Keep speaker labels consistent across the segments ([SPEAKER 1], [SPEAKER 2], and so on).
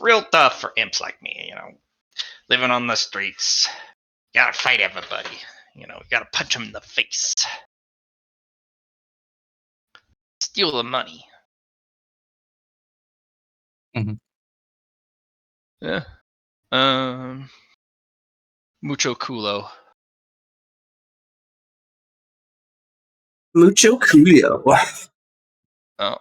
[SPEAKER 1] real tough for imps like me, living on the streets. Gotta fight everybody. Gotta punch them in the face. Steal the money.
[SPEAKER 2] Mm-hmm.
[SPEAKER 1] Yeah. Mucho culo.
[SPEAKER 3] Mucho culo.
[SPEAKER 1] Oh.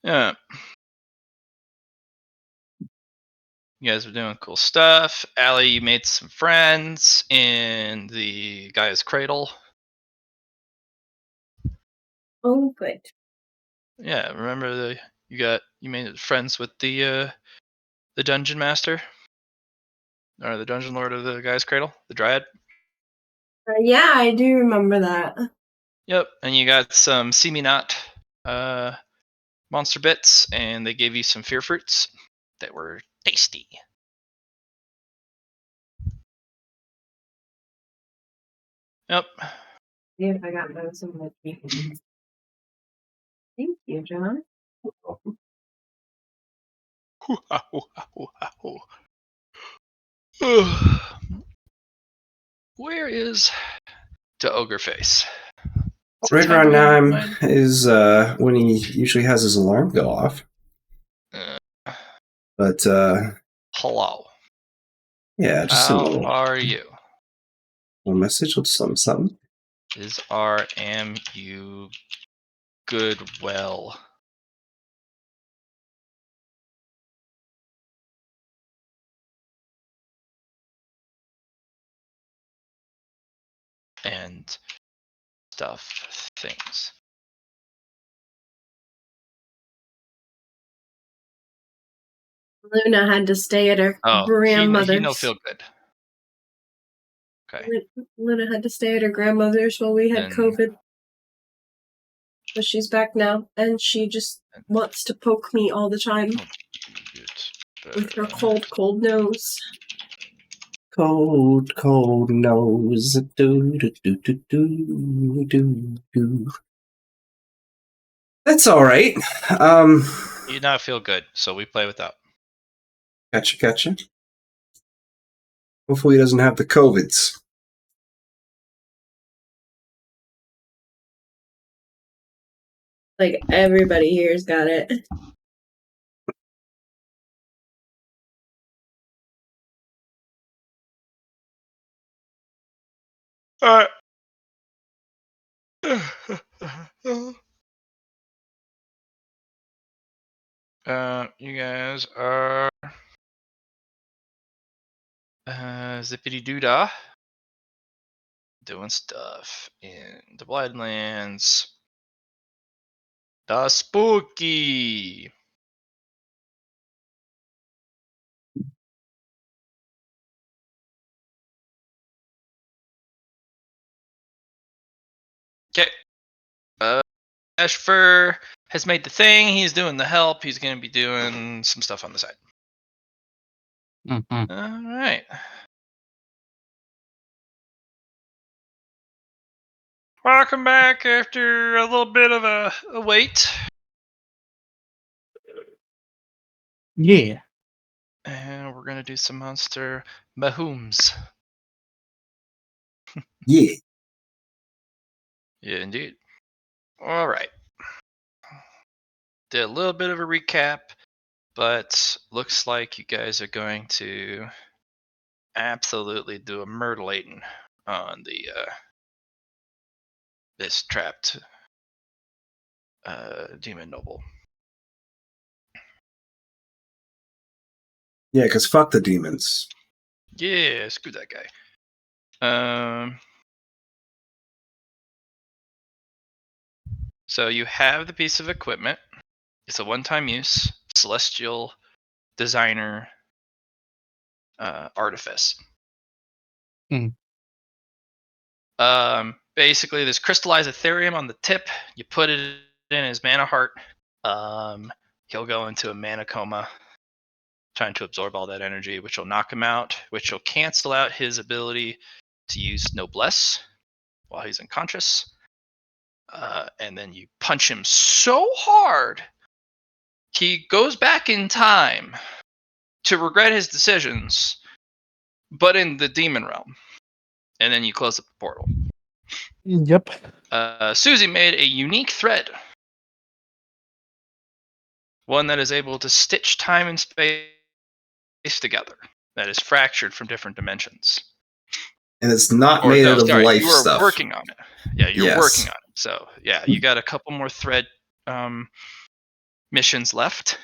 [SPEAKER 1] Yeah. You guys are doing cool stuff. Allie, you made some friends in the guy's cradle.
[SPEAKER 4] Oh, good.
[SPEAKER 1] Yeah, remember you made friends with the dungeon master? Or the dungeon lord of the guy's cradle? The dryad?
[SPEAKER 4] Yeah, I do remember that.
[SPEAKER 1] Yep, and you got some see me not monster bits, and they gave you some fear fruits that were tasty. Yep.
[SPEAKER 4] See if I got those in my keys. Thank you, John.
[SPEAKER 1] Where is the ogre face?
[SPEAKER 3] Right around now is when he usually has his alarm go off. But
[SPEAKER 1] hello.
[SPEAKER 3] Yeah, just
[SPEAKER 1] how
[SPEAKER 3] a little.
[SPEAKER 1] Are you?
[SPEAKER 3] A message with something.
[SPEAKER 1] Am you good? Well. And stuff things.
[SPEAKER 4] Luna had to stay at her grandmother's.
[SPEAKER 1] He no feel good. Okay.
[SPEAKER 4] Luna had to stay at her grandmother's while we had COVID. But she's back now, and she just wants to poke me all the time. With her cold nose.
[SPEAKER 3] Cold nose. Do, do, do, do, do, do, do. That's all right.
[SPEAKER 1] You not feel good, so we play without.
[SPEAKER 3] Gotcha. Hopefully he doesn't have the COVIDs.
[SPEAKER 4] Like, everybody here's got it.
[SPEAKER 1] Alright. You guys are zippity doo dah doing stuff in the Bloodlands. The spooky. Okay. Ashfur has made the thing. He's doing the help. He's going to be doing some stuff on the side.
[SPEAKER 2] Mm-hmm.
[SPEAKER 1] All right. Welcome back after a little bit of a wait.
[SPEAKER 2] Yeah.
[SPEAKER 1] And we're going to do some monster Mahooms.
[SPEAKER 3] Yeah.
[SPEAKER 1] Yeah, indeed. All right. Did a little bit of a recap, but looks like you guys are going to absolutely do a murderlating on the this trapped demon noble.
[SPEAKER 3] Yeah, because fuck the demons.
[SPEAKER 1] Yeah, screw that guy. So you have the piece of equipment. It's a one-time use celestial designer artifice.
[SPEAKER 2] Mm.
[SPEAKER 1] basically, there's crystallized Ethereum on the tip. You put it in his mana heart. He'll go into a mana coma, trying to absorb all that energy, which will knock him out, which will cancel out his ability to use Noblesse while he's unconscious. And then you punch him so hard, he goes back in time to regret his decisions, but in the demon realm. And then you close up the portal.
[SPEAKER 2] Yep.
[SPEAKER 1] Susie made a unique thread. One that is able to stitch time and space together. That is fractured from different dimensions.
[SPEAKER 3] And it's not made out of life
[SPEAKER 1] you are
[SPEAKER 3] stuff.
[SPEAKER 1] working on it. Yeah, you're working on it. So, yeah, you got a couple more thread missions left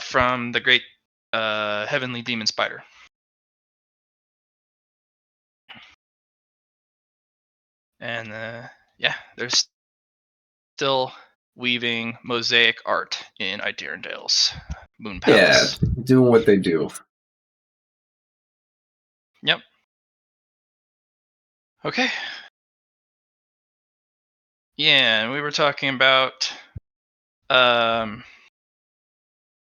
[SPEAKER 1] from the great heavenly demon spider. And, there's still weaving mosaic art in Idirondale's Moon Palace.
[SPEAKER 3] Yeah, doing what they do.
[SPEAKER 1] Yep. Okay. Yeah, and we were talking about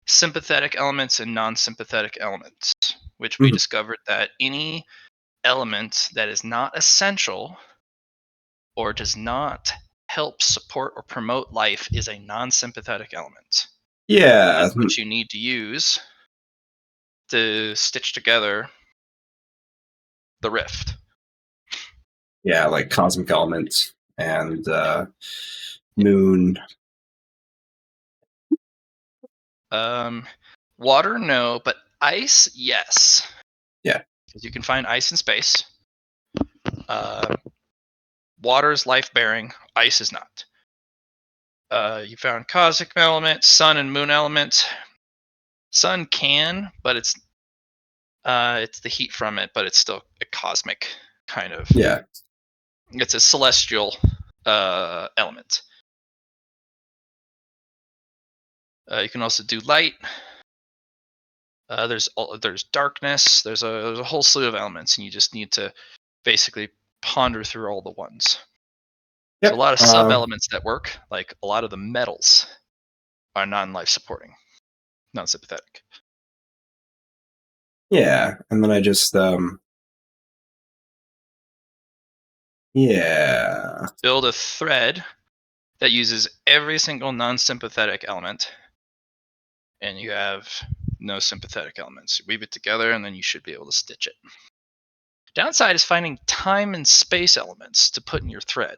[SPEAKER 1] sympathetic elements and non-sympathetic elements, which we discovered that any element that is not essential or does not help support or promote life is a non-sympathetic element.
[SPEAKER 3] Yeah.
[SPEAKER 1] That's what you need to use to stitch together the rift.
[SPEAKER 3] Yeah, like cosmic elements and moon.
[SPEAKER 1] Water, no, but ice, yes.
[SPEAKER 3] Yeah.
[SPEAKER 1] Because you can find ice in space. Water is life-bearing. Ice is not. You found cosmic element, sun and moon element. Sun can, but it's the heat from it, but it's still a cosmic kind of.
[SPEAKER 3] Yeah.
[SPEAKER 1] It's a celestial element. You can also do light. There's darkness. There's a whole slew of elements, and you just need to basically ponder through all the ones.
[SPEAKER 3] Yep.
[SPEAKER 1] There's a lot of sub elements that work. Like a lot of the metals are non-life supporting, non-sympathetic.
[SPEAKER 3] Yeah, and then I just
[SPEAKER 1] build a thread that uses every single non-sympathetic element, and you have no sympathetic elements. You weave it together, and then you should be able to stitch it. Downside is finding time and space elements to put in your thread.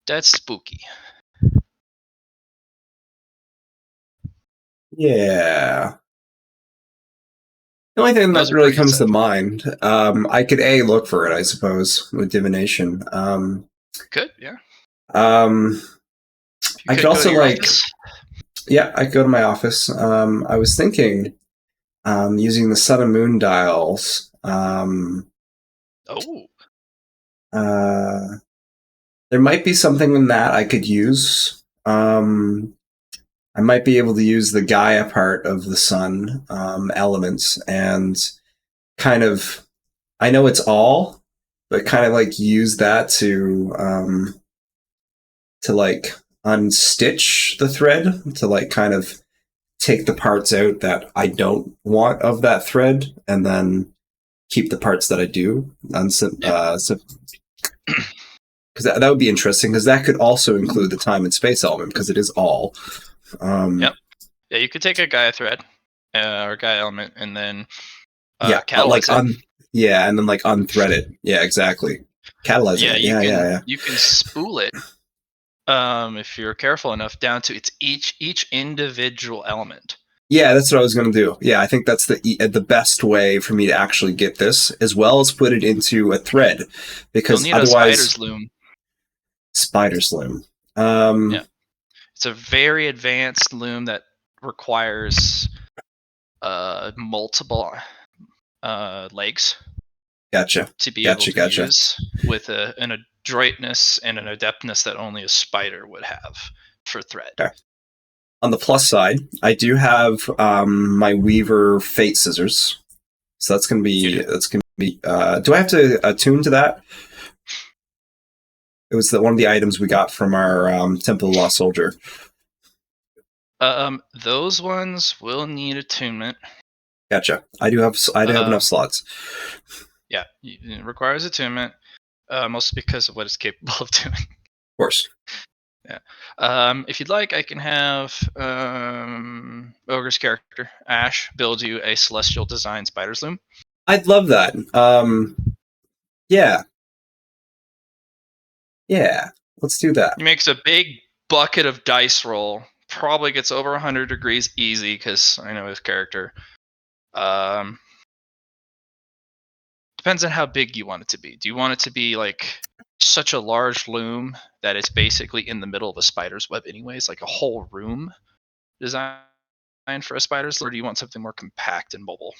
[SPEAKER 1] That's spooky.
[SPEAKER 3] Yeah. The only thing that really comes to mind, I could look for it, I suppose, with divination.
[SPEAKER 1] Could, yeah.
[SPEAKER 3] I could also yeah, I could go to my office. I was thinking using the sun and moon dials. There might be something in that I could use. I might be able to use the Gaia part of the sun elements and kind of, I know it's all, but kind of like use that to like unstitch the thread, to like kind of take the parts out that I don't want of that thread and then keep the parts that I do. Because that would be interesting, because that could also include the time and space element, because it is all.
[SPEAKER 1] Yep. Yeah, you could take a Gaia thread or Gaia element and then catalyze it.
[SPEAKER 3] And then like unthread it. Yeah, exactly. Catalyze it.
[SPEAKER 1] You can spool it if you're careful enough down to its each individual element.
[SPEAKER 3] Yeah, that's what I was going to do. Yeah, I think that's the best way for me to actually get this, as well as put it into a thread, because
[SPEAKER 1] you'll need
[SPEAKER 3] otherwise,
[SPEAKER 1] a spider's loom.
[SPEAKER 3] Spider's loom.
[SPEAKER 1] Yeah, it's a very advanced loom that requires multiple legs.
[SPEAKER 3] Gotcha.
[SPEAKER 1] To be able to use with an adroitness and an adeptness that only a spider would have for thread.
[SPEAKER 3] Okay. On the plus side, I do have my Weaver Fate Scissors, so that's gonna be. Do I have to attune to that, It was one of the items we got from our Temple of the Lost Soldier.
[SPEAKER 1] Those ones will need attunement.
[SPEAKER 3] Gotcha. I do have enough slots.
[SPEAKER 1] Yeah, it requires attunement, mostly because of what it's capable of doing.
[SPEAKER 3] Of course.
[SPEAKER 1] Yeah. If you'd like, I can have Ogre's character, Ash, build you a Celestial Design Spider's Loom.
[SPEAKER 3] I'd love that. Yeah. Yeah. Let's do that.
[SPEAKER 1] He makes a big bucket of dice roll. Probably gets over 100 degrees easy because I know his character. Depends on how big you want it to be. Do you want it to be like such a large loom that it's basically in the middle of a spider's web anyways, like a whole room designed for a spider's, or do you want something more compact and mobile?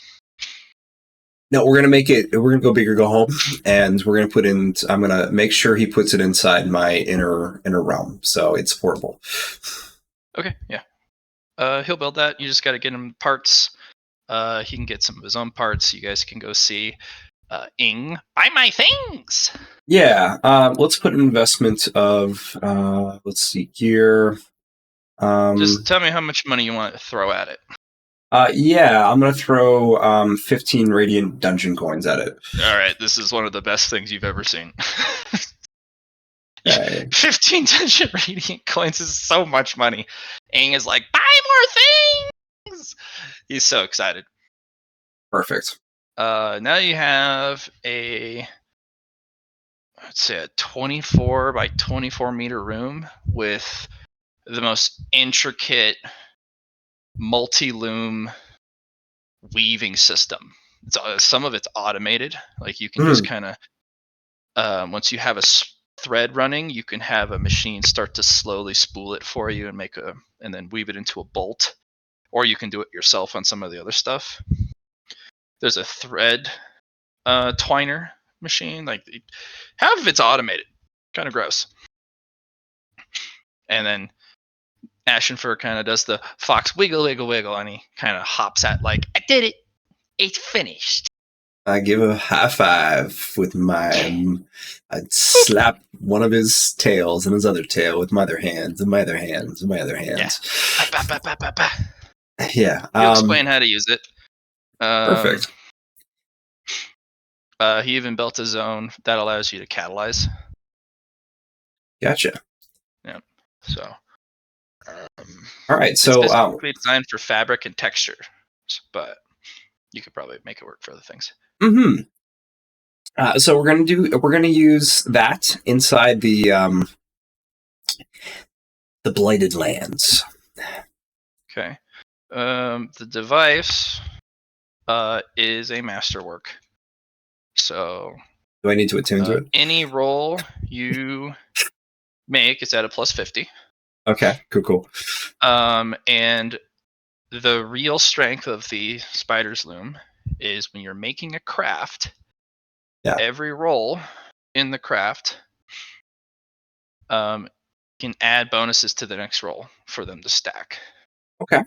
[SPEAKER 3] No, we're gonna go big or go home, and we're gonna put in. I'm gonna make sure he puts it inside my inner realm, so it's portable.
[SPEAKER 1] Okay, yeah. He'll build that. You just got to get him parts. He can get some of his own parts. You guys can go see Ing buy my things.
[SPEAKER 3] Yeah, let's put an investment of let's see here.
[SPEAKER 1] Just tell me how much money you want to throw at it.
[SPEAKER 3] Yeah, I'm gonna throw 15 radiant dungeon coins at it.
[SPEAKER 1] All right, this is one of the best things you've ever seen.
[SPEAKER 3] Okay.
[SPEAKER 1] 15 dungeon radiant coins is so much money. Aang is like, buy more things. He's so excited.
[SPEAKER 3] Perfect.
[SPEAKER 1] Now you have let's say a 24 by 24 meter room with the most intricate multi-loom weaving system. Some of it's automated. Like you can just kind of, once you have a thread running, you can have a machine start to slowly spool it for you and then weave it into a bolt, or you can do it yourself on some of the other stuff. There's a thread twiner machine. Like half of it's automated, kind of gross. And then Ashenfur kind of does the fox wiggle, wiggle, wiggle, and he kind of hops at like, I did it. It's finished.
[SPEAKER 3] I give a high five with my. I'd slap one of his tails and his other tail with my other hands and my other hands and my other hands.
[SPEAKER 1] Yeah.
[SPEAKER 3] Yeah.
[SPEAKER 1] He'll explain how to use it.
[SPEAKER 3] Perfect.
[SPEAKER 1] He even built his own that allows you to catalyze.
[SPEAKER 3] Gotcha.
[SPEAKER 1] Yeah. So.
[SPEAKER 3] All right.
[SPEAKER 1] It's
[SPEAKER 3] So
[SPEAKER 1] specifically designed for fabric and texture, but you could probably make it work for other things.
[SPEAKER 3] Mm-hmm. So we're gonna use that inside the Blighted Lands.
[SPEAKER 1] Okay. The device is a masterwork. So
[SPEAKER 3] do I need to attune to it?
[SPEAKER 1] Any roll you make is at a plus 50.
[SPEAKER 3] Okay, cool.
[SPEAKER 1] And the real strength of the spider's loom is when you're making a craft.
[SPEAKER 3] Yeah.
[SPEAKER 1] Every roll in the craft can add bonuses to the next roll for them to stack.
[SPEAKER 3] Okay.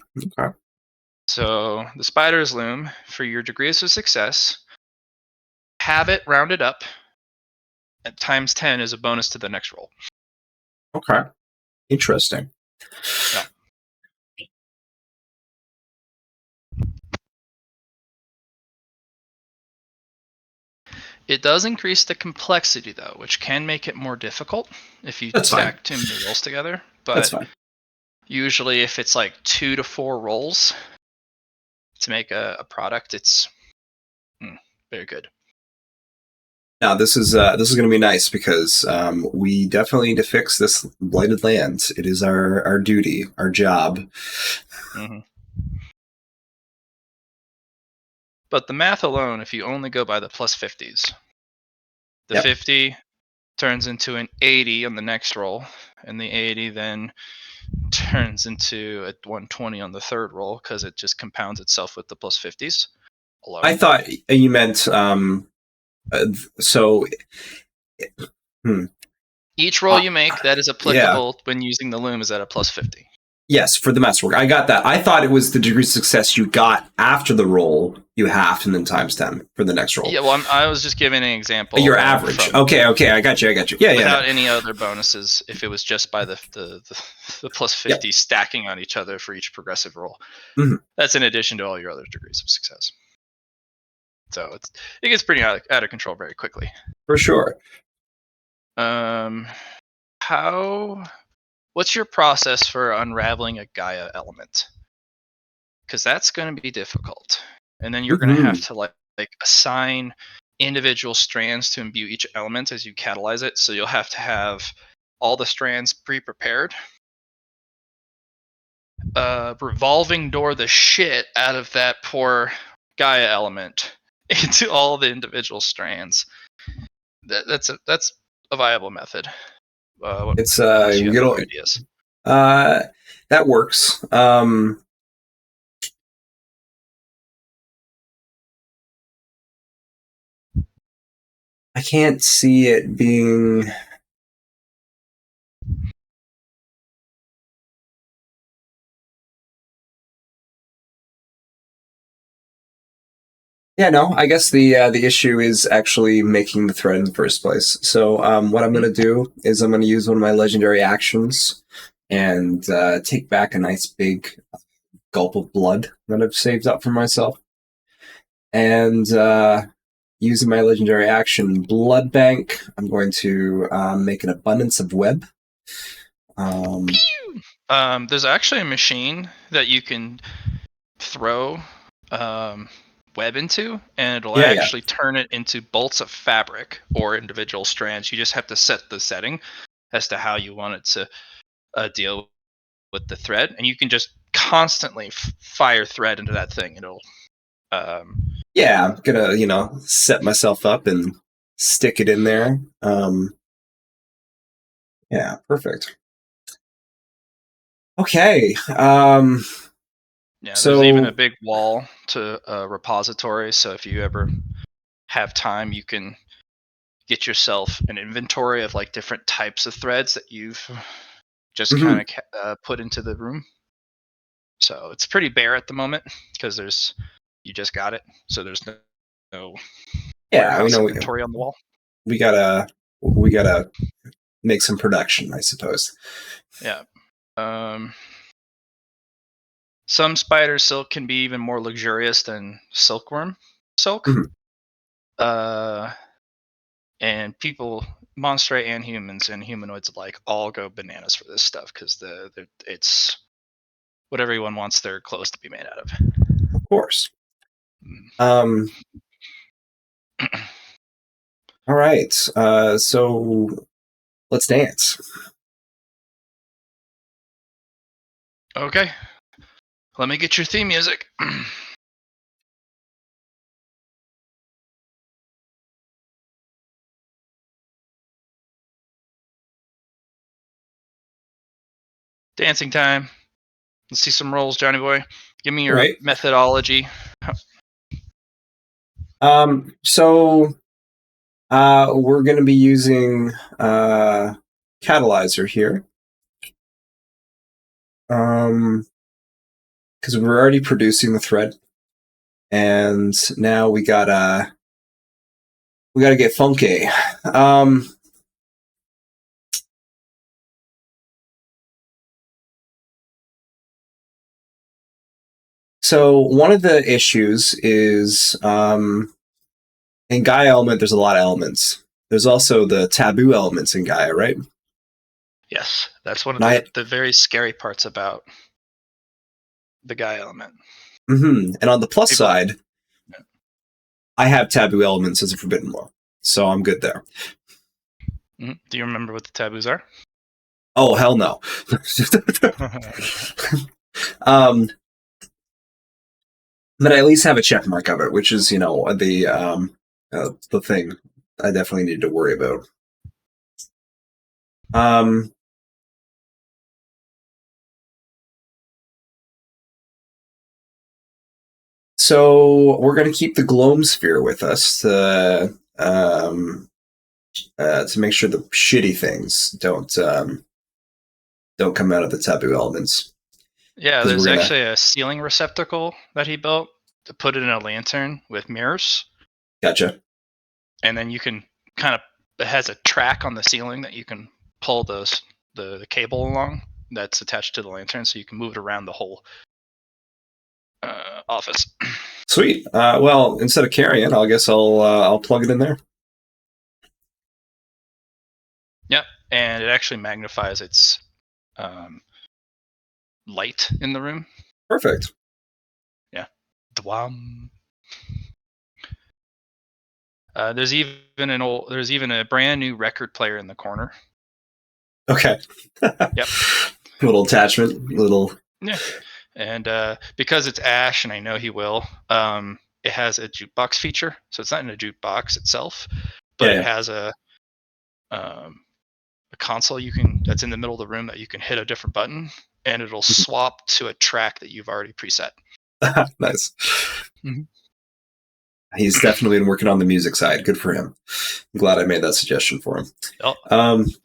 [SPEAKER 1] So the spider's loom, for your degrees of success, have it rounded up at times 10 is a bonus to the next roll.
[SPEAKER 3] Okay. Interesting.
[SPEAKER 1] Yeah. It does increase the complexity, though, which can make it more difficult if you stack too many rolls together. But
[SPEAKER 3] that's fine.
[SPEAKER 1] Usually, if it's like 2 to 4 rolls to make a product, it's very good.
[SPEAKER 3] Now this is going to be nice because we definitely need to fix this Blighted Lands. It is our duty, our job.
[SPEAKER 1] Mm-hmm. But the math alone, if you only go by the plus 50s, the 50 turns into an 80 on the next roll, and the 80 then turns into a 120 on the third roll because it just compounds itself with the plus 50s alone.
[SPEAKER 3] I thought you meant so.
[SPEAKER 1] Each roll you make that is applicable when using the loom is at a plus 50.
[SPEAKER 3] Yes, for the masterwork. I got that. I thought it was the degree of success you got after the roll, you halved and then times 10 for the next roll.
[SPEAKER 1] Yeah, well, I was just giving an example.
[SPEAKER 3] Your average. Okay, I got you. Yeah,
[SPEAKER 1] without any other bonuses, if it was just by the plus 50 stacking on each other for each progressive roll.
[SPEAKER 3] Mm-hmm.
[SPEAKER 1] That's in addition to all your other degrees of success. So it gets pretty out of control very quickly.
[SPEAKER 3] For sure.
[SPEAKER 1] What's your process for unraveling a Gaia element? Because that's going to be difficult, and then you're going to have to like assign individual strands to imbue each element as you catalyze it. So you'll have to have all the strands pre-prepared. Revolving door the shit out of that poor Gaia element into all the individual strands. That's a viable method.
[SPEAKER 3] It's ideas. That works. I can't see it being. Yeah, no. I guess the issue is actually making the thread in the first place. So what I'm going to do is I'm going to use one of my legendary actions and take back a nice big gulp of blood that I've saved up for myself, and using my legendary action, Blood Bank, I'm going to make an abundance of web.
[SPEAKER 1] There's actually a machine that you can throw web into, and it'll actually turn it into bolts of fabric or individual strands. You just have to set the setting as to how you want it to deal with the thread, and you can just constantly fire thread into that thing. It'll
[SPEAKER 3] I'm gonna set myself up and stick it in there. Yeah, perfect. Okay.
[SPEAKER 1] So there's even a big wall to a repository, so if you ever have time, you can get yourself an inventory of like different types of threads that you've just kind of put into the room. So it's pretty bare at the moment because you just got it, so there's no inventory on the wall.
[SPEAKER 3] We gotta make some production, I suppose.
[SPEAKER 1] Yeah. Some spider silk can be even more luxurious than silkworm silk. And people, monstera and humans and humanoids alike, all go bananas for this stuff because it's what everyone wants their clothes to be made out of.
[SPEAKER 3] Of course. All right. So let's dance.
[SPEAKER 1] Okay. Let me get your theme music. Dancing time. Let's see some rolls, Johnny boy. Give me your methodology.
[SPEAKER 3] So we're going to be using Catalyzer here. Because we're already producing the thread, and now we gotta get funky. So one of the issues is in Gaia element, there's a lot of elements. There's also the taboo elements in Gaia, right?
[SPEAKER 1] Yes, that's one of the very scary parts about the Gaia element.
[SPEAKER 3] And on the plus side, I have taboo elements as a forbidden law, so I'm good there.
[SPEAKER 1] Do you remember what the taboos are?
[SPEAKER 3] Oh, hell no. But I at least have a check mark of it, which is, the thing I definitely need to worry about. So we're going to keep the gloam sphere with us to make sure the shitty things don't come out of the taboo elements.
[SPEAKER 1] Yeah,
[SPEAKER 3] 'Cause
[SPEAKER 1] there's
[SPEAKER 3] we're gonna-
[SPEAKER 1] actually a ceiling receptacle that he built to put it in a lantern with mirrors,
[SPEAKER 3] Gotcha.
[SPEAKER 1] and then you can kind of it has a track on the ceiling that you can pull the cable along that's attached to the lantern, so you can move it around the whole office.
[SPEAKER 3] Sweet. Well, instead of carrying, I guess I'll plug it in there.
[SPEAKER 1] Yep, and it actually magnifies its light in the room.
[SPEAKER 3] Perfect.
[SPEAKER 1] Yeah. Dwam. There's even a brand new record player in the corner.
[SPEAKER 3] Okay.
[SPEAKER 1] Yep.
[SPEAKER 3] Little attachment. Little.
[SPEAKER 1] Yeah. And because it's Ash, and I know he will, it has a jukebox feature. So it's not in a jukebox itself, but it has a console that's in the middle of the room that you can hit a different button, and it'll swap to a track that you've already preset.
[SPEAKER 3] Nice.
[SPEAKER 1] Mhm.
[SPEAKER 3] He's definitely been working on the music side. Good for him. I'm glad I made that suggestion for him.
[SPEAKER 1] Oh,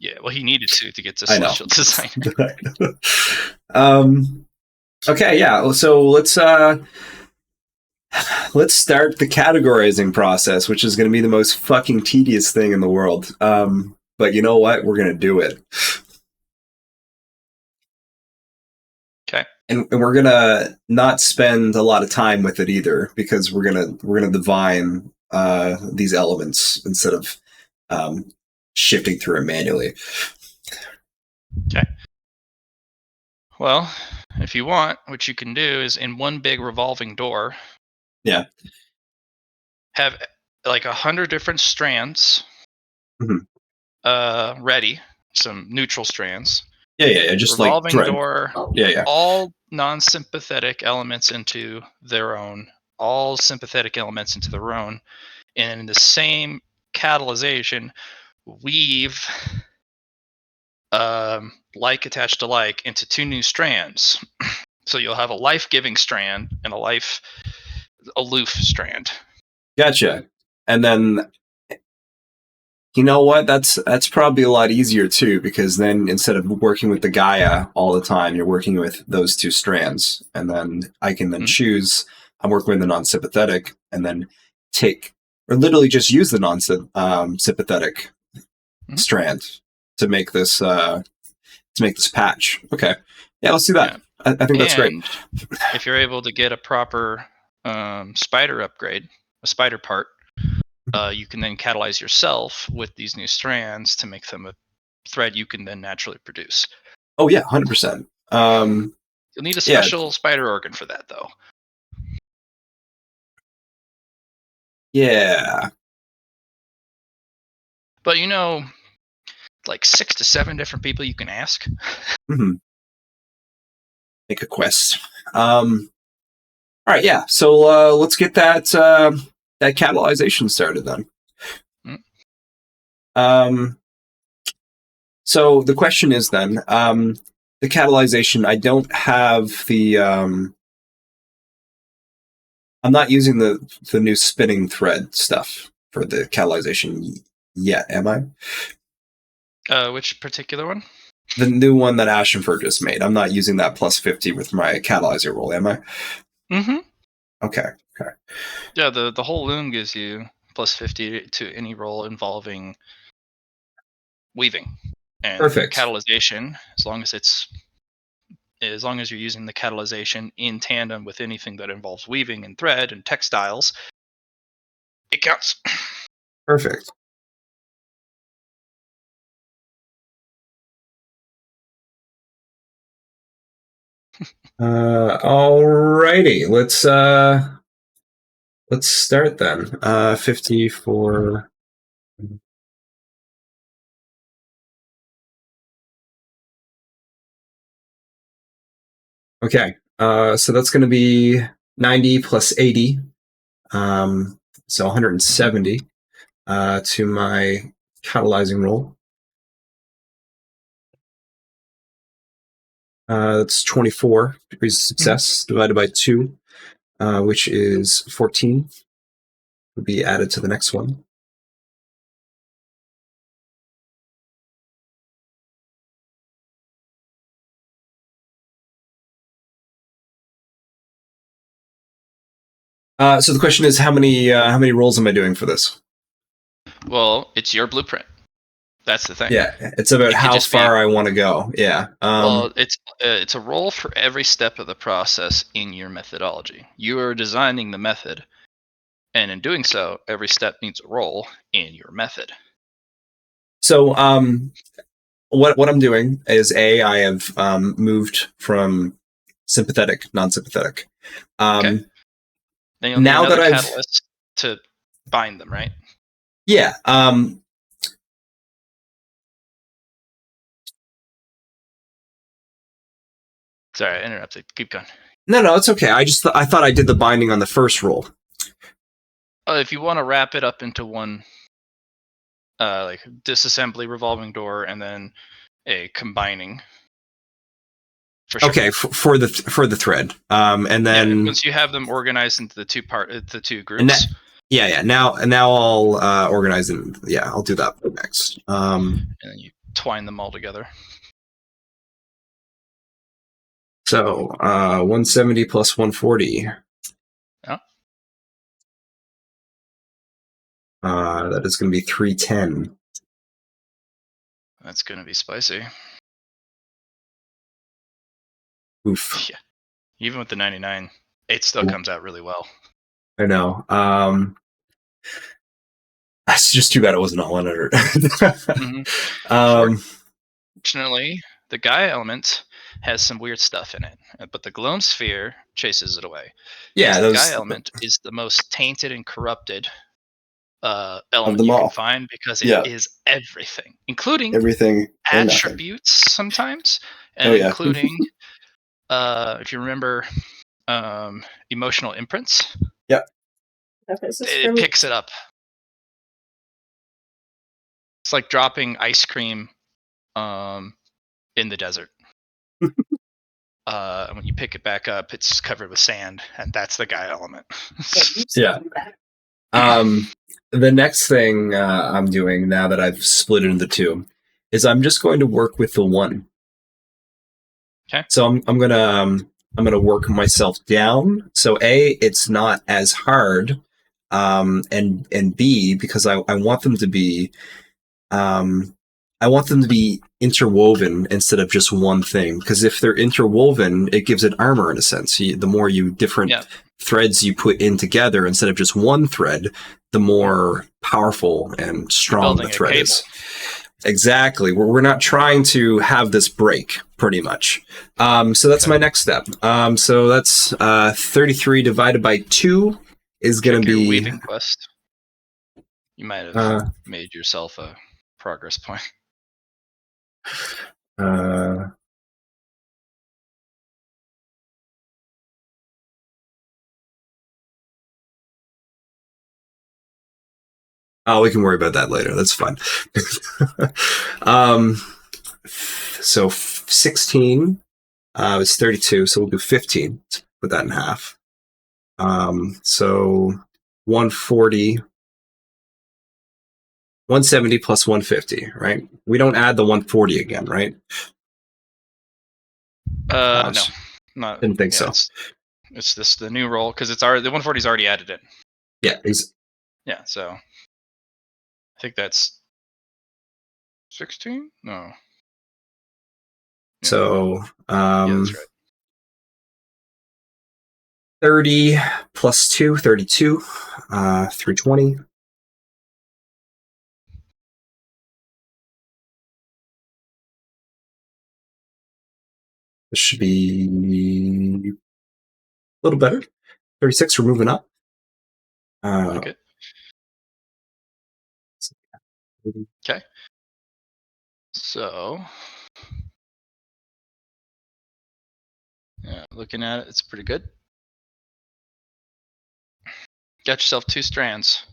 [SPEAKER 1] yeah, well, he needed to get to Celestial Designer.
[SPEAKER 3] Okay, yeah. So let's start the categorizing process, which is going to be the most fucking tedious thing in the world. But you know what? We're going to do it.
[SPEAKER 1] Okay.
[SPEAKER 3] And we're gonna not spend a lot of time with it either, because we're gonna divine these elements instead of shifting through it manually.
[SPEAKER 1] Okay. Well, if you want, what you can do is in one big revolving door.
[SPEAKER 3] Yeah.
[SPEAKER 1] Have like 100 different strands.
[SPEAKER 3] Mm-hmm.
[SPEAKER 1] Ready. Some neutral strands.
[SPEAKER 3] Yeah. Just
[SPEAKER 1] revolving
[SPEAKER 3] like
[SPEAKER 1] door.
[SPEAKER 3] Yeah.
[SPEAKER 1] All non-sympathetic elements into their own. All sympathetic elements into their own. And in the same catalyzation, weave like attached to like into two new strands. So you'll have a life-giving strand and a life aloof strand.
[SPEAKER 3] Gotcha. And then, you know what? That's probably a lot easier too, because then instead of working with the Gaia all the time, you're working with those two strands, and then I can then choose. I'm working with the non-sympathetic, and then take or literally just use the non-sympathetic strand to make this patch. Okay, yeah, let's do that. Yeah. I think that's great.
[SPEAKER 1] If you're able to get a proper spider upgrade, a spider part, you can then catalyze yourself with these new strands to make them a thread you can then naturally produce.
[SPEAKER 3] Oh yeah, 100%.
[SPEAKER 1] You'll need a special spider organ for that, though.
[SPEAKER 3] Yeah.
[SPEAKER 1] But like 6 to 7 different people you can ask.
[SPEAKER 3] Mm-hmm. Make a quest. All right, yeah. So let's get that catalyzation started then. So the question is then, the catalyzation. I don't have the. I'm not using the new spinning thread stuff for the catalyzation yet, am I?
[SPEAKER 1] Which particular one?
[SPEAKER 3] The new one that Ashenford just made. I'm not using that plus 50 with my catalyzer roll, am I?
[SPEAKER 1] Mm-hmm.
[SPEAKER 3] Okay.
[SPEAKER 1] Yeah, the whole loom gives you plus 50 to any roll involving weaving. And
[SPEAKER 3] Perfect.
[SPEAKER 1] Catalyzation, as long as you're using the catalyzation in tandem with anything that involves weaving and thread and textiles, it counts.
[SPEAKER 3] Perfect. Alrighty, let's start then. 50 for. Okay, so that's going to be 90 plus 80, so 170 to my catalyzing roll. That's 24 degrees of success divided by 2, which is 14. Will be added to the next one. So the question is, how many rolls am I doing for this?
[SPEAKER 1] Well, it's your blueprint. That's the thing.
[SPEAKER 3] Yeah, it's about how far I want to go. Yeah.
[SPEAKER 1] Well, it's a roll for every step of the process in your methodology. You are designing the method, and in doing so, every step needs a roll in your method.
[SPEAKER 3] So, what I'm doing is I have moved from sympathetic, non-sympathetic.
[SPEAKER 1] Okay. Then you'll need
[SPEAKER 3] Now
[SPEAKER 1] another
[SPEAKER 3] that
[SPEAKER 1] catalyst to bind them, right?
[SPEAKER 3] Yeah.
[SPEAKER 1] Sorry, I interrupted. Keep going.
[SPEAKER 3] No, it's okay. I thought I did the binding on the first roll.
[SPEAKER 1] If you want to wrap it up into one, like disassembly, revolving door, and then a combining. For sure.
[SPEAKER 3] Okay, for the thread, and then
[SPEAKER 1] once you have them organized into the two groups.
[SPEAKER 3] Now I'll organize them. Yeah, I'll do that next.
[SPEAKER 1] And then you twine them all together.
[SPEAKER 3] So 170 plus 140.
[SPEAKER 1] Yeah.
[SPEAKER 3] That is going to be 310.
[SPEAKER 1] That's going to be spicy.
[SPEAKER 3] Oof.
[SPEAKER 1] Yeah. Even with the 99, it still comes out really well.
[SPEAKER 3] I know. That's just too bad it wasn't all 100.
[SPEAKER 1] Fortunately, the Gaia element has some weird stuff in it, but the Gloam sphere chases it away.
[SPEAKER 3] Yeah,
[SPEAKER 1] the Gaia element is the most tainted and corrupted element you can find because it is everything, including
[SPEAKER 3] everything
[SPEAKER 1] attributes sometimes, and including if you remember emotional imprints.
[SPEAKER 3] Yeah,
[SPEAKER 1] it picks it up. It's like dropping ice cream in the desert. When you pick it back up, it's covered with sand, and that's the Gaia element.
[SPEAKER 3] Yeah. The next thing I'm doing now that I've split it into two is I'm just going to work with the one.
[SPEAKER 1] Okay.
[SPEAKER 3] So I'm gonna work myself down. So A, it's not as hard, and B, because I want them to be interwoven instead of just one thing. Because if they're interwoven, it gives it armor in a sense. The more different threads you put in together instead of just one thread, the more powerful and strong the thread is. Exactly. We're not trying to have this break, pretty much. So that's my next step. So that's 33 divided by 2 is going to be...
[SPEAKER 1] Weaving quest. You might have made yourself a progress point.
[SPEAKER 3] Oh, we can worry about that later. That's fine. So 16 is 32, so we'll do 15. Put that in half. So 140, 170 plus 150, right? We don't add the 140 again, right?
[SPEAKER 1] No, not.
[SPEAKER 3] Didn't think so.
[SPEAKER 1] It's the new roll because it's already the 140 is already added in.
[SPEAKER 3] Yeah.
[SPEAKER 1] Yeah. So I think that's 16. No. Yeah.
[SPEAKER 3] So
[SPEAKER 1] yeah, that's right.
[SPEAKER 3] 30 plus 2, 32, 320. This should be a little better. 36, we're moving up.
[SPEAKER 1] Okay. Okay. So, yeah, looking at it, it's pretty good. Got yourself 2 strands.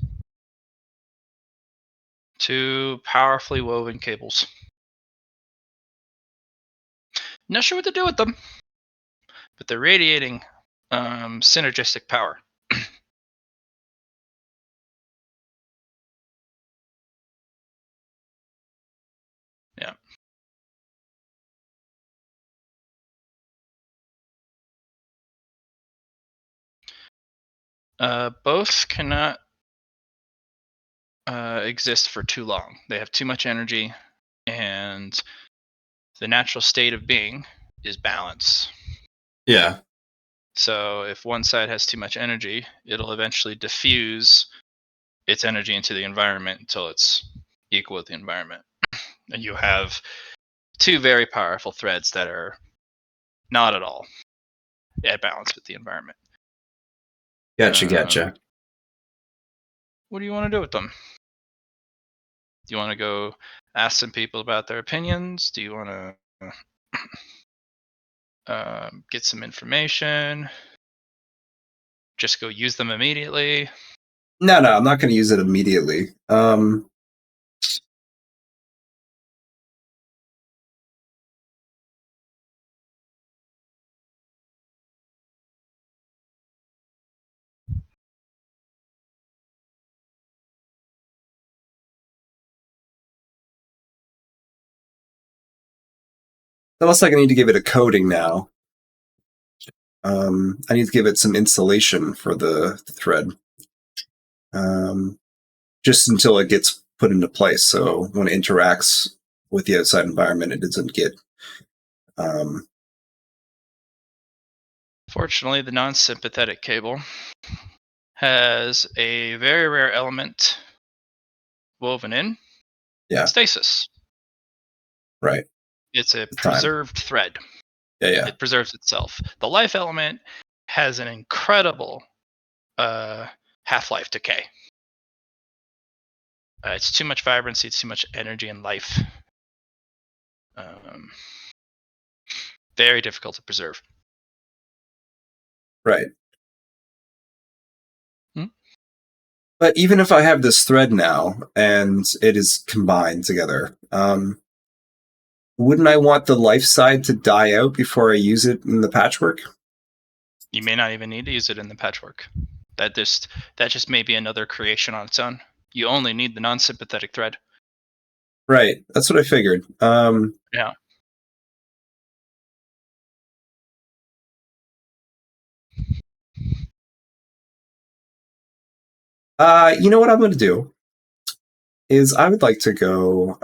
[SPEAKER 1] 2 powerfully woven cables. Not sure what to do with them, but they're radiating synergistic power. Yeah. Both cannot exist for too long. They have too much energy, and the natural state of being is balance.
[SPEAKER 3] Yeah.
[SPEAKER 1] So if one side has too much energy, it'll eventually diffuse its energy into the environment until it's equal with the environment. And you have two very powerful threads that are not at all at balance with the environment.
[SPEAKER 3] Gotcha.
[SPEAKER 1] What do you want to do with them? Do you want to go ask some people about their opinions? Do you want to get some information? Just go use them immediately?
[SPEAKER 3] No, I'm not going to use it immediately. Unless like I need to give it a coding now. I need to give it some installation for the thread. Just until it gets put into place. So when it interacts with the outside environment, it doesn't get.
[SPEAKER 1] Fortunately, the non-sympathetic cable has a very rare element woven in.
[SPEAKER 3] Yeah.
[SPEAKER 1] Stasis.
[SPEAKER 3] Right.
[SPEAKER 1] It's a preserved thread.
[SPEAKER 3] Yeah.
[SPEAKER 1] It preserves itself. The life element has an incredible half-life decay. It's too much vibrancy, it's too much energy and life. Very difficult to preserve.
[SPEAKER 3] Right.
[SPEAKER 1] Hmm?
[SPEAKER 3] But even if I have this thread now and it is combined together, wouldn't I want the life side to die out before I use it in the patchwork?
[SPEAKER 1] You may not even need to use it in the patchwork. That just may be another creation on its own. You only need the non-sympathetic thread.
[SPEAKER 3] Right. That's what I figured.
[SPEAKER 1] Yeah.
[SPEAKER 3] You know what I'm going to do is I would like to go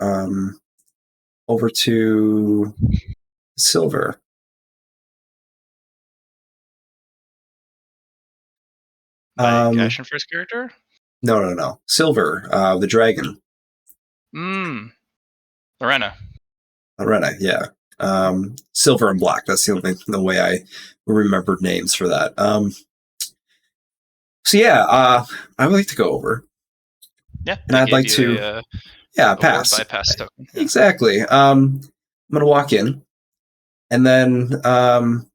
[SPEAKER 3] over to Silver.
[SPEAKER 1] Cash and first character?
[SPEAKER 3] No. Silver, the dragon.
[SPEAKER 1] Lorena,
[SPEAKER 3] yeah. Silver and black. That's the way I remembered names for that. So yeah, I would like to go over.
[SPEAKER 1] Yeah,
[SPEAKER 3] and I'd like to pass.
[SPEAKER 1] Bypass token. Yeah.
[SPEAKER 3] Exactly. I'm gonna walk in, and then I'm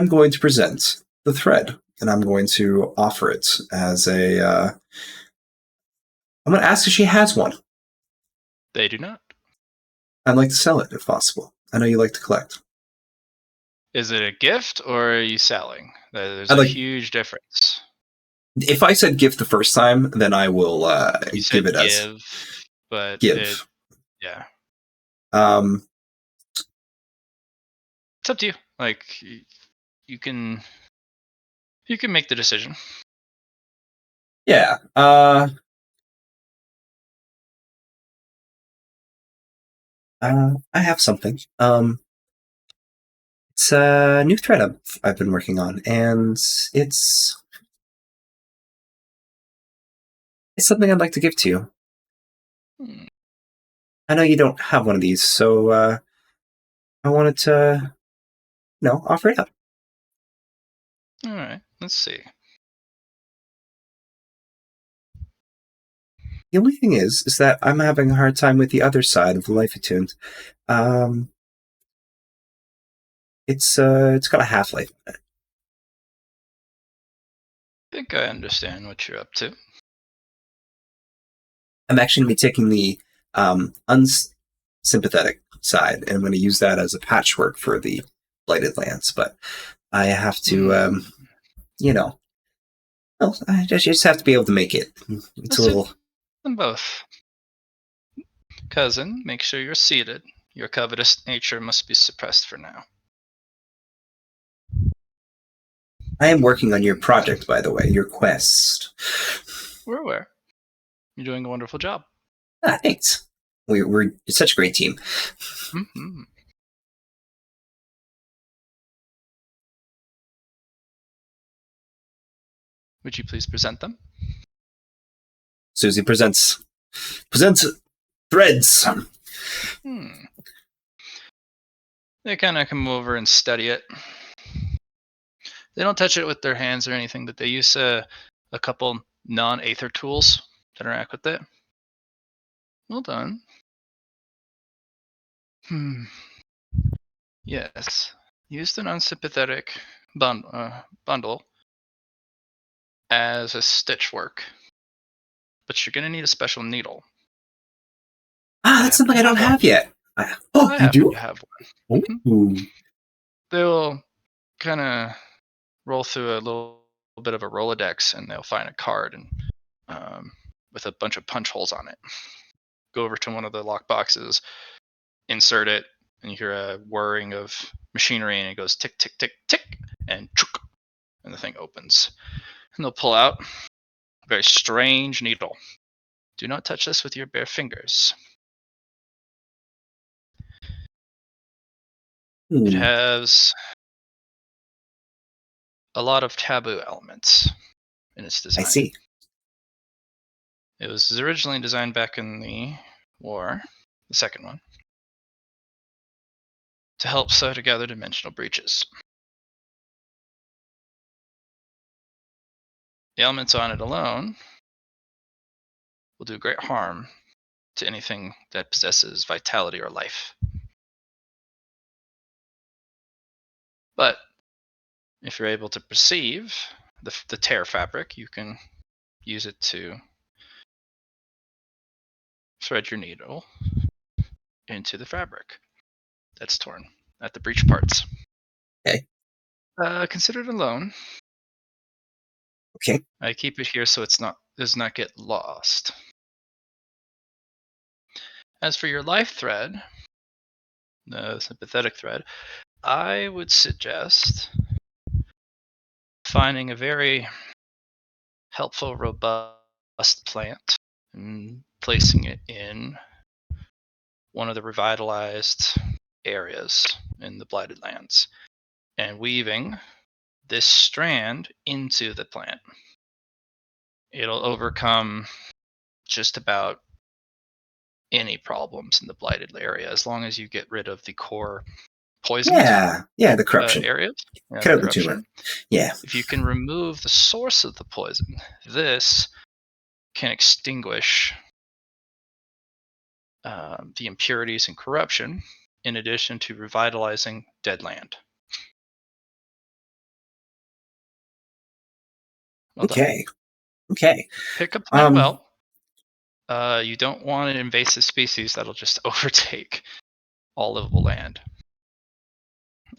[SPEAKER 3] going to present the thread, and I'm going to offer it as a. I'm going to ask if she has one.
[SPEAKER 1] They do not.
[SPEAKER 3] I'd like to sell it if possible. I know you like to collect.
[SPEAKER 1] Is it a gift or are you selling? There's a huge difference.
[SPEAKER 3] If I said gift the first time, then I will give it as
[SPEAKER 1] but
[SPEAKER 3] give.
[SPEAKER 1] Yeah.
[SPEAKER 3] It's
[SPEAKER 1] up to you. Like you can make the decision.
[SPEAKER 3] Yeah. I have something. It's a new thread I've been working on, and it's something I'd like to give to you. I know you don't have one of these, so I wanted to, offer it up.
[SPEAKER 1] All right, let's see.
[SPEAKER 3] The only thing is that I'm having a hard time with the other side of the Life Attuned. It's got a half-life.
[SPEAKER 1] I think I understand what you're up to.
[SPEAKER 3] I'm actually going to be taking the unsympathetic side, and I'm going to use that as a patchwork for the Blighted Lands. But I have to, I just have to be able to make it. It's a little.
[SPEAKER 1] Them both. Cousin, make sure you're seated. Your covetous nature must be suppressed for now.
[SPEAKER 3] I am working on your project, by the way, your quest.
[SPEAKER 1] We're aware. You're doing a wonderful job.
[SPEAKER 3] Ah, thanks. We're such a great team.
[SPEAKER 1] Mm-hmm. Would you please present them?
[SPEAKER 3] Susie presents threads.
[SPEAKER 1] They kind of come over and study it. They don't touch it with their hands or anything, but they use a couple non-aether tools to interact with it. Well done. Yes. Used an unsympathetic bundle as a stitch work, but you're going to need a special needle.
[SPEAKER 3] That's something I don't have yet. You do?
[SPEAKER 1] You have one.
[SPEAKER 3] Ooh.
[SPEAKER 1] They'll kind of roll through a little bit of a Rolodex, and they'll find a card and with a bunch of punch holes on it. Go over to one of the lock boxes, insert it, and you hear a whirring of machinery, and it goes tick, tick, tick, tick, and chook, and the thing opens. And they'll pull out a very strange needle. Do not touch this with your bare fingers. It has a lot of taboo elements in its design.
[SPEAKER 3] I see.
[SPEAKER 1] It was originally designed back in the war, the second one, to help sew together dimensional breaches. The elements on it alone will do great harm to anything that possesses vitality or life. But if you're able to perceive the tear fabric, you can use it to thread your needle into the fabric that's torn at the breach parts.
[SPEAKER 3] Okay.
[SPEAKER 1] Consider it a loan.
[SPEAKER 3] Okay.
[SPEAKER 1] I keep it here so does not get lost. As for your life thread, the sympathetic thread, I would suggest finding a very helpful, robust plant and placing it in one of the revitalized areas in the Blighted Lands and weaving this strand into the plant. It'll overcome just about any problems in the Blighted area as long as you get rid of the core poisoned
[SPEAKER 3] the corruption.
[SPEAKER 1] areas.
[SPEAKER 3] Cut out the tumor. Yeah.
[SPEAKER 1] If you can remove the source of the poison, this can extinguish the impurities and corruption, in addition to revitalizing dead land. Well
[SPEAKER 3] okay.
[SPEAKER 1] Done.
[SPEAKER 3] Okay.
[SPEAKER 1] Pick a plant well. You don't want an invasive species that'll just overtake all livable land.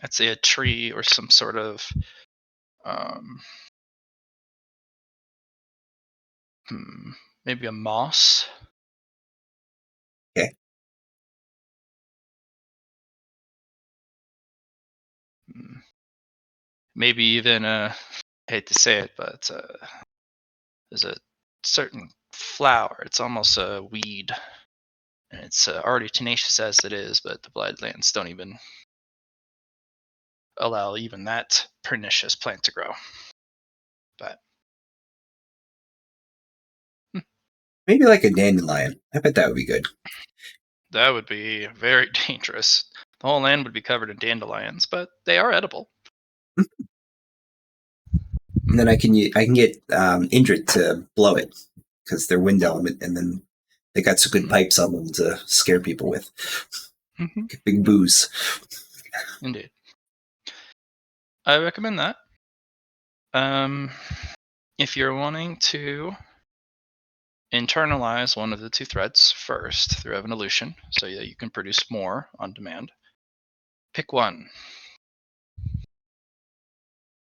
[SPEAKER 1] I'd say a tree or some sort of maybe a moss.
[SPEAKER 3] Okay.
[SPEAKER 1] Maybe even I hate to say it, but there's a certain flower. It's almost a weed, and it's already tenacious as it is, but the Blighted Lands don't even allow even that pernicious plant to grow. But
[SPEAKER 3] maybe like a dandelion. I bet that would be good.
[SPEAKER 1] That would be very dangerous. The whole land would be covered in dandelions, but they are edible.
[SPEAKER 3] And then I can get Indrid to blow it because they're wind element, and then they got some good pipes on them to scare people with. Big booze.
[SPEAKER 1] Indeed. I recommend that. If you're wanting to internalize one of the two threads first through evolution so that you can produce more on demand, pick one.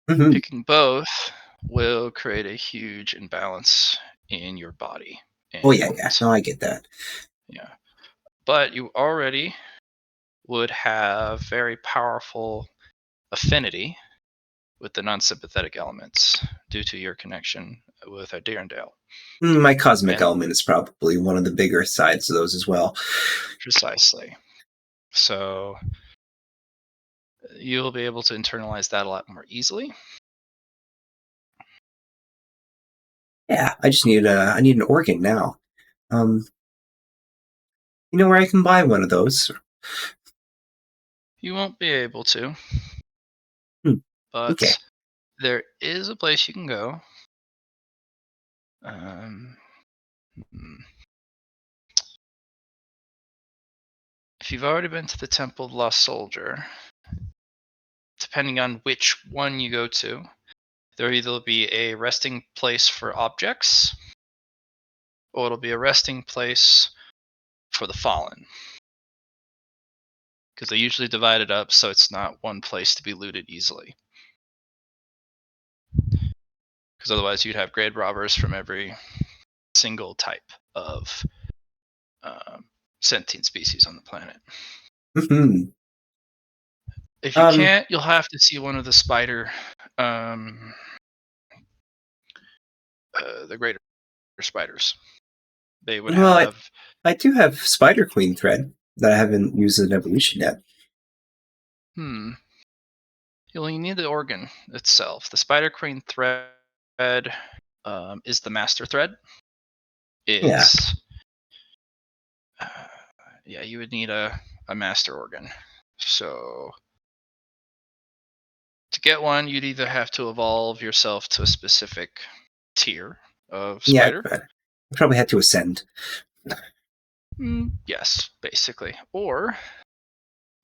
[SPEAKER 1] Picking both will create a huge imbalance in your body.
[SPEAKER 3] Oh yeah. No, I get that.
[SPEAKER 1] Yeah. But you already would have very powerful affinity with the non-sympathetic elements due to your connection with a Deerndale.
[SPEAKER 3] My cosmic
[SPEAKER 1] And-
[SPEAKER 3] element is probably one of the bigger sides of those as well.
[SPEAKER 1] Precisely. So you'll be able to internalize that a lot more easily.
[SPEAKER 3] Yeah, I just need I need an organ now. You know where I can buy one of those?
[SPEAKER 1] You won't be able to. But
[SPEAKER 3] Okay.
[SPEAKER 1] there is a place you can go. If you've already been to the Temple of the Lost Soldier, depending on which one you go to, there'll either be a resting place for objects, or it'll be a resting place for the fallen. Because they usually divide it up so it's not one place to be looted easily. Because otherwise you'd have grade robbers from every single type of sentient species on the planet.
[SPEAKER 3] Mm-hmm.
[SPEAKER 1] If you can't, you'll have to see one of the spider, the greater spiders. They would have.
[SPEAKER 3] I do have Spider Queen thread that I haven't used in evolution yet.
[SPEAKER 1] You'll need the organ itself. The Spider Queen thread is the master thread. It's yeah, you would need a master organ. So to get one, you'd either have to evolve yourself to a specific tier of spider.
[SPEAKER 3] Yeah, I probably had to ascend.
[SPEAKER 1] Yes, basically. Or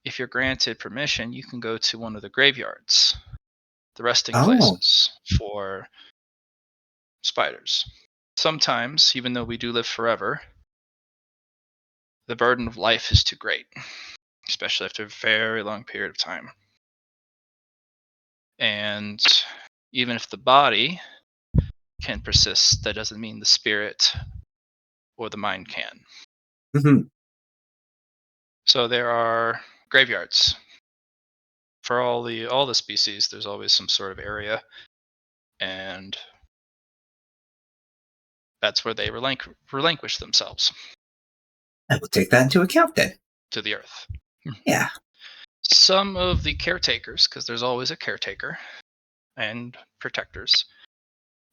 [SPEAKER 1] if you're granted permission, you can go to one of the graveyards, the resting places for spiders. Sometimes, even though we do live forever, the burden of life is too great, especially after a very long period of time. And even if the body can persist, that doesn't mean the spirit or the mind can.
[SPEAKER 3] Mm-hmm.
[SPEAKER 1] So there are graveyards for all the species. There's always some sort of area, and that's where they relinquish themselves.
[SPEAKER 3] I will take that into account then.
[SPEAKER 1] To the earth.
[SPEAKER 3] Yeah.
[SPEAKER 1] Some of the caretakers, because there's always a caretaker and protectors,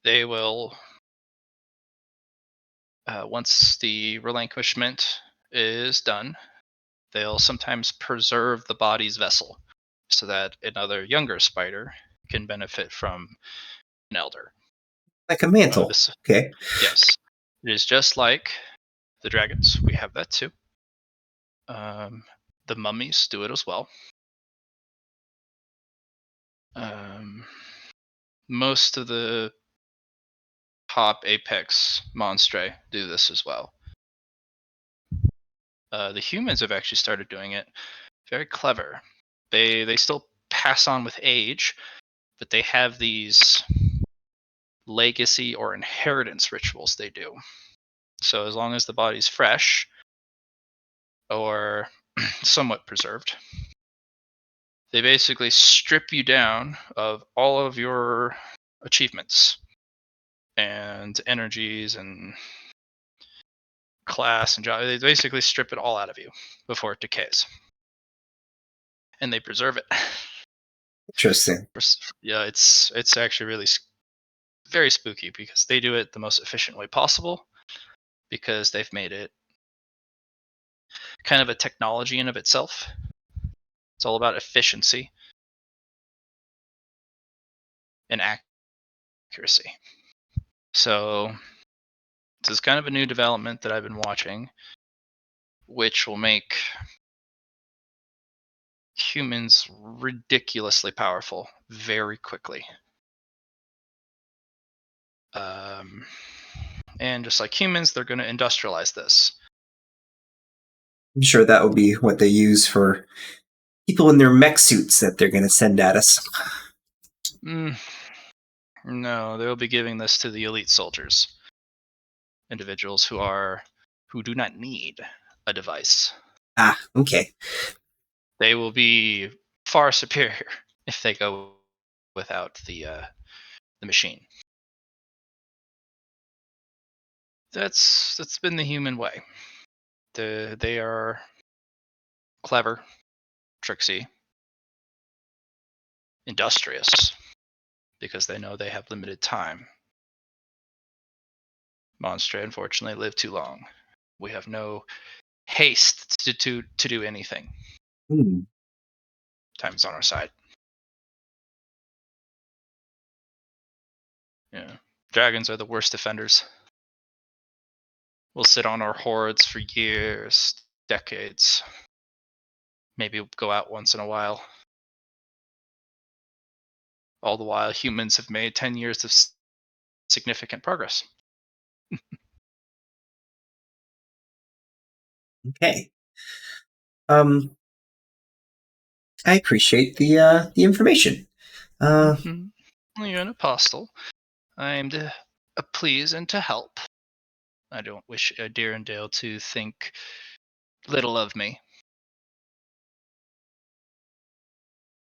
[SPEAKER 1] they will, once the relinquishment is done, they'll sometimes preserve the body's vessel so that another younger spider can benefit from an elder.
[SPEAKER 3] Like a mantle. Okay.
[SPEAKER 1] Yes. It is just like the dragons. We have that too. The mummies do it as well. Most of the top apex monstri do this as well. The humans have actually started doing it. Very clever. They still pass on with age, but they have these legacy or inheritance rituals they do. So as long as the body's fresh or somewhat preserved, they basically strip you down of all of your achievements and energies and class and job. They basically strip it all out of you before it decays, and they preserve it.
[SPEAKER 3] Interesting.
[SPEAKER 1] Yeah, it's actually really very spooky because they do it the most efficient way possible, because they've made it kind of a technology in of itself. It's all about efficiency and accuracy. So this is kind of a new development that I've been watching, which will make humans ridiculously powerful very quickly. And just like humans, they're going to industrialize this.
[SPEAKER 3] I'm sure that will be what they use for people in their mech suits that they're going to send at us.
[SPEAKER 1] No, they'll be giving this to the elite soldiers, individuals who do not need a device.
[SPEAKER 3] Okay.
[SPEAKER 1] They will be far superior if they go without the machine. That's been the human way. They are clever, tricksy, industrious, because they know they have limited time. Monstre, unfortunately, live too long. We have no haste to do anything. Time's on our side. Yeah. Dragons are the worst defenders. We'll sit on our hordes for years, decades. Maybe go out once in a while. All the while, humans have made 10 years of significant progress.
[SPEAKER 3] Okay. I appreciate the information.
[SPEAKER 1] You're an apostle. I am to please and to help. I don't wish Deerendale to think little of me.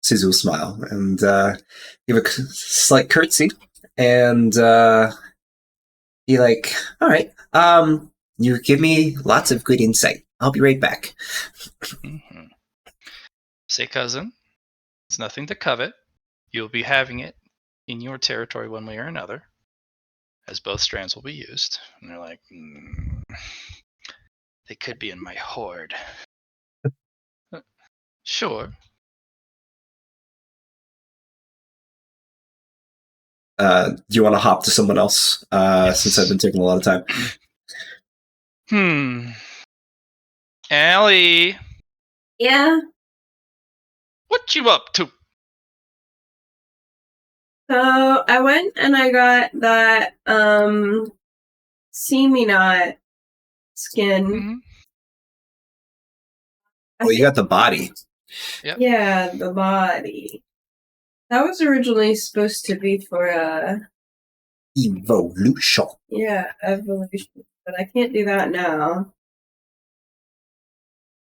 [SPEAKER 3] Suzu will smile and give a slight curtsy and be like, "All right, you give me lots of good insight. I'll be right back."
[SPEAKER 1] Say, cousin, it's nothing to covet. You'll be having it in your territory one way or another, as both strands will be used. And they're like, they could be in my horde. Sure.
[SPEAKER 3] Do you want to hop to someone else?
[SPEAKER 1] Yes.
[SPEAKER 3] Since I've been taking a lot of time.
[SPEAKER 1] Allie.
[SPEAKER 4] Yeah.
[SPEAKER 1] What you up to?
[SPEAKER 4] So I went and I got that Seminot skin.
[SPEAKER 3] Well, you got the body.
[SPEAKER 1] Yep.
[SPEAKER 4] Yeah, the body. That was originally supposed to be for
[SPEAKER 3] evolution.
[SPEAKER 4] Yeah, evolution. But I can't do that now.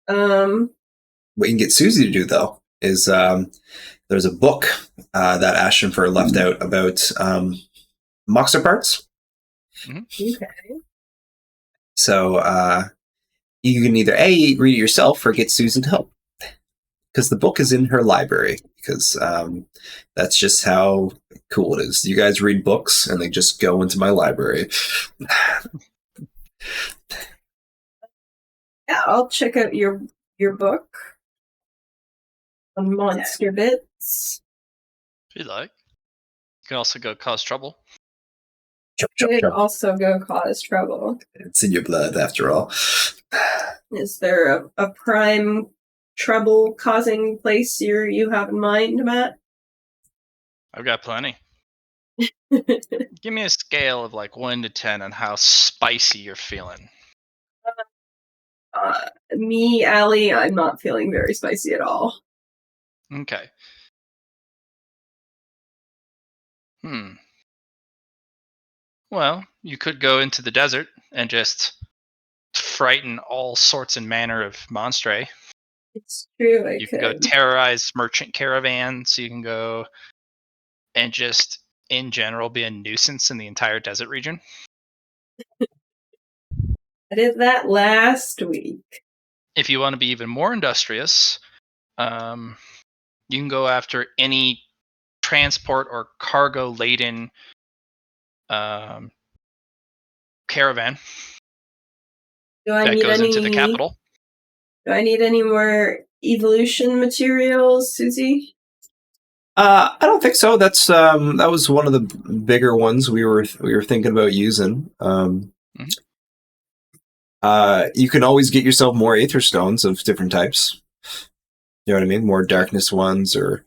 [SPEAKER 3] What you can get Susie to do though is there's a book that Ashtonford left out about Moxer parts.
[SPEAKER 4] Okay.
[SPEAKER 3] So you can either A, read it yourself or get Susan to help. Because the book is in her library. Because that's just how cool it is. You guys read books and they just go into my library.
[SPEAKER 4] Yeah, I'll check out your book on Monster Bits.
[SPEAKER 1] If you like. You can also go cause trouble.
[SPEAKER 4] Could also go cause trouble.
[SPEAKER 3] It's in your blood, after all.
[SPEAKER 4] Is there a prime trouble-causing place you have in mind, Matt?
[SPEAKER 1] I've got plenty. Give me a scale of like 1 to 10 on how spicy you're feeling.
[SPEAKER 4] Me, Allie, I'm not feeling very spicy at all.
[SPEAKER 1] Okay. Well, you could go into the desert and just frighten all sorts and manner of monstre.
[SPEAKER 4] It's true,
[SPEAKER 1] You can go terrorize merchant caravans. You can go and just, in general, be a nuisance in the entire desert region.
[SPEAKER 4] I did that last week.
[SPEAKER 1] If you want to be even more industrious, you can go after any transport or cargo-laden caravan that goes into the capital.
[SPEAKER 4] Do I need any more evolution materials, Susie?
[SPEAKER 3] I don't think so. That's that was one of the bigger ones we were thinking about using. You can always get yourself more aether stones of different types. You know what I mean? More darkness ones, or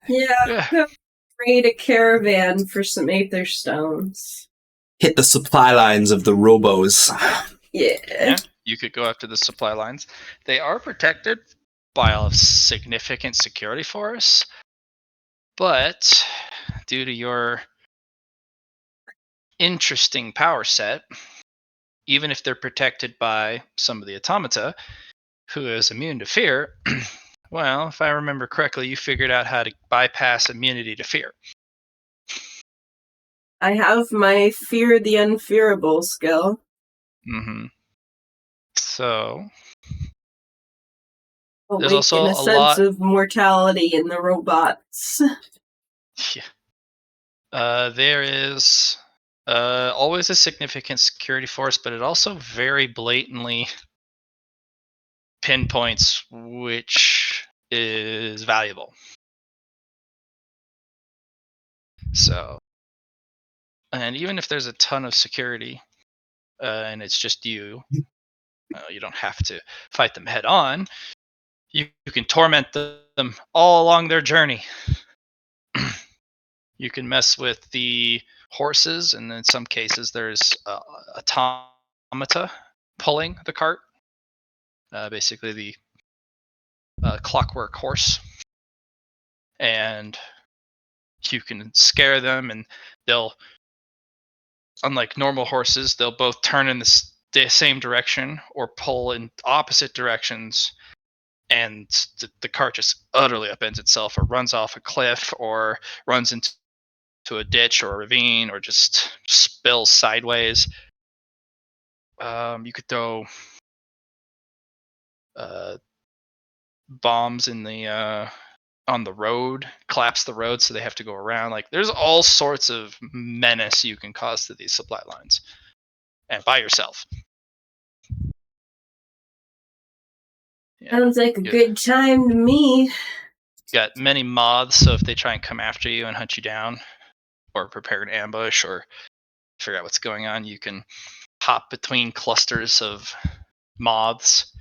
[SPEAKER 4] yeah. Raid a caravan for some aether stones.
[SPEAKER 3] Hit the supply lines of the robos.
[SPEAKER 4] Yeah.
[SPEAKER 1] You could go after the supply lines. They are protected by a significant security force, but due to your interesting power set, even if they're protected by some of the automata, who is immune to fear, Well, if I remember correctly, you figured out how to bypass immunity to fear.
[SPEAKER 4] I have my fear the unfearable skill.
[SPEAKER 1] Mm-hmm. So there's
[SPEAKER 4] Awaken
[SPEAKER 1] also
[SPEAKER 4] a
[SPEAKER 1] a
[SPEAKER 4] sense
[SPEAKER 1] lot.
[SPEAKER 4] of mortality in the robots.
[SPEAKER 1] Yeah. There is always a significant security force, but it also very blatantly pinpoints which is valuable. So, and even if there's a ton of security and it's just you, you don't have to fight them head on. You can torment them all along their journey. You can mess with the horses, and in some cases, there's automata pulling the cart. Basically, the clockwork horse, and you can scare them, and they'll, unlike normal horses, they'll both turn in the same direction or pull in opposite directions, and the cart just utterly upends itself, or runs off a cliff, or runs into a ditch or a ravine, or just spills sideways. You could throw uh, bombs in the on the road, collapse the road so they have to go around. Like, there's all sorts of menace you can cause to these supply lines, and by yourself. Yeah,
[SPEAKER 4] Sounds like a
[SPEAKER 1] you
[SPEAKER 4] good time to me.
[SPEAKER 1] got many moths, so if they try and come after you and hunt you down, or prepare an ambush, or figure out what's going on, you can hop between clusters of moths.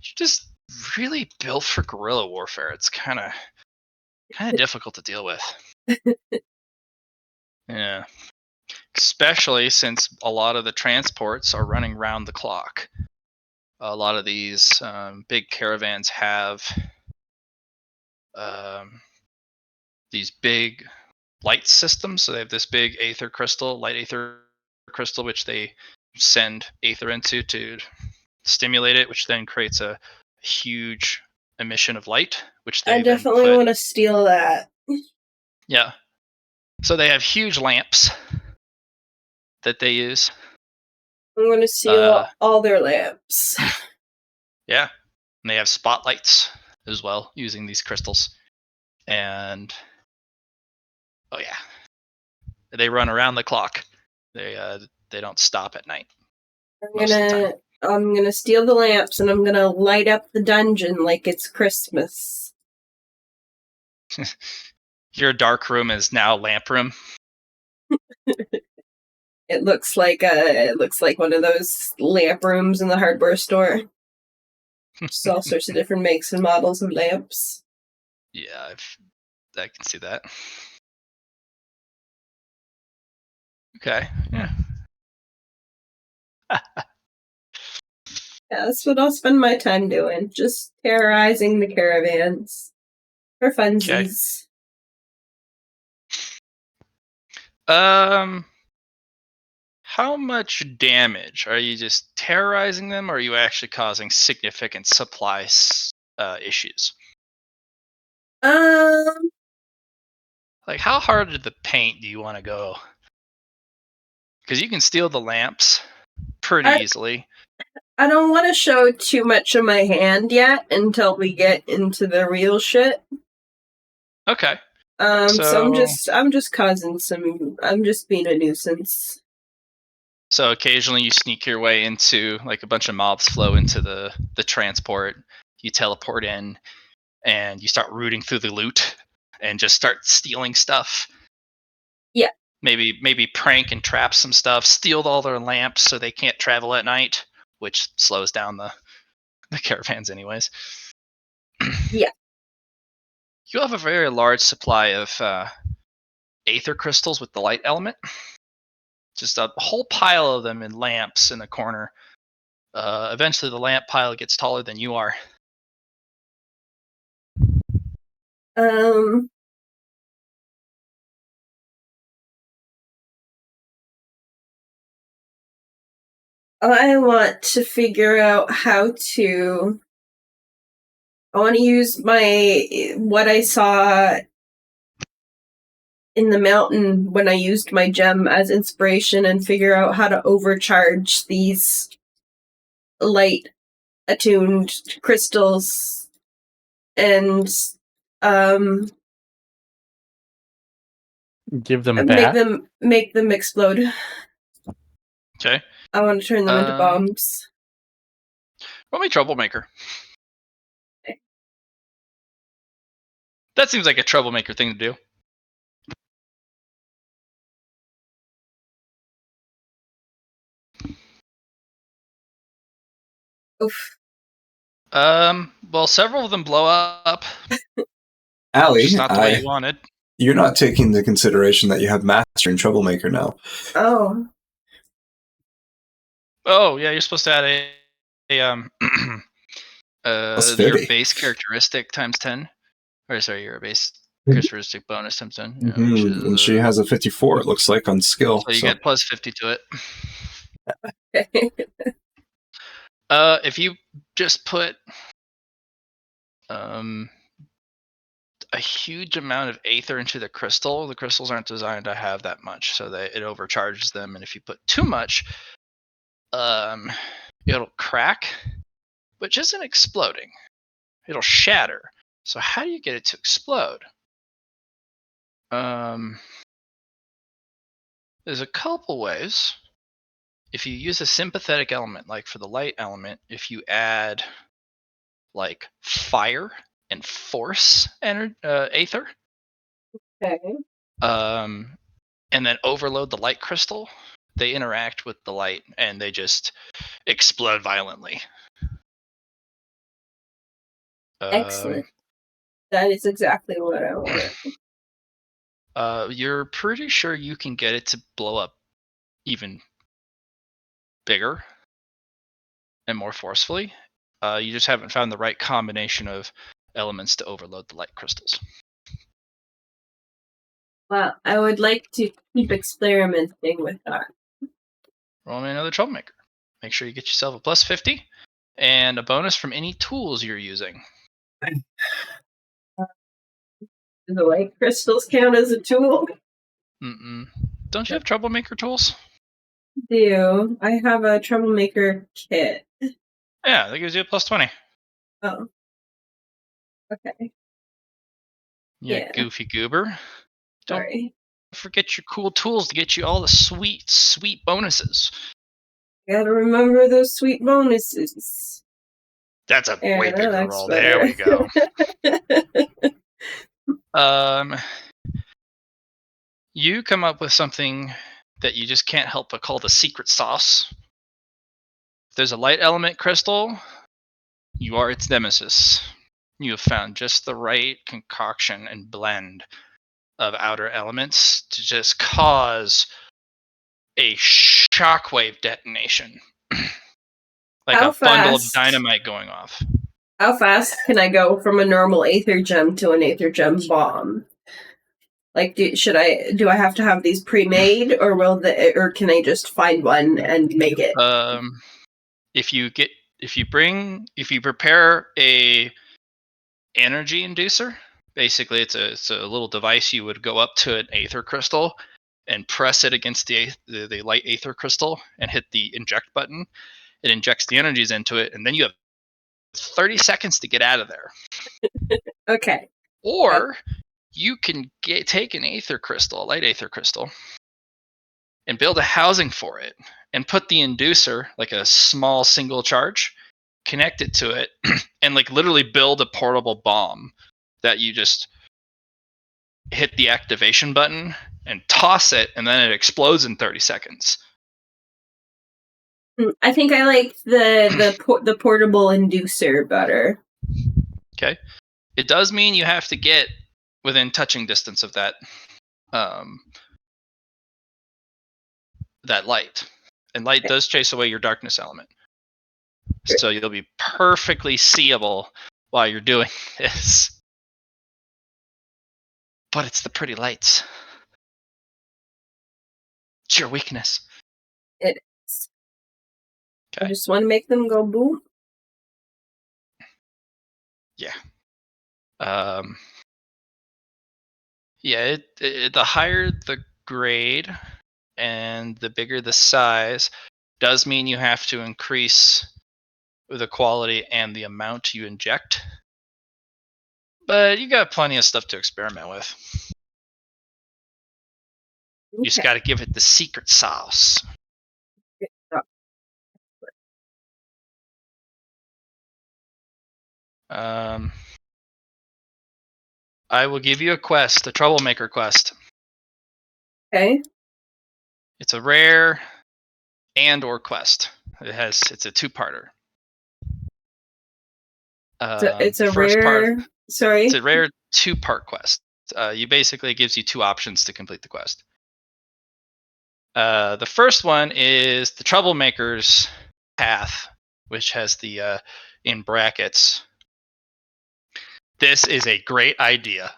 [SPEAKER 1] You're just really built for guerrilla warfare. It's kind of difficult to deal with. Yeah, especially since a lot of the transports are running round the clock. A lot of these big caravans have um, these big light systems. So they have this big light aether crystal, which they send aether into to stimulate it, which then creates a huge emission of light, which
[SPEAKER 4] I
[SPEAKER 1] they then
[SPEAKER 4] definitely
[SPEAKER 1] put.
[SPEAKER 4] want to steal that.
[SPEAKER 1] Yeah. So they have huge lamps that they use.
[SPEAKER 4] I'm going to steal
[SPEAKER 1] Uh,
[SPEAKER 4] all their lamps.
[SPEAKER 1] yeah. And they have spotlights as well using these crystals. And oh yeah, they run around the clock. They don't stop at night most of the time.
[SPEAKER 4] I'm gonna steal the lamps and I'm gonna light up the dungeon like it's Christmas.
[SPEAKER 1] Your dark room is now lamp room.
[SPEAKER 4] It looks like one of those lamp rooms in the hardware store. Just all sorts of different makes and models of lamps.
[SPEAKER 1] Yeah, I can see that. Okay, yeah.
[SPEAKER 4] Yeah, that's what I'll spend my time doing. Just terrorizing the caravans. For
[SPEAKER 1] Okay.
[SPEAKER 4] funsies.
[SPEAKER 1] How much damage? Are you just terrorizing them, or are you actually causing significant supply issues?
[SPEAKER 4] Um,
[SPEAKER 1] Like, how hard to the paint do you want to go? Because you can steal the lamps pretty easily.
[SPEAKER 4] I don't want to show too much of my hand yet until we get into the real shit.
[SPEAKER 1] Okay.
[SPEAKER 4] So I'm just causing I'm just being a nuisance.
[SPEAKER 1] So occasionally you sneak your way into, like, a bunch of mobs flow into the transport. You teleport in, and you start rooting through the loot, and just start stealing stuff.
[SPEAKER 4] Yeah.
[SPEAKER 1] Maybe prank and trap some stuff. Steal all their lamps so they can't travel at night, which slows down the caravans anyways.
[SPEAKER 4] Yeah.
[SPEAKER 1] You have a very large supply of aether crystals with the light element. Just a whole pile of them in lamps in the corner. Eventually, the lamp pile gets taller than you are.
[SPEAKER 4] Um, I want to figure out how to I want to use what I saw in the mountain when I used my gem as inspiration and figure out how to overcharge these light attuned crystals and
[SPEAKER 2] Give them back.
[SPEAKER 4] make them explode.
[SPEAKER 1] Okay.
[SPEAKER 4] I want to turn them into bombs.
[SPEAKER 1] Roll me troublemaker.
[SPEAKER 4] Okay.
[SPEAKER 1] That seems like a troublemaker thing to do.
[SPEAKER 4] Oof.
[SPEAKER 1] Well, several of them blow up.
[SPEAKER 3] Allie,
[SPEAKER 1] It's not the way you wanted.
[SPEAKER 3] You're not taking into consideration that you have Master and Troublemaker now.
[SPEAKER 4] Oh.
[SPEAKER 1] Oh, yeah, you're supposed to add your base characteristic times 10. Or sorry, your base characteristic bonus times 10. Yeah, which is,
[SPEAKER 3] and she has a 54, it looks like, on skill.
[SPEAKER 1] So you get plus 50 to it.
[SPEAKER 4] Okay.
[SPEAKER 1] If you just put a huge amount of aether into the crystals aren't designed to have that much, so it overcharges them. And if you put too much, it'll crack, which isn't exploding. It'll shatter. So how do you get it to explode? There's a couple ways. If you use a sympathetic element, like for the light element, if you add like fire and force aether,
[SPEAKER 4] Okay.
[SPEAKER 1] and then overload the light crystal, they interact with the light and they just explode violently.
[SPEAKER 4] Excellent. That is exactly what I want.
[SPEAKER 1] You're pretty sure you can get it to blow up even bigger and more forcefully. You just haven't found the right combination of elements to overload the light crystals.
[SPEAKER 4] Well, I would like to keep experimenting with that.
[SPEAKER 1] Roll me another troublemaker. Make sure you get yourself a plus 50 and a bonus from any tools you're using.
[SPEAKER 4] Do the light crystals count as a tool?
[SPEAKER 1] Don't you have troublemaker tools?
[SPEAKER 4] Do. I have a troublemaker kit.
[SPEAKER 1] Yeah, that gives you a plus 20.
[SPEAKER 4] Oh. Okay.
[SPEAKER 1] Yeah, goofy goober.
[SPEAKER 4] Sorry.
[SPEAKER 1] Don't forget your cool tools to get you all the sweet, sweet bonuses.
[SPEAKER 4] Gotta remember those sweet bonuses.
[SPEAKER 1] That's a way bigger roll. Better. There we go. You come up with something that you just can't help but call the secret sauce. If there's a light element crystal, you are its nemesis. You have found just the right concoction and blend of outer elements to just cause a shockwave detonation. Like
[SPEAKER 4] How
[SPEAKER 1] a bundle of
[SPEAKER 4] fast?
[SPEAKER 1] dynamite going off.
[SPEAKER 4] How fast can I go from a normal aether gem to an aether gem bomb? Like, do I have to have these pre-made, or can I just find one and make it?
[SPEAKER 1] If you prepare a energy inducer, basically it's a little device you would go up to an aether crystal and press it against the light aether crystal and hit the inject button. It injects the energies into it, and then you have 30 seconds to get out of there.
[SPEAKER 4] Okay.
[SPEAKER 1] Or you can take an aether crystal, a light aether crystal, and build a housing for it and put the inducer, like a small single charge, connect it to it, and like literally build a portable bomb that you just hit the activation button and toss it, and then it explodes in 30 seconds.
[SPEAKER 4] I think I like the portable inducer better.
[SPEAKER 1] Okay. It does mean you have to get within touching distance of that that light. And light does chase away your darkness element. So you'll be perfectly seeable while you're doing this. But it's the pretty lights. It's your weakness.
[SPEAKER 4] It is.
[SPEAKER 1] Okay.
[SPEAKER 4] I just want to make them go boom.
[SPEAKER 1] Yeah. Yeah. The higher the grade and the bigger the size does mean you have to increase the quality and the amount you inject. But you got plenty of stuff to experiment with. You just got to give it the secret sauce. I will give you a quest, a troublemaker quest.
[SPEAKER 4] Okay.
[SPEAKER 1] It's a rare and/or quest. It's a two-parter.
[SPEAKER 4] It's a
[SPEAKER 1] first
[SPEAKER 4] rare.
[SPEAKER 1] part.
[SPEAKER 4] Sorry.
[SPEAKER 1] It's a rare two-part quest. You basically, it gives you two options to complete the quest. The first one is the troublemaker's path, which has the in brackets. This is a great idea.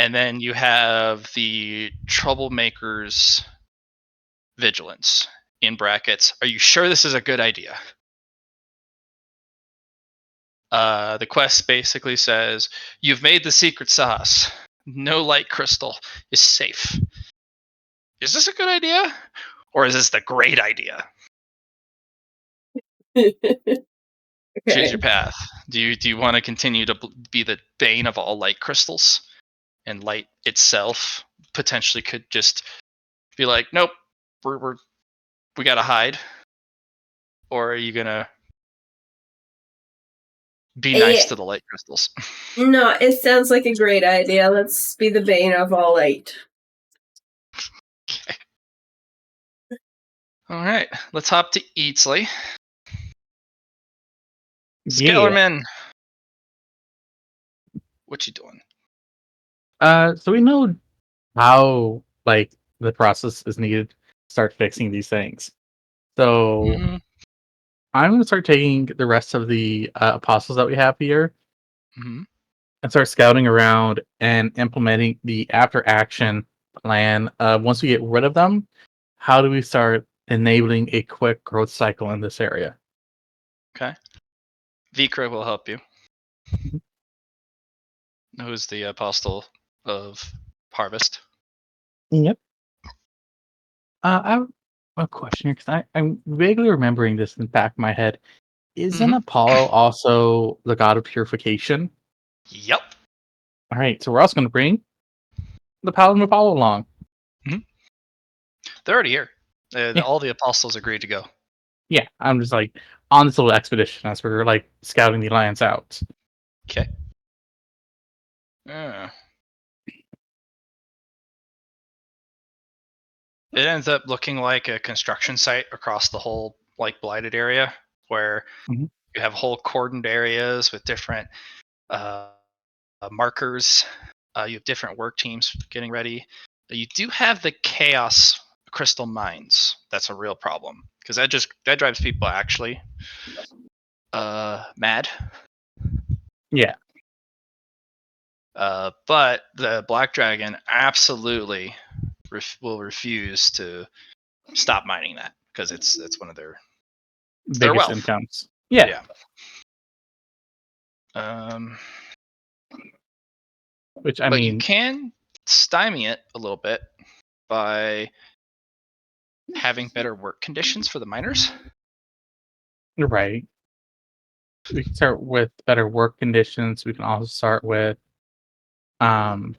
[SPEAKER 1] And then you have the troublemaker's vigilance in brackets. Are you sure this is a good idea? The quest basically says, you've made the secret sauce. No light crystal is safe. Is this a good idea? Or is this the great idea? Choose your path. Do you want to continue to be the bane of all light crystals? And light itself potentially could just be like, nope, we gotta hide. Or are you gonna be nice to the light crystals?
[SPEAKER 4] No, it sounds like a great idea. Let's be the bane of all light.
[SPEAKER 1] Okay. All right, let's hop to Eatsley. Skellerman, what you doing?
[SPEAKER 2] So we know how the process is needed to start fixing these things. So
[SPEAKER 1] Mm-hmm.
[SPEAKER 2] I'm gonna start taking the rest of the apostles that we have here
[SPEAKER 1] Mm-hmm.
[SPEAKER 2] and start scouting around and implementing the after action plan. Once we get rid of them, how do we start enabling a quick growth cycle in this area?
[SPEAKER 1] Okay. Vikra will help you.
[SPEAKER 2] Mhm.
[SPEAKER 1] Who's the apostle of harvest?
[SPEAKER 2] Yep. I have a question here because I'm vaguely remembering this in the back of my head. Isn't
[SPEAKER 1] Mm-hmm.
[SPEAKER 2] Apollo also the god of purification?
[SPEAKER 1] Yep.
[SPEAKER 2] All right, so we're also going to bring the Paladin of Apollo along.
[SPEAKER 1] Mm-hmm. They're already here.
[SPEAKER 2] Yeah.
[SPEAKER 1] All the apostles agreed to go.
[SPEAKER 2] Yeah, I'm just on this little expedition as we're scouting the alliance out.
[SPEAKER 1] Okay. It ends up looking like a construction site across the whole blighted area, where
[SPEAKER 2] Mhm.
[SPEAKER 1] you have whole cordoned areas with different markers. You have different work teams getting ready. You do have the chaos crystal mines. That's a real problem because that drives people actually mad.
[SPEAKER 2] Yeah.
[SPEAKER 1] But the Black Dragon absolutely will refuse to stop mining that because it's one of their
[SPEAKER 2] Biggest
[SPEAKER 1] wealth.
[SPEAKER 2] incomes. Yeah.
[SPEAKER 1] Yeah.
[SPEAKER 2] Which I
[SPEAKER 1] But you
[SPEAKER 2] mean,
[SPEAKER 1] can stymie it a little bit by having better work conditions for the miners.
[SPEAKER 2] you're right. We can start with better work conditions. We can also start with um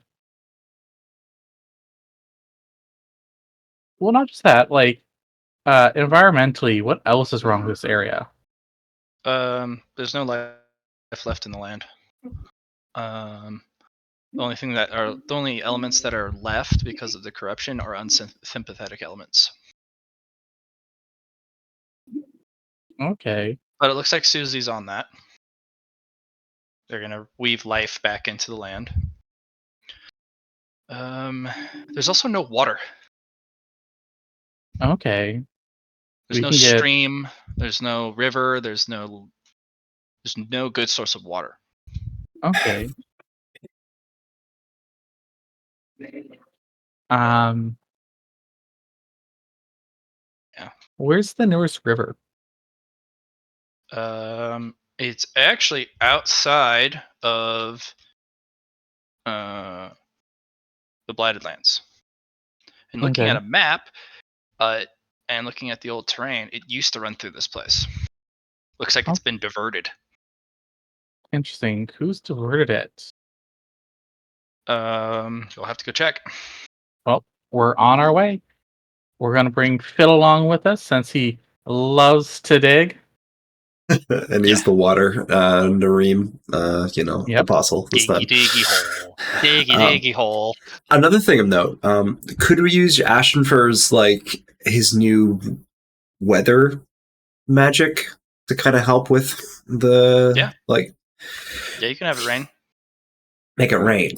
[SPEAKER 2] well, not just that, environmentally, what else is wrong with this area?
[SPEAKER 1] There's no life left in the land. The only elements that are left because of the corruption are unsympathetic elements.
[SPEAKER 2] Okay.
[SPEAKER 1] But it looks like Susie's on that. They're gonna weave life back into the land. There's also no water.
[SPEAKER 2] Okay.
[SPEAKER 1] There's
[SPEAKER 2] We
[SPEAKER 1] no
[SPEAKER 2] can get
[SPEAKER 1] stream. There's no river. There's no good source of water.
[SPEAKER 2] okay. Um
[SPEAKER 1] Yeah.
[SPEAKER 2] Where's the nearest river?
[SPEAKER 1] It's actually outside of the Blighted Lands. And looking at
[SPEAKER 2] Okay.
[SPEAKER 1] a map, and looking at the old terrain, it used to run through this place. Looks like
[SPEAKER 2] Oh,
[SPEAKER 1] it's been diverted.
[SPEAKER 2] interesting. Who's diverted it?
[SPEAKER 1] You'll have to go check.
[SPEAKER 2] Well, we're on our way. We're gonna bring Phil along with us since he loves to dig.
[SPEAKER 3] And
[SPEAKER 1] Yeah.
[SPEAKER 3] he's the water Nareem,
[SPEAKER 2] Yep.
[SPEAKER 3] apostle this time.
[SPEAKER 1] Diggy hole.
[SPEAKER 3] Um,
[SPEAKER 1] Diggy hole.
[SPEAKER 3] Another thing of note, could we use Ashenfur's his new weather magic to kind of help with the
[SPEAKER 1] Yeah. Yeah, you can have it rain.
[SPEAKER 3] make it rain?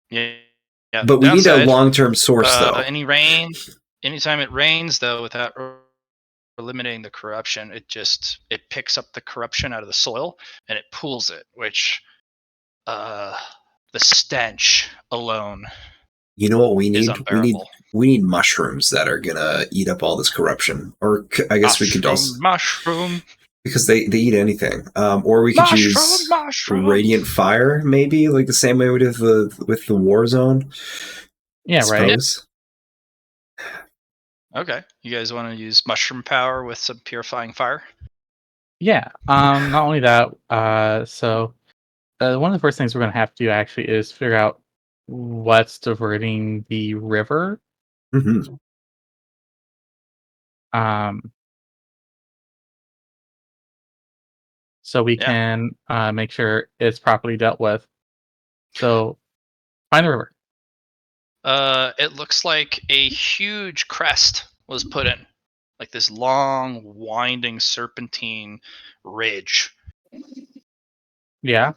[SPEAKER 1] Yeah. Yeah.
[SPEAKER 3] But we need a
[SPEAKER 1] Downside,
[SPEAKER 3] long-term source though.
[SPEAKER 1] any rain, anytime it rains though, without eliminating the corruption, it picks up the corruption out of the soil and it pools it, which the stench alone
[SPEAKER 3] You know what we
[SPEAKER 1] is
[SPEAKER 3] need?
[SPEAKER 1] unbearable.
[SPEAKER 3] We need mushrooms that are gonna eat up all this corruption. Or I guess we could also,
[SPEAKER 1] Mushroom.
[SPEAKER 3] because they eat anything. Or we could use radiant fire, maybe like the same way we did with the war zone.
[SPEAKER 2] Yeah,
[SPEAKER 3] I
[SPEAKER 2] right.
[SPEAKER 3] suppose.
[SPEAKER 1] Okay. You guys want to use mushroom power with some purifying fire?
[SPEAKER 2] Yeah. Not only that, so one of the first things we're gonna have to do actually is figure out what's diverting the river.
[SPEAKER 3] Mm-hmm.
[SPEAKER 2] Um, so we
[SPEAKER 1] Yeah.
[SPEAKER 2] can make sure it's properly dealt with. So find the river.
[SPEAKER 1] It looks like a huge crest was put in, like this long, winding serpentine ridge
[SPEAKER 2] Yeah.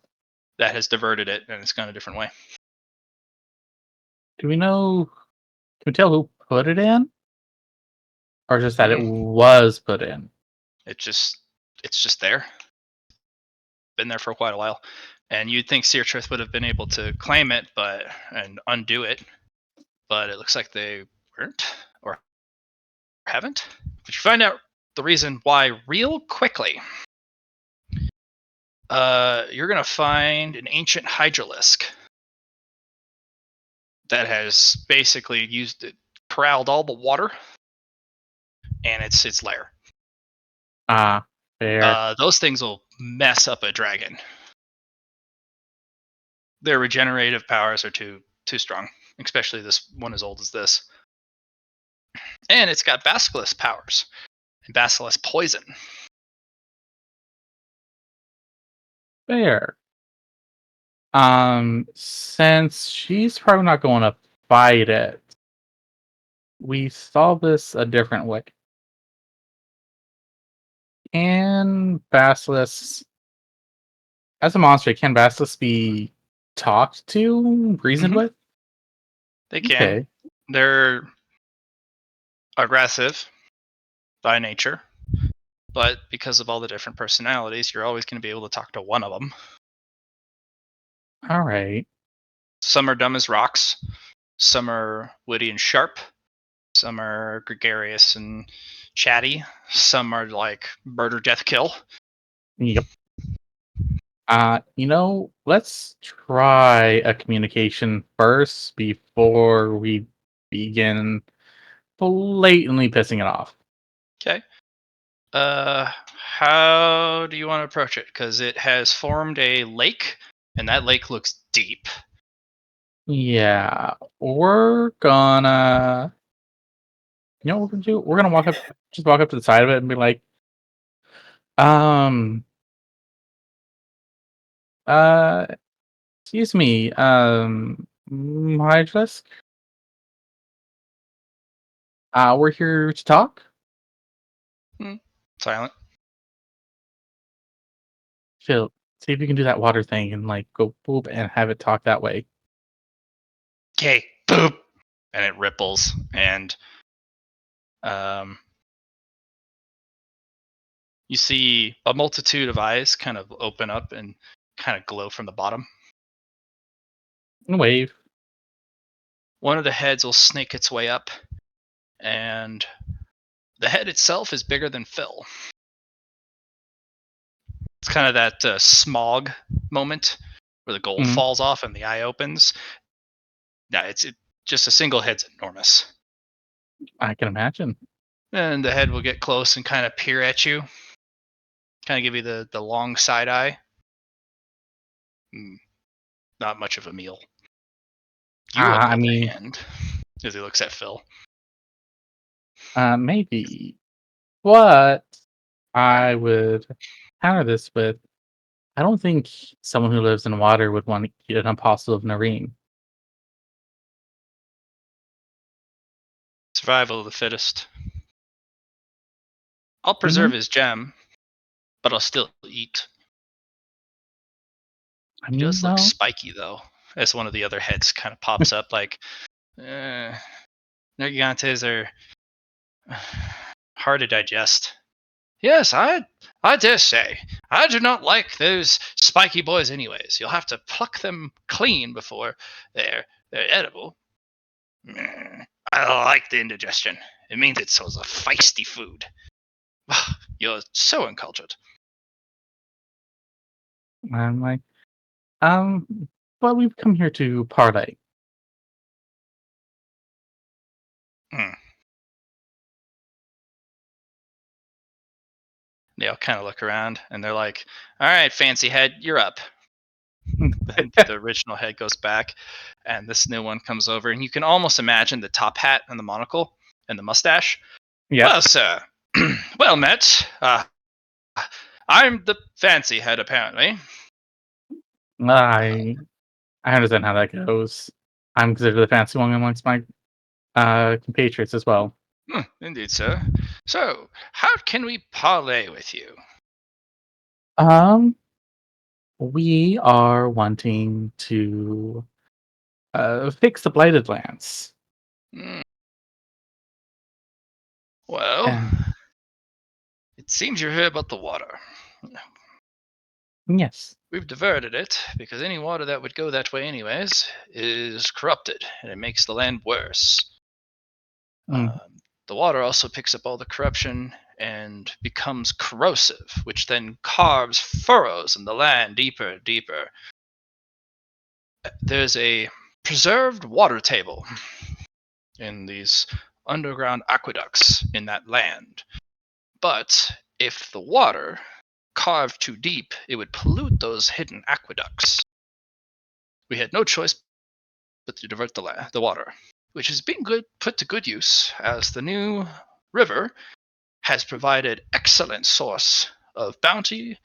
[SPEAKER 1] that has diverted it, and it's gone a different way.
[SPEAKER 2] Do we know? Can we tell who put it in, or just that it
[SPEAKER 1] Mm,
[SPEAKER 2] was put in?
[SPEAKER 1] it's just there. Been there for quite a while, and you'd think Seartrith would have been able to claim it, and undo it, but it looks like they weren't or haven't. But you find out the reason why real quickly. You're gonna find an ancient hydralisk that has basically corralled all the water, and its lair.
[SPEAKER 2] Ah, fair.
[SPEAKER 1] Those things will mess up a dragon. Their regenerative powers are too strong, especially this one as old as this. And it's got basilisk powers and basilisk poison.
[SPEAKER 2] Fair. Since she's probably not going to fight it, we solve this a different way. Can basilisks, as a monster, can basilisks be talked to, reasoned
[SPEAKER 1] Mhm.
[SPEAKER 2] with?
[SPEAKER 1] They can.
[SPEAKER 2] Okay.
[SPEAKER 1] They're aggressive by nature, but because of all the different personalities, you're always going to be able to talk to one of them.
[SPEAKER 2] All right.
[SPEAKER 1] Some are dumb as rocks. Some are witty and sharp. Some are gregarious and chatty. Some are like murder, death, kill.
[SPEAKER 2] Yep. Let's try a communication first before we begin blatantly pissing it off.
[SPEAKER 1] Okay. How do you want to approach it? Because it has formed a lake, and that lake looks deep.
[SPEAKER 2] Yeah, we're gonna. You know what we're gonna do? We're gonna just walk up to the side of it and be like, um, uh, excuse me, Hydralisk, we're here to talk.
[SPEAKER 1] Silent.
[SPEAKER 2] Phil, see if you can do that water thing and like go boop and have it talk that way.
[SPEAKER 1] Okay. Boop. And it ripples, and um, you see a multitude of eyes kind of open up and kind of glow from the bottom.
[SPEAKER 2] And wave.
[SPEAKER 1] One of the heads will snake its way up, and the head itself is bigger than Phil. It's kind of that smog moment where the gold falls off and the eye opens. Yeah, it just a single head's enormous.
[SPEAKER 2] I can imagine.
[SPEAKER 1] And the head will get close and kind of peer at you, kind of give you the long side eye. Not much of a meal. You, on the
[SPEAKER 2] I
[SPEAKER 1] other
[SPEAKER 2] mean,
[SPEAKER 1] hand, as he looks at Phil,
[SPEAKER 2] maybe. What I would counter this with, I don't think someone who lives in water would want to eat an apostle of Nareem.
[SPEAKER 1] survival of the fittest. I'll
[SPEAKER 2] Mm-hmm.
[SPEAKER 1] preserve his gem, but I'll still eat.
[SPEAKER 2] I
[SPEAKER 1] He
[SPEAKER 2] mean,
[SPEAKER 1] does look
[SPEAKER 2] no.
[SPEAKER 1] spiky, though, as one of the other heads kind of pops up like, Nergigantes are hard to digest. Yes, I dare say. I do not like those spiky boys anyways. You'll have to pluck them clean before they're edible. I like the indigestion. It means it's a feisty food. You're so uncultured.
[SPEAKER 2] I'm like, but we've come here to parlay.
[SPEAKER 1] They all kind of look around and they're like, all right, fancy head, you're up. Then the original head goes back and this new one comes over, and you can almost imagine the top hat and the monocle and the mustache.
[SPEAKER 2] Yeah.
[SPEAKER 1] Well, sir, well met. I'm the fancy head, apparently.
[SPEAKER 2] I understand how that goes. I'm considered the fancy one amongst my compatriots as well.
[SPEAKER 1] Indeed, sir. So, how can we parlay with you?
[SPEAKER 2] We are wanting to fix the blighted lands.
[SPEAKER 1] Well,
[SPEAKER 2] And
[SPEAKER 1] it seems you're here about the water.
[SPEAKER 2] yes.
[SPEAKER 1] We've diverted it because any water that would go that way, anyways, is corrupted and it makes the land worse. The water also picks up all the corruption and becomes corrosive, which then carves furrows in the land deeper and deeper. There's a preserved water table in these underground aqueducts in that land. But if the water carved too deep, it would pollute those hidden aqueducts. We had no choice but to divert the water, which is being put to good use as the new river has provided excellent source of bounty,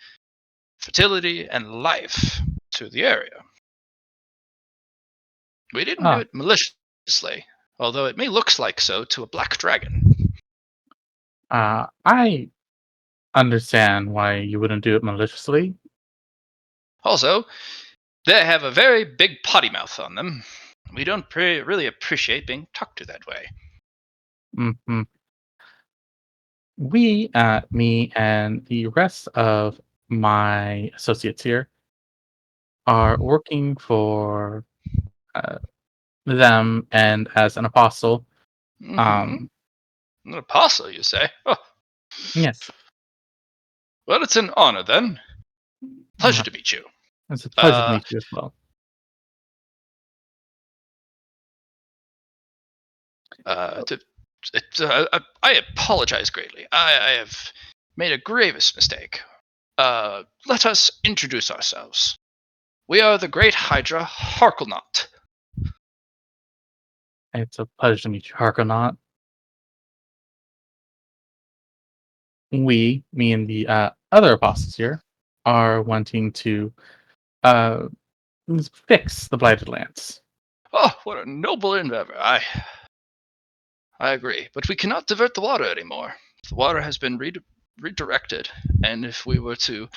[SPEAKER 1] fertility, and life to the area. We didn't do it maliciously, although it may look like so to a black dragon.
[SPEAKER 2] I understand why you wouldn't do it maliciously.
[SPEAKER 1] Also, they have a very big potty mouth on them. We don't really appreciate being talked to that way.
[SPEAKER 2] Mm-hmm. Me and the rest of my associates here are working for them, and as an apostle.
[SPEAKER 1] An apostle, you say? Oh.
[SPEAKER 2] Yes.
[SPEAKER 1] Well, it's an honor then. Pleasure to meet you.
[SPEAKER 2] It's a pleasure to meet you as well.
[SPEAKER 1] I apologize greatly. I have made a grievous mistake. Let us introduce ourselves. We are the Great Hydra Harklenaut.
[SPEAKER 2] It's a pleasure to meet you, Harkonaut. Me and the other apostles here, are wanting to fix the Blighted Lands.
[SPEAKER 1] Oh, what a noble endeavor. I agree. But we cannot divert the water anymore. The water has been redirected, and if we were to,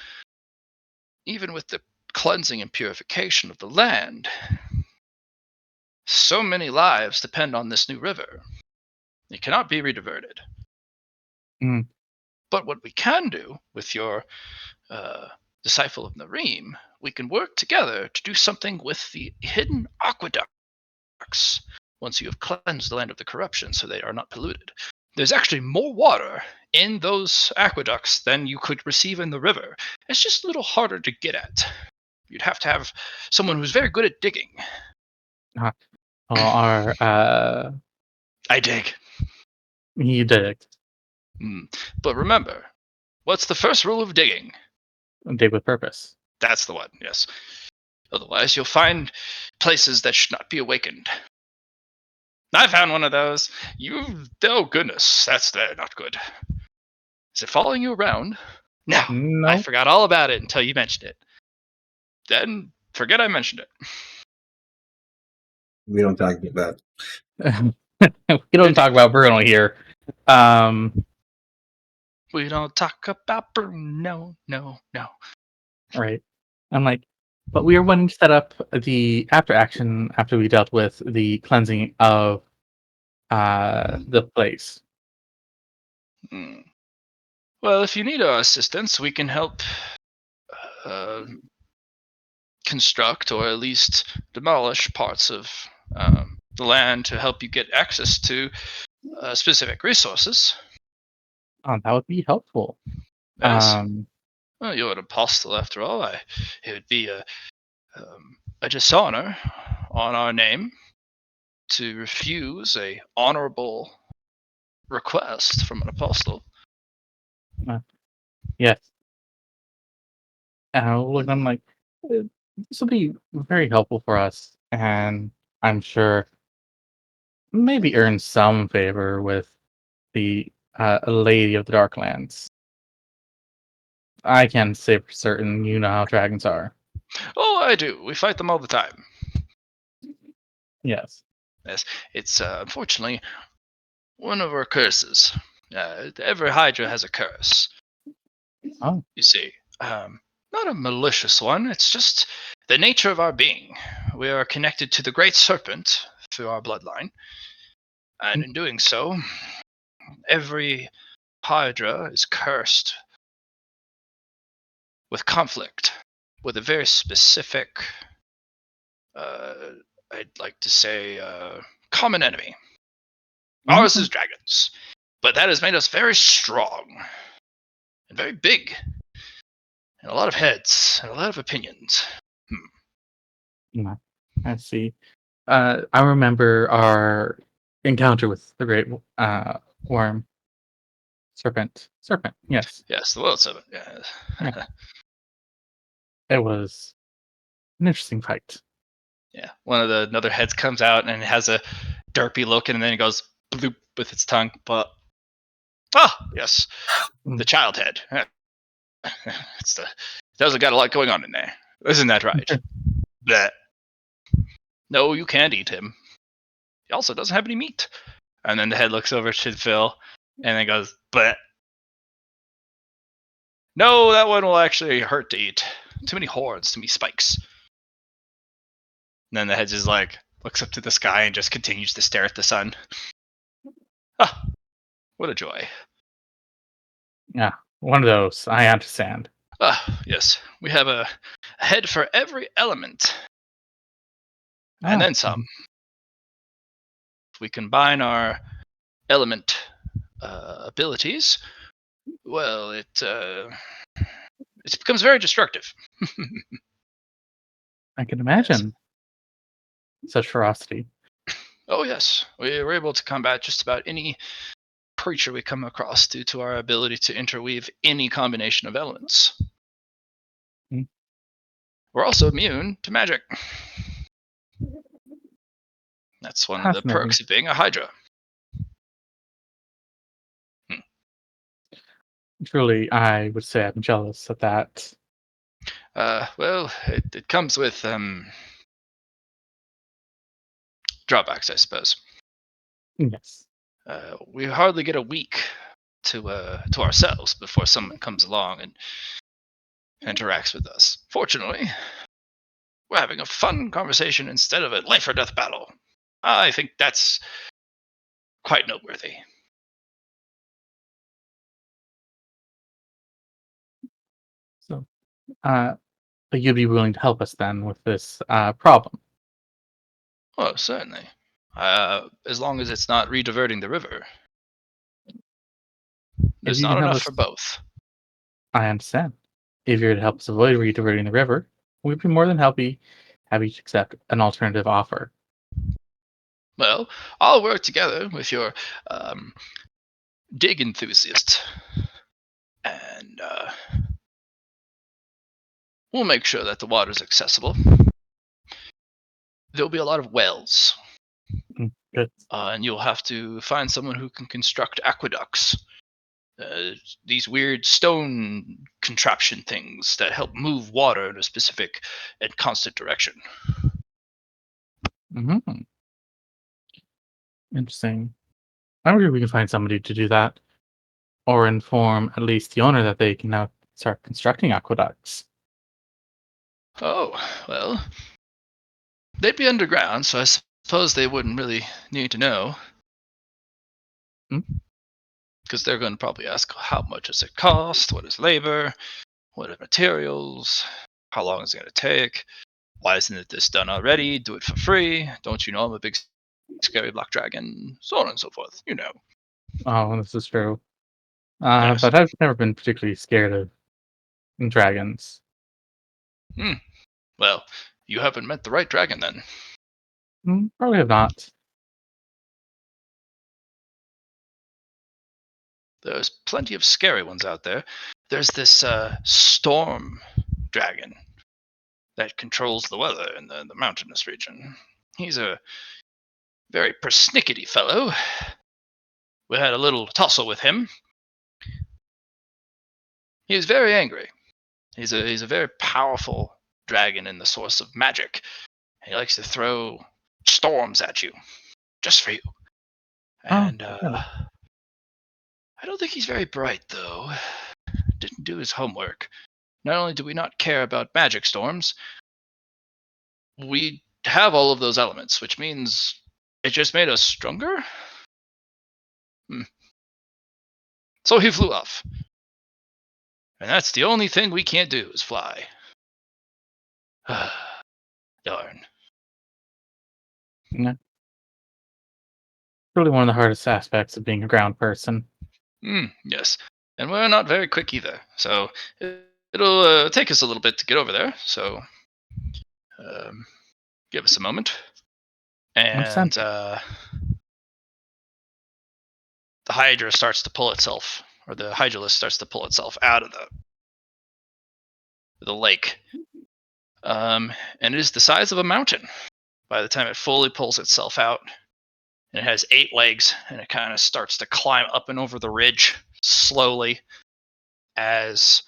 [SPEAKER 1] even with the cleansing and purification of the land, so many lives depend on this new river. It cannot be rediverted. But what we can do with your disciple of Nareem, we can work together to do something with the hidden aqueducts once you have cleansed the land of the corruption so they are not polluted. There's actually more water in those aqueducts than you could receive in the river. It's just a little harder to get at. You'd have to have someone who's very good at digging.
[SPEAKER 2] Uh, well, our
[SPEAKER 1] I dig.
[SPEAKER 2] you did it.
[SPEAKER 1] But remember, what's the first rule of digging?
[SPEAKER 2] Dig with purpose.
[SPEAKER 1] That's the one, yes. Otherwise, you'll find places that should not be awakened. I found one of those. Oh goodness, that's not good. Is it following you around? No, I
[SPEAKER 2] No.
[SPEAKER 1] forgot all about it until you mentioned it. Then forget I mentioned it.
[SPEAKER 3] We don't talk about that.
[SPEAKER 2] We don't talk about Bruno here.
[SPEAKER 1] We don't talk about Bruno. No.
[SPEAKER 2] Right. I'm like, but we are wanting to set up the after action after we dealt with the cleansing of the place.
[SPEAKER 1] Hmm. Well, if you need our assistance, we can help construct or at least demolish parts of the land to help you get access to specific resources.
[SPEAKER 2] That would be helpful.
[SPEAKER 1] Yes. Well, you're an apostle after all. It would be a dishonor on our name to refuse a honorable request from an apostle.
[SPEAKER 2] Yes. And I'm like, this will be very helpful for us, and I'm sure maybe earn some favor with the Lady of the Darklands. I can say for certain you know how dragons are.
[SPEAKER 1] Oh, I do. We fight them all the time.
[SPEAKER 2] Yes.
[SPEAKER 1] Yes, it's unfortunately one of our curses. Every Hydra has a curse.
[SPEAKER 2] Oh.
[SPEAKER 1] You see, not a malicious one. It's just the nature of our being. We are connected to the Great Serpent through our bloodline, and in doing so, every Hydra is cursed with conflict, with a very specific, I'd like to say, common enemy. Ours is dragons, but that has made us very strong and very big, and a lot of heads and a lot of opinions.
[SPEAKER 2] I see. I remember our encounter with the great worm. Serpent. Yes.
[SPEAKER 1] Yes, the world serpent. Yeah.
[SPEAKER 2] Yeah. It was an interesting fight.
[SPEAKER 1] Yeah. One of the another heads comes out and it has a derpy look, and then it goes bloop with its tongue. But yes, the child head. It's the doesn't got a lot going on in there. Isn't that right? Bleh. No, you can't eat him. He also doesn't have any meat. And then the head looks over to Phil and then goes, bleh. No, that one will actually hurt to eat. Too many horns, too many spikes. And then the head just like looks up to the sky and just continues to stare at the sun. What a joy.
[SPEAKER 2] Yeah, one of those. I understand.
[SPEAKER 1] Yes. We have a head for every element. And then some. If we combine our element abilities, well, it becomes very destructive.
[SPEAKER 2] I can imagine such ferocity.
[SPEAKER 1] Oh yes, we were able to combat just about any creature we come across due to our ability to interweave any combination of elements.
[SPEAKER 2] Mm.
[SPEAKER 1] We're also immune to magic. That's one of the perks of being a Hydra.
[SPEAKER 2] Truly, I would say I'm jealous of that.
[SPEAKER 1] Well, it comes with drawbacks, I suppose.
[SPEAKER 2] Yes.
[SPEAKER 1] We hardly get a week to ourselves before someone comes along and interacts with us. Fortunately, we're having a fun conversation instead of a life or death battle. I think that's quite noteworthy.
[SPEAKER 2] So, but you'd be willing to help us then with this problem?
[SPEAKER 1] Oh, certainly. As long as it's not re-diverting the river. There's
[SPEAKER 2] you
[SPEAKER 1] not
[SPEAKER 2] can help
[SPEAKER 1] enough
[SPEAKER 2] us,
[SPEAKER 1] for both.
[SPEAKER 2] I understand. If you're to help us avoid rediverting the river, we'd be more than happy have each accept an alternative offer.
[SPEAKER 1] Well, I'll work together with your um, dig enthusiast, and we'll make sure that the water's accessible. There'll be a lot of wells,
[SPEAKER 2] Good.
[SPEAKER 1] and you'll have to find someone who can construct aqueducts. These weird stone contraption things that help move water in a specific and constant direction.
[SPEAKER 2] Mm-hmm. Interesting. I agree we can find somebody to do that, or inform at least the owner that they can now start constructing aqueducts.
[SPEAKER 1] Oh, well, they'd be underground, so I suppose they wouldn't really need to know.
[SPEAKER 2] Hmm?
[SPEAKER 1] Because they're going to probably ask how much does it cost, what is labor, what are materials, how long is it going to take, why isn't it this done already, do it for free, don't you know I'm a big scary black dragon, so on and so forth, you know.
[SPEAKER 2] Oh, this is true.
[SPEAKER 1] Yes.
[SPEAKER 2] But I've never been particularly scared of dragons.
[SPEAKER 1] Well, you haven't met the right dragon then.
[SPEAKER 2] Probably have not.
[SPEAKER 1] There's plenty of scary ones out there. There's this storm dragon that controls the weather in the mountainous region. He's a very persnickety fellow. We had a little tussle with him. He was very angry. He's a very powerful dragon in the source of magic. He likes to throw storms at you, just for you.
[SPEAKER 2] Oh,
[SPEAKER 1] And
[SPEAKER 2] really?
[SPEAKER 1] I don't think he's very bright though. Didn't do his homework. Not only do we not care about magic storms, we have all of those elements, which means it just made us stronger. So he flew off. And that's the only thing we can't do is fly. Darn.
[SPEAKER 2] Yeah. Really one of the hardest aspects of being a ground person.
[SPEAKER 1] Yes. And we're not very quick either. So it'll take us a little bit to get over there. So um, give us a moment.
[SPEAKER 2] Understand?
[SPEAKER 1] And the Hydra starts to pull itself, or the Hydralisk starts to pull itself out of the lake. And it is the size of a mountain by the time it fully pulls itself out. And it has 8 legs, and it kind of starts to climb up and over the ridge slowly as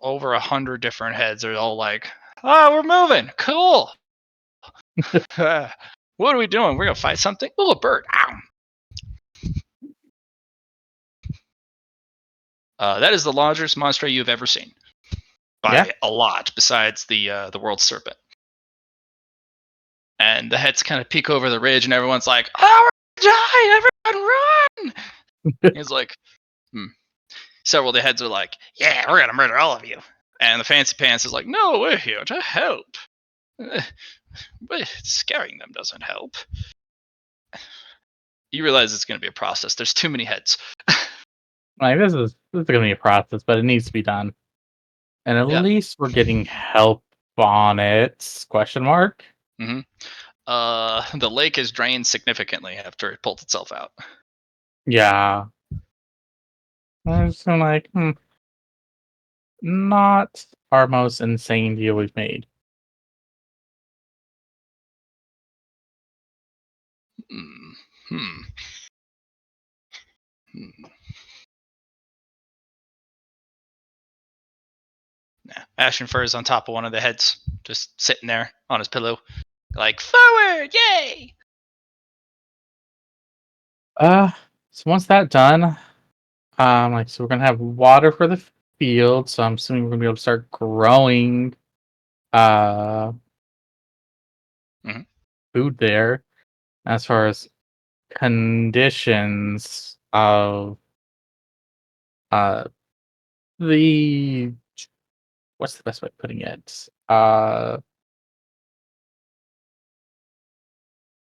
[SPEAKER 1] over 100 different heads are all like, "Oh, we're moving! Cool! What are we doing? We're gonna fight something? Oh, a bird! Ow!" That is the largest monster you've ever seen
[SPEAKER 2] Yeah.
[SPEAKER 1] by a lot, besides the world serpent. And the heads kind of peek over the ridge, and everyone's like, "Oh, we're gonna die! Everyone run!" He's like, Several of the heads are like, "Yeah, we're gonna murder all of you." And the fancy pants is like, "No, we're here to help." But scaring them doesn't help. You realize it's going to be a process. There's too many heads.
[SPEAKER 2] Like this is gonna be a process, but it needs to be done. And at
[SPEAKER 1] Yeah.
[SPEAKER 2] least we're getting help on it? Question mark.
[SPEAKER 1] hmm the lake is drained significantly after it pulled itself out.
[SPEAKER 2] Yeah. I was kind of like, not our most insane deal we've made.
[SPEAKER 1] Hmm. Hmm. Hmm. Nah. Ashen Fur is on top of one of the heads, just sitting there on his pillow, like, "Forward, yay!"
[SPEAKER 2] So once that's done, so we're gonna have water for the field. So I'm assuming we're gonna be able to start growing, uh,
[SPEAKER 1] Mhm.
[SPEAKER 2] food there. As far as conditions of uh the what's the best way of putting it?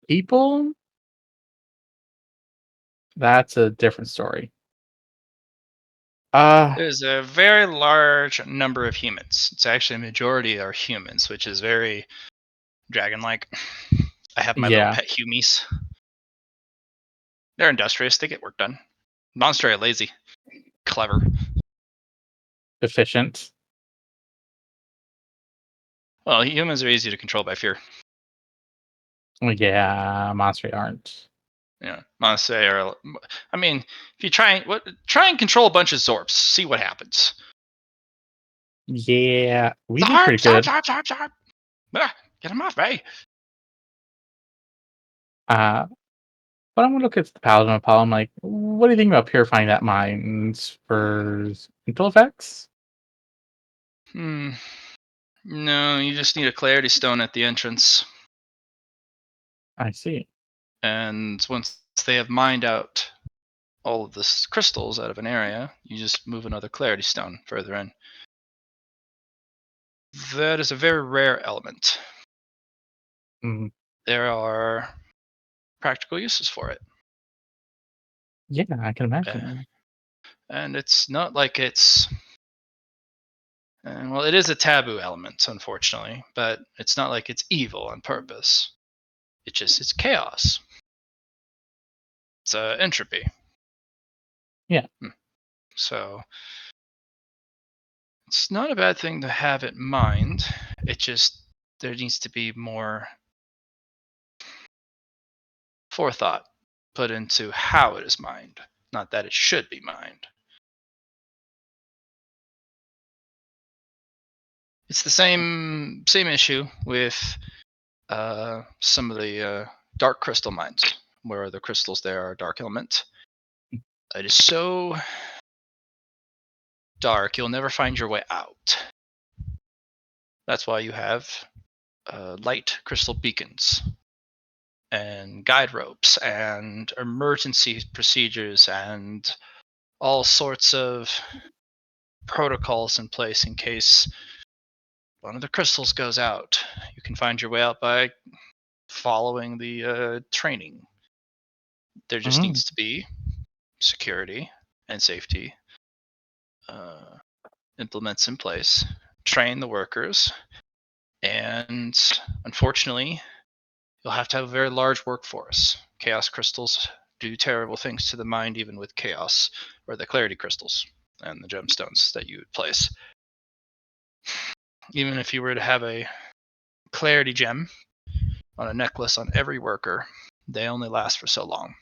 [SPEAKER 2] People. That's a different story.
[SPEAKER 1] There's a very large number of humans. It's actually a majority are humans, which is very dragon-like. I have my little
[SPEAKER 2] yeah,
[SPEAKER 1] pet humies. They're industrious. They get work done. Monster are lazy, clever.
[SPEAKER 2] efficient.
[SPEAKER 1] Well, humans are easy to control by fear.
[SPEAKER 2] Yeah, monsters aren't.
[SPEAKER 1] Yeah, monster are. I mean, if you try and control a bunch of Zorps, see what happens.
[SPEAKER 2] Yeah, we do
[SPEAKER 1] Zarp,
[SPEAKER 2] pretty
[SPEAKER 1] zarp,
[SPEAKER 2] good.
[SPEAKER 1] zarp, zarp, zarp. Ah, get him off me.
[SPEAKER 2] Uh, but I'm gonna look at the paladin of Paul. I'm like, what do you think about purifying that mind for mental effects?
[SPEAKER 1] No, you just need a clarity stone at the entrance,
[SPEAKER 2] I see.
[SPEAKER 1] and once they have mined out all of the crystals out of an area, you just move another clarity stone further in. That is a very rare element.
[SPEAKER 2] Mm,
[SPEAKER 1] There are practical uses for it.
[SPEAKER 2] yeah, I can
[SPEAKER 1] Uh,
[SPEAKER 2] imagine.
[SPEAKER 1] and it's not like it's. Well, it is a taboo element, unfortunately, but it's not like it's evil on purpose. It's chaos. It's entropy.
[SPEAKER 2] Yeah.
[SPEAKER 1] So it's not a bad thing to have in mind. It just there needs to be more forethought put into how it is mined, not that it should be mined. It's the same issue with some of the dark crystal mines, where the crystals there are dark element. It is so dark you'll never find your way out. That's why you have light crystal beacons and guide ropes and emergency procedures and all sorts of protocols in place in case one of the crystals goes out. You can find your way out by following the training. There just
[SPEAKER 2] Mm,
[SPEAKER 1] needs to be security and safety implements in place, train the workers, and unfortunately, you'll have to have a very large workforce. Chaos crystals do terrible things to the mind, even with chaos, or the clarity crystals and the gemstones that you would place. Even if you were to have a clarity gem on a necklace on every worker, they only last for so long.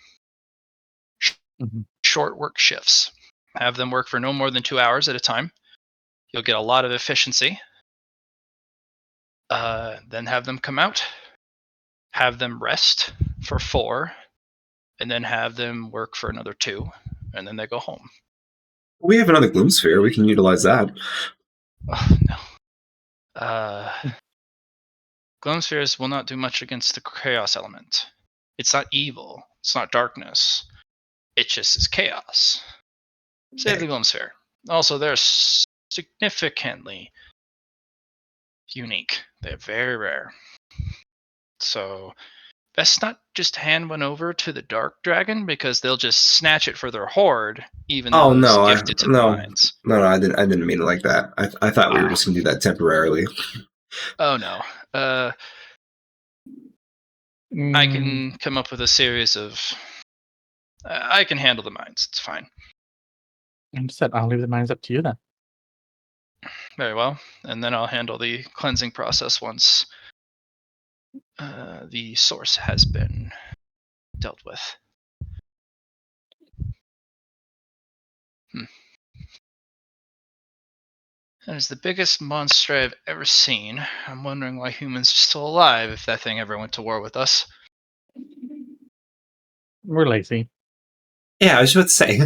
[SPEAKER 2] mhm.
[SPEAKER 1] Short work shifts. Have them work for no more than 2 hours at a time. You'll get a lot of efficiency. Then have them come out, have them rest for 4, and then have them work for another 2, and then they go home.
[SPEAKER 3] We have another gloom sphere. We can utilize that.
[SPEAKER 1] Oh, no. Gloom spheres will not do much against the chaos element. It's not evil. It's not darkness. It just is chaos. Save the gloom sphere. Also, they're significantly unique. They're very rare. So best not just hand one over to the dark dragon because they'll just snatch it for their horde, even
[SPEAKER 3] Oh
[SPEAKER 1] though it's
[SPEAKER 3] no,
[SPEAKER 1] gifted to the mines.
[SPEAKER 3] I didn't mean it like that. I thought we were just gonna do that temporarily.
[SPEAKER 1] Oh no. I
[SPEAKER 2] Mm,
[SPEAKER 1] can come up with a series of. I can handle the mines. It's fine.
[SPEAKER 2] I said I'll leave the mines up to you then.
[SPEAKER 1] Very well. And then I'll handle the cleansing process once the source has been dealt with. That is the biggest monster I've ever seen. I'm wondering why humans are still alive if that thing ever went to war with us.
[SPEAKER 2] We're lazy.
[SPEAKER 3] Yeah, I was about to say.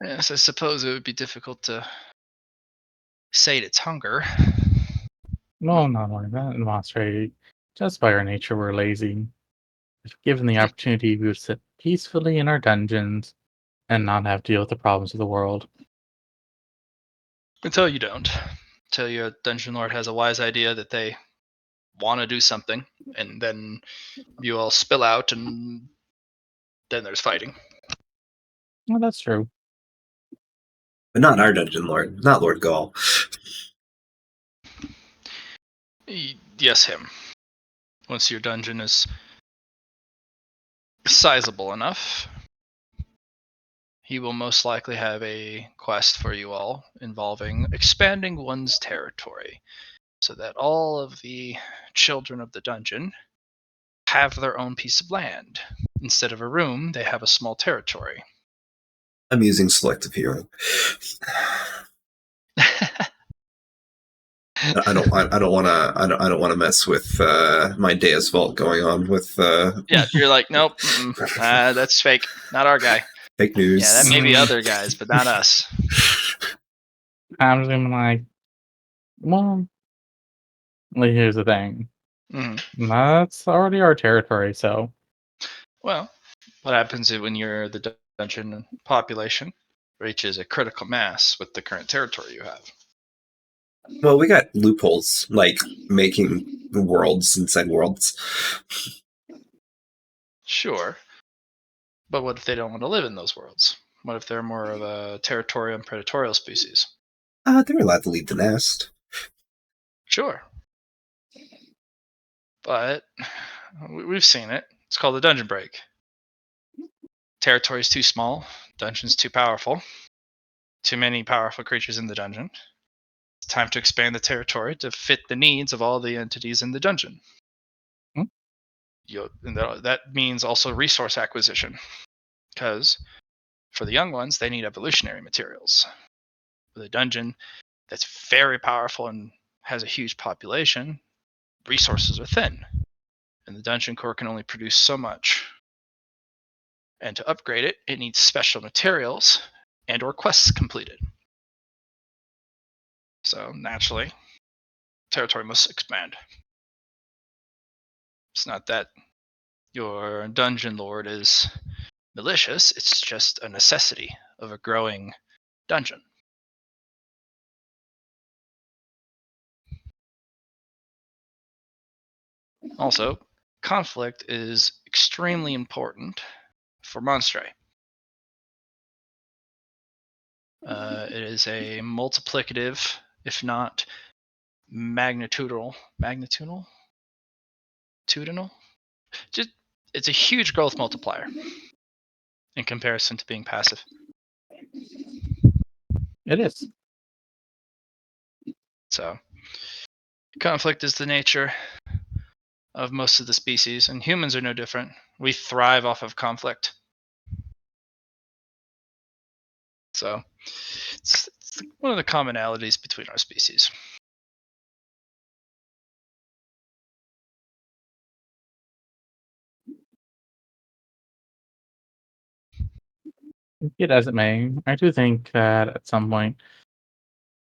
[SPEAKER 1] Yes, I suppose it would be difficult to sate its hunger.
[SPEAKER 2] No, not only that, in Monstray, just by our nature, we're lazy. If given the opportunity, we would sit peacefully in our dungeons and not have to deal with the problems of the world.
[SPEAKER 1] Until you don't. Until your dungeon lord has a wise idea that they want to do something, and then you all spill out, and then there's fighting.
[SPEAKER 2] Well, that's true.
[SPEAKER 3] But not our dungeon lord, not Lord Gaul.
[SPEAKER 1] Yes, him. Once your dungeon is sizable enough, he will most likely have a quest for you all involving expanding one's territory so that all of the children of the dungeon have their own piece of land. Instead of a room, they have a small territory.
[SPEAKER 3] I'm using selective hearing. I don't want to mess with my Deus Vault going on with
[SPEAKER 1] Yeah, you're like, nope, that's fake. Not our guy.
[SPEAKER 3] fake news.
[SPEAKER 1] Yeah, that may be other guys, but not us.
[SPEAKER 2] I'm just gonna be like, well, here's the thing. That's already our territory, so.
[SPEAKER 1] Well, what happens when the dungeon population reaches a critical mass with the current territory you have?
[SPEAKER 3] Well, we got loopholes, like making worlds inside worlds.
[SPEAKER 1] Sure. But what if they don't want to live in those worlds? What if they're more of a territorial and predatorial species?
[SPEAKER 3] They're allowed to leave the nest.
[SPEAKER 1] Sure. But we've seen it. It's called a dungeon break. Territory's too small, dungeon's too powerful. Too many powerful creatures in the dungeon. It's time to expand the territory to fit the needs of all the entities in the dungeon. And that means also resource acquisition. Because for the young ones, they need evolutionary materials. With a dungeon that's very powerful and has a huge population, resources are thin. And the dungeon core can only produce so much. And to upgrade it, it needs special materials and or quests completed. So naturally, territory must expand. It's not that your dungeon lord is malicious, it's just a necessity of a growing dungeon. Also, conflict is extremely important for Monstray. It is a multiplicative, if not magnitudinal. Just, it's a huge growth multiplier in comparison to being passive.
[SPEAKER 2] It is.
[SPEAKER 1] So, conflict is the nature of most of the species, and humans are no different. We thrive off of conflict. So, it's one of the commonalities between our species.
[SPEAKER 2] It as it may, I do think that at some point,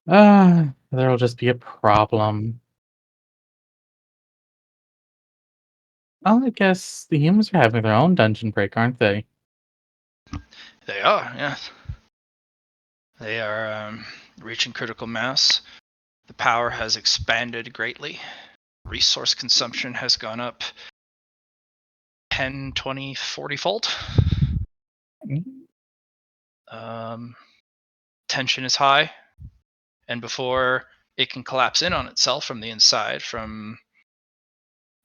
[SPEAKER 2] there'll just be a problem. Well, I guess the humans are having their own dungeon break, aren't they?
[SPEAKER 1] They are, yes. They are reaching critical mass. The power has expanded greatly. Resource consumption has gone up 10, 20, 40-fold. Tension is high. And before it can collapse in on itself from the inside from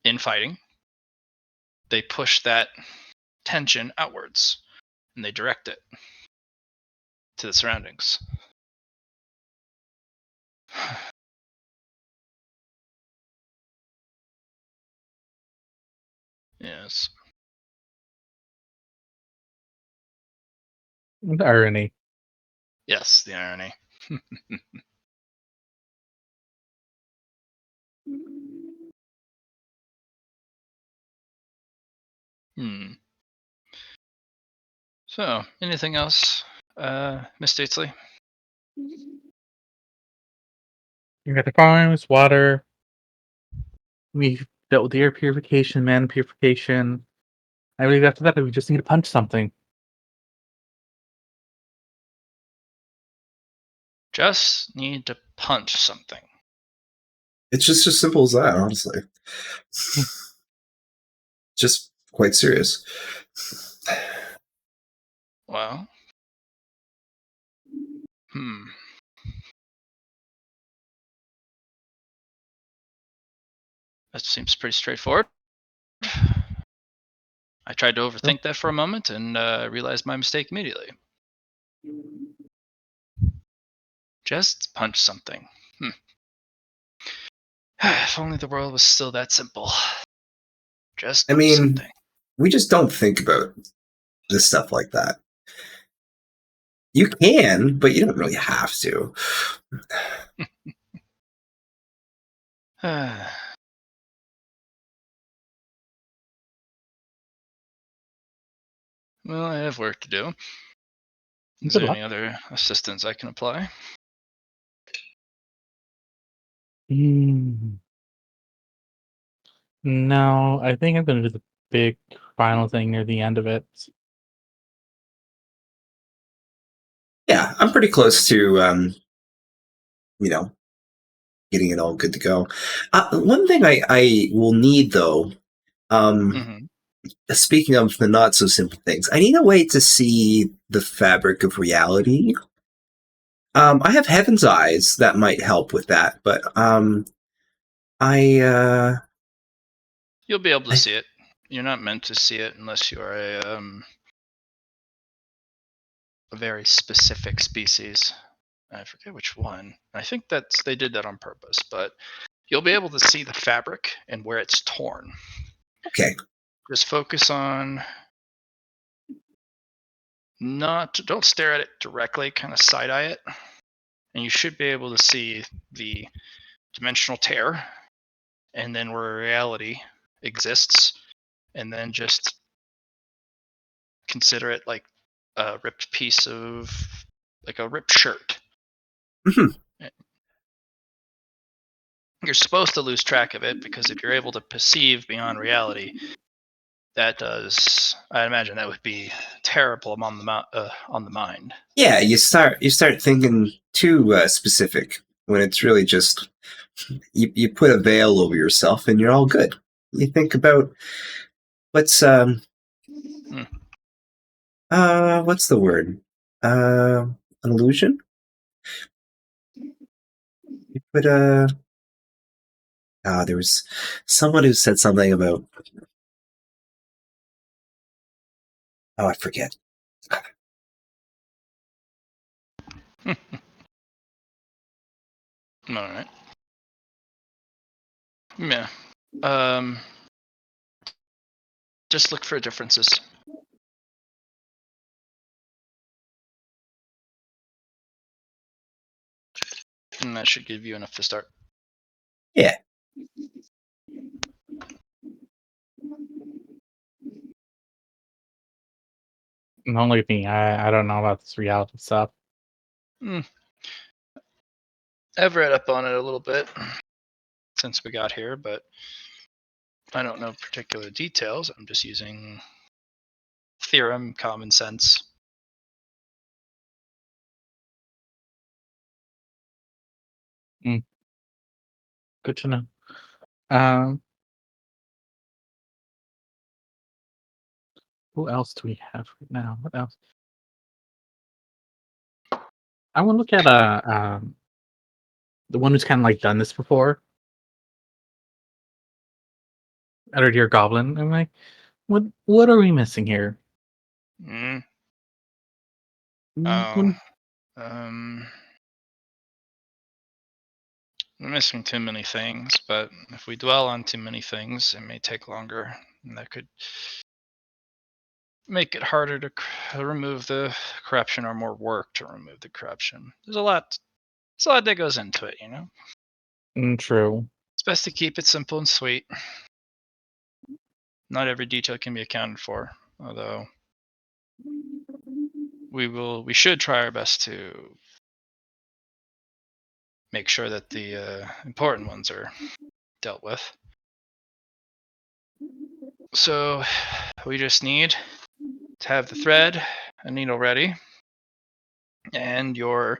[SPEAKER 1] infighting, they push that tension outwards and they direct it to the surroundings. Yes.
[SPEAKER 2] The irony.
[SPEAKER 1] Yes, the irony. So, anything else, Miss Stately?
[SPEAKER 2] You got the farms, water. We've dealt with the air purification, mana purification. I believe after that, we just need to punch something.
[SPEAKER 1] Just need to punch something.
[SPEAKER 3] It's just as simple as that, honestly. Just quite serious.
[SPEAKER 1] Well, That seems pretty straightforward. I tried to overthink that for a moment and realized my mistake immediately. Just punch something. If only the world was still that simple. Just punch something.
[SPEAKER 3] We just don't think about this stuff like that. You can, but you don't really have to.
[SPEAKER 1] Well, I have work to do. Is there any other assistance I can apply?
[SPEAKER 2] No, I think I'm going to do the big final thing near the end of it.
[SPEAKER 3] Yeah, I'm pretty close to, getting it all good to go. One thing I will need, though, speaking of the not so simple things, I need a way to see the fabric of reality. I have Heaven's Eyes that might help with that, but
[SPEAKER 1] you'll be able to see it. You're not meant to see it unless you are a very specific species. I forget which one. I think they did that on purpose, but you'll be able to see the fabric and where it's torn.
[SPEAKER 3] Okay.
[SPEAKER 1] Just focus on don't stare at it directly, kind of side eye it, and you should be able to see the dimensional tear and then where reality exists, and then just consider it like a ripped piece of, like a ripped shirt. You're supposed to lose track of it, because if you're able to perceive beyond reality, that does, I imagine that would be terrible on the mind.
[SPEAKER 3] Yeah, you start thinking too specific when it's really just you put a veil over yourself and you're all good. You think about what's the word? An illusion? You put there was someone who said something about, I forget.
[SPEAKER 1] All right. Yeah. Just look for differences. And that should give you enough to start.
[SPEAKER 2] Yeah. Don't look at me. I don't know about this reality stuff.
[SPEAKER 1] I've read up on it a little bit since we got here, but I don't know particular details. I'm just using theorem, common sense.
[SPEAKER 2] Good to know. Who else do we have right now? What else? I want to look at the one who's kind of like done this before. At our dear goblin. I'm like, what are we missing here?
[SPEAKER 1] We're missing too many things, but if we dwell on too many things, it may take longer, and that could make it harder to remove the corruption, or more work to remove the corruption. There's a lot that goes into it,
[SPEAKER 2] True.
[SPEAKER 1] It's best to keep it simple and sweet. Not every detail can be accounted for, although we should try our best to make sure that the important ones are dealt with. So we just need to have the thread and needle ready, and your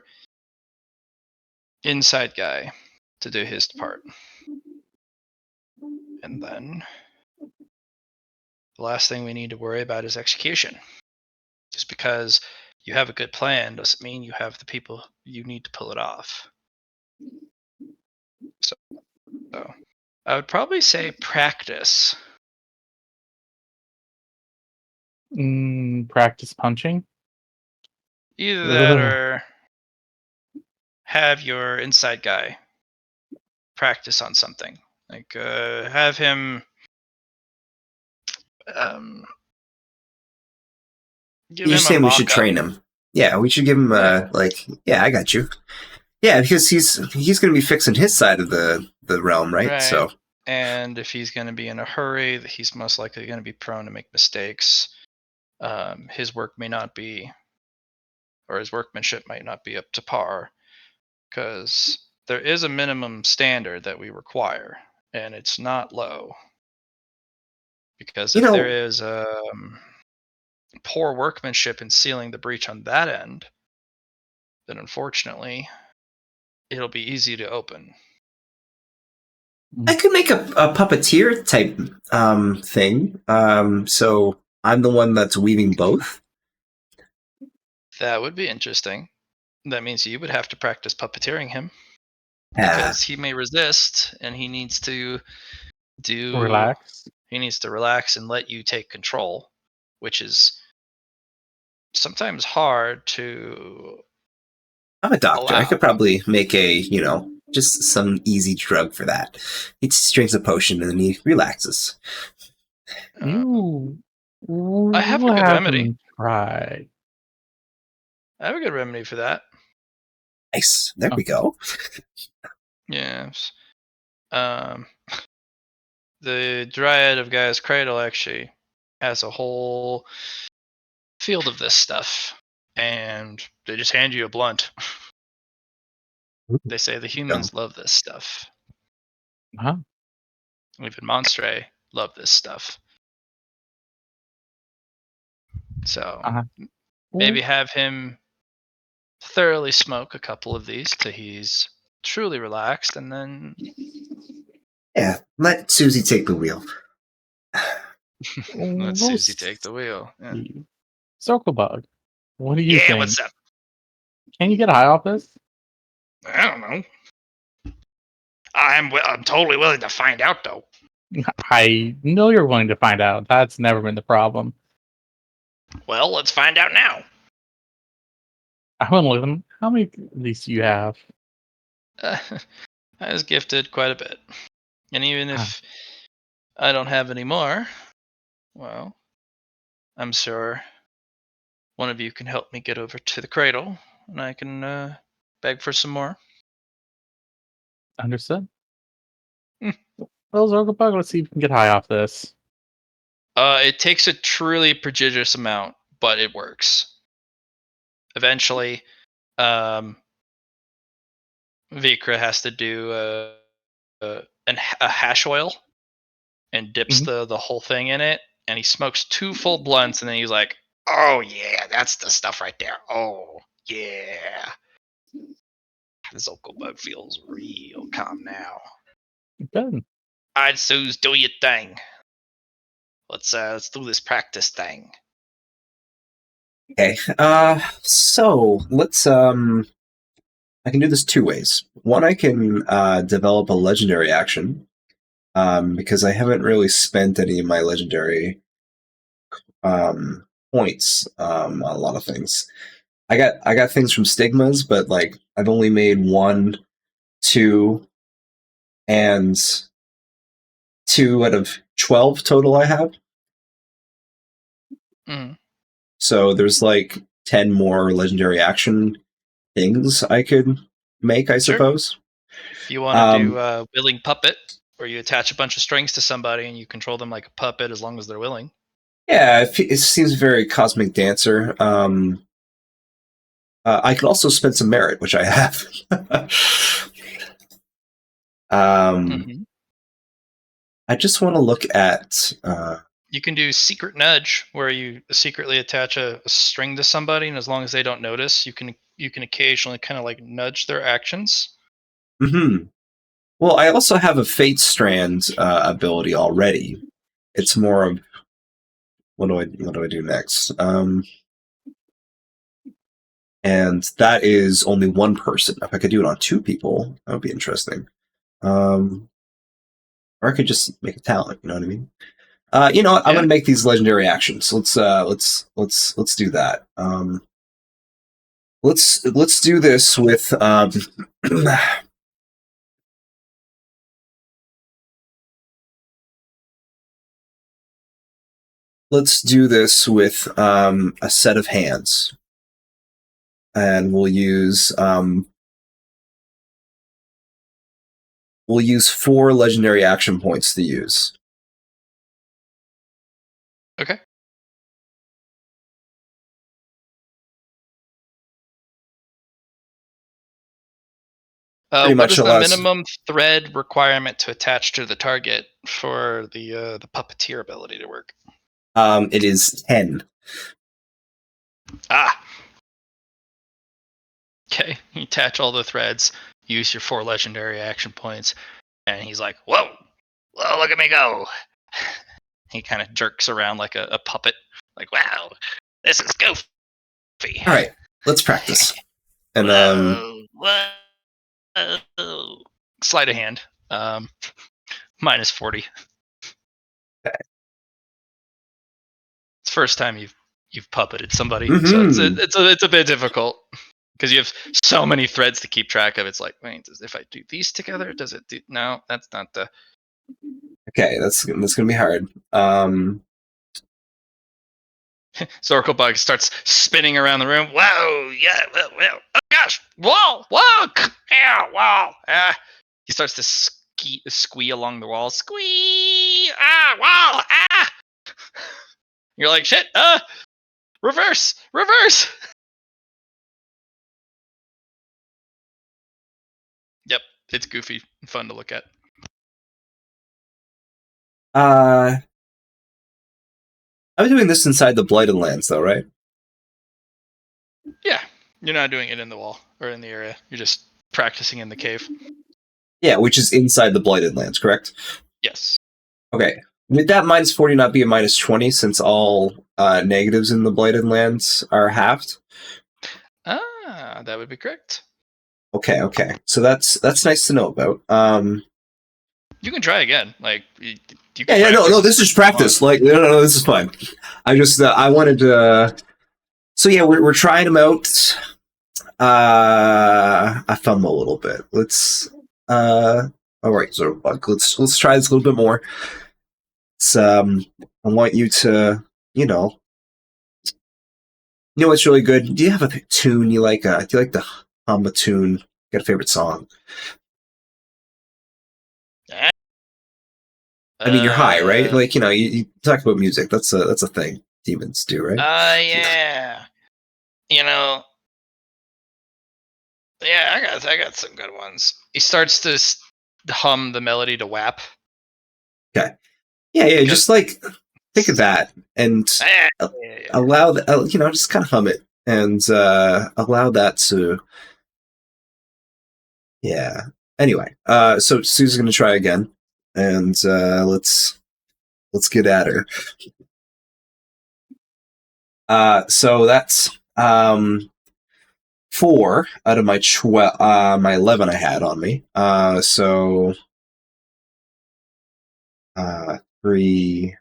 [SPEAKER 1] inside guy to do his part. And then the last thing we need to worry about is execution. Just because you have a good plan doesn't mean you have the people you need to pull it off. So I would probably say practice.
[SPEAKER 2] Practice punching.
[SPEAKER 1] Either that
[SPEAKER 2] Ugh.
[SPEAKER 1] or have your inside guy practice on something. Like have him give
[SPEAKER 3] You're
[SPEAKER 1] him a
[SPEAKER 3] saying we should
[SPEAKER 1] mock-up.
[SPEAKER 3] train him? Yeah, we should give him yeah, I got you. Yeah, because he's going to be fixing his side of the realm, right? So,
[SPEAKER 1] and if he's going to be in a hurry, he's most likely going to be prone to make mistakes. His work may not be, or his workmanship might not be up to par, because there is a minimum standard that we require, and it's not low. Because if there is poor workmanship in sealing the breach on that end, then unfortunately, it'll be easy to open.
[SPEAKER 3] I could make a puppeteer type thing. So I'm the one that's weaving both.
[SPEAKER 1] That would be interesting. That means you would have to practice puppeteering him, because he may resist, and he needs to
[SPEAKER 2] Relax.
[SPEAKER 1] He needs to relax and let you take control, which is sometimes hard to.
[SPEAKER 3] I'm a doctor.
[SPEAKER 1] Allow.
[SPEAKER 3] I could probably make just some easy drug for that. He just drinks a potion and then he relaxes.
[SPEAKER 1] I have a good remedy.
[SPEAKER 2] Try.
[SPEAKER 1] I have a good remedy for that.
[SPEAKER 3] Nice. There we go.
[SPEAKER 1] Yes. The Dryad of Gaia's Cradle actually has a whole field of this stuff, and they just hand you a blunt. They say the humans love this stuff.
[SPEAKER 2] Huh?
[SPEAKER 1] Even Monstray love this stuff. So maybe have him thoroughly smoke a couple of these till he's truly relaxed, and then
[SPEAKER 3] let Susie take the wheel.
[SPEAKER 1] Let Susie take the wheel. Yeah.
[SPEAKER 2] Circle Bug, what do you think?
[SPEAKER 1] What's up?
[SPEAKER 2] Can you get high off this?
[SPEAKER 1] I don't know. I'm totally willing to find out, though.
[SPEAKER 2] I know you're willing to find out. That's never been the problem.
[SPEAKER 1] Well, let's find out now.
[SPEAKER 2] I want to look at them. How many of these do you have?
[SPEAKER 1] I was gifted quite a bit. And even if I don't have any more, well, I'm sure one of you can help me get over to the cradle, and I can beg for some more.
[SPEAKER 2] Understood. Well, Zorgabug, let's see if we can get high off this.
[SPEAKER 1] It takes a truly prodigious amount, but it works. Eventually, Vikra has to do a hash oil and dips the whole thing in it, and he smokes 2 full blunts, and then he's like, "Oh yeah, that's the stuff right there. Oh yeah." The Zolkobug feels real calm now.
[SPEAKER 2] Good.
[SPEAKER 1] Alright, Suze, do your thing. Let's do this practice thing.
[SPEAKER 3] Okay. So let's I can do this 2 ways. One, I can develop a legendary action, because I haven't really spent any of my legendary points on a lot of things. I got things from stigmas, but like I've only made 1, 2, and 2 out of 12 total I have. So there's like 10 more legendary action things I could make, I suppose.
[SPEAKER 1] If you want to do willing puppet, where you attach a bunch of strings to somebody and you control them like a puppet as long as they're willing.
[SPEAKER 3] Yeah, it seems very Cosmic Dancer. I could also spend some merit, which I have. I just want to look at...
[SPEAKER 1] you can do Secret Nudge, where you secretly attach a string to somebody, and as long as they don't notice, you can occasionally kind of like nudge their actions.
[SPEAKER 3] Well, I also have a Fate Strand ability already. It's more of... What do I do next? And that is only one person. If I could do it on 2 people, that would be interesting. Or I could just make a talent. You know what I mean? You know what? I'm
[SPEAKER 1] Yeah.
[SPEAKER 3] going to make these legendary actions. Let's do that. Let's do this with let's do this with a set of hands, and we'll use 4 legendary action points to use.
[SPEAKER 1] Okay.
[SPEAKER 3] Pretty
[SPEAKER 1] What
[SPEAKER 3] much
[SPEAKER 1] is the
[SPEAKER 3] allows-
[SPEAKER 1] minimum thread requirement to attach to the target for the puppeteer ability to work?
[SPEAKER 3] It is 10.
[SPEAKER 1] Ah. Okay. You attach all the threads. Use your 4 legendary action points, and he's like, "Whoa, whoa, look at me go!" He kind of jerks around like a puppet. Like, wow, this is goofy.
[SPEAKER 3] All right, let's practice. And
[SPEAKER 1] whoa. Sleight of hand. Minus 40.
[SPEAKER 3] Okay.
[SPEAKER 1] It's the first time you've puppeted somebody,
[SPEAKER 3] Mhm.
[SPEAKER 1] so it's a bit difficult because you have so many threads to keep track of. It's like, wait, if I do these together, does it do? No, that's not the.
[SPEAKER 3] Okay, that's gonna be hard.
[SPEAKER 1] Zorkel Bug starts spinning around the room. Whoa, yeah, whoa. Oh gosh, whoa, yeah, wow. He starts to squee along the wall. Squee, wow, You're like, shit, reverse. Yep, it's goofy and fun to look at.
[SPEAKER 3] I'm doing this inside the Blighted Lands, though, right?
[SPEAKER 1] Yeah, you're not doing it in the wall or in the area. You're just practicing in the cave.
[SPEAKER 3] Yeah, which is inside the Blighted Lands, correct?
[SPEAKER 1] Yes.
[SPEAKER 3] Okay. Would that minus 40 not be a minus 20 since all negatives in the Blighted Lands are halved?
[SPEAKER 1] That would be correct.
[SPEAKER 3] Okay. So that's nice to know about.
[SPEAKER 1] You can try again. Like, you
[SPEAKER 3] Yeah, no, this is practice. Like, no, this is fine. I just, I wanted to. So yeah, we're trying them out. I fumble a little bit. Let's. All right, Zorbug. Let's try this a little bit more. It's, I want you to, what's really good? Do you have a tune you like? Do you like to hum a tune? Got a favorite song? I mean, you're high, right? Like, you talk about music. That's a thing demons do, right?
[SPEAKER 1] Yeah. Yeah, I got some good ones. He starts to hum the melody to WAP.
[SPEAKER 3] Okay. Yeah. Just like think of that and allow just kind of hum it and allow that to. Yeah. Anyway, so Sue's gonna try again, and let's get at her. So that's 4 out of my my 11 I had on me. So 3.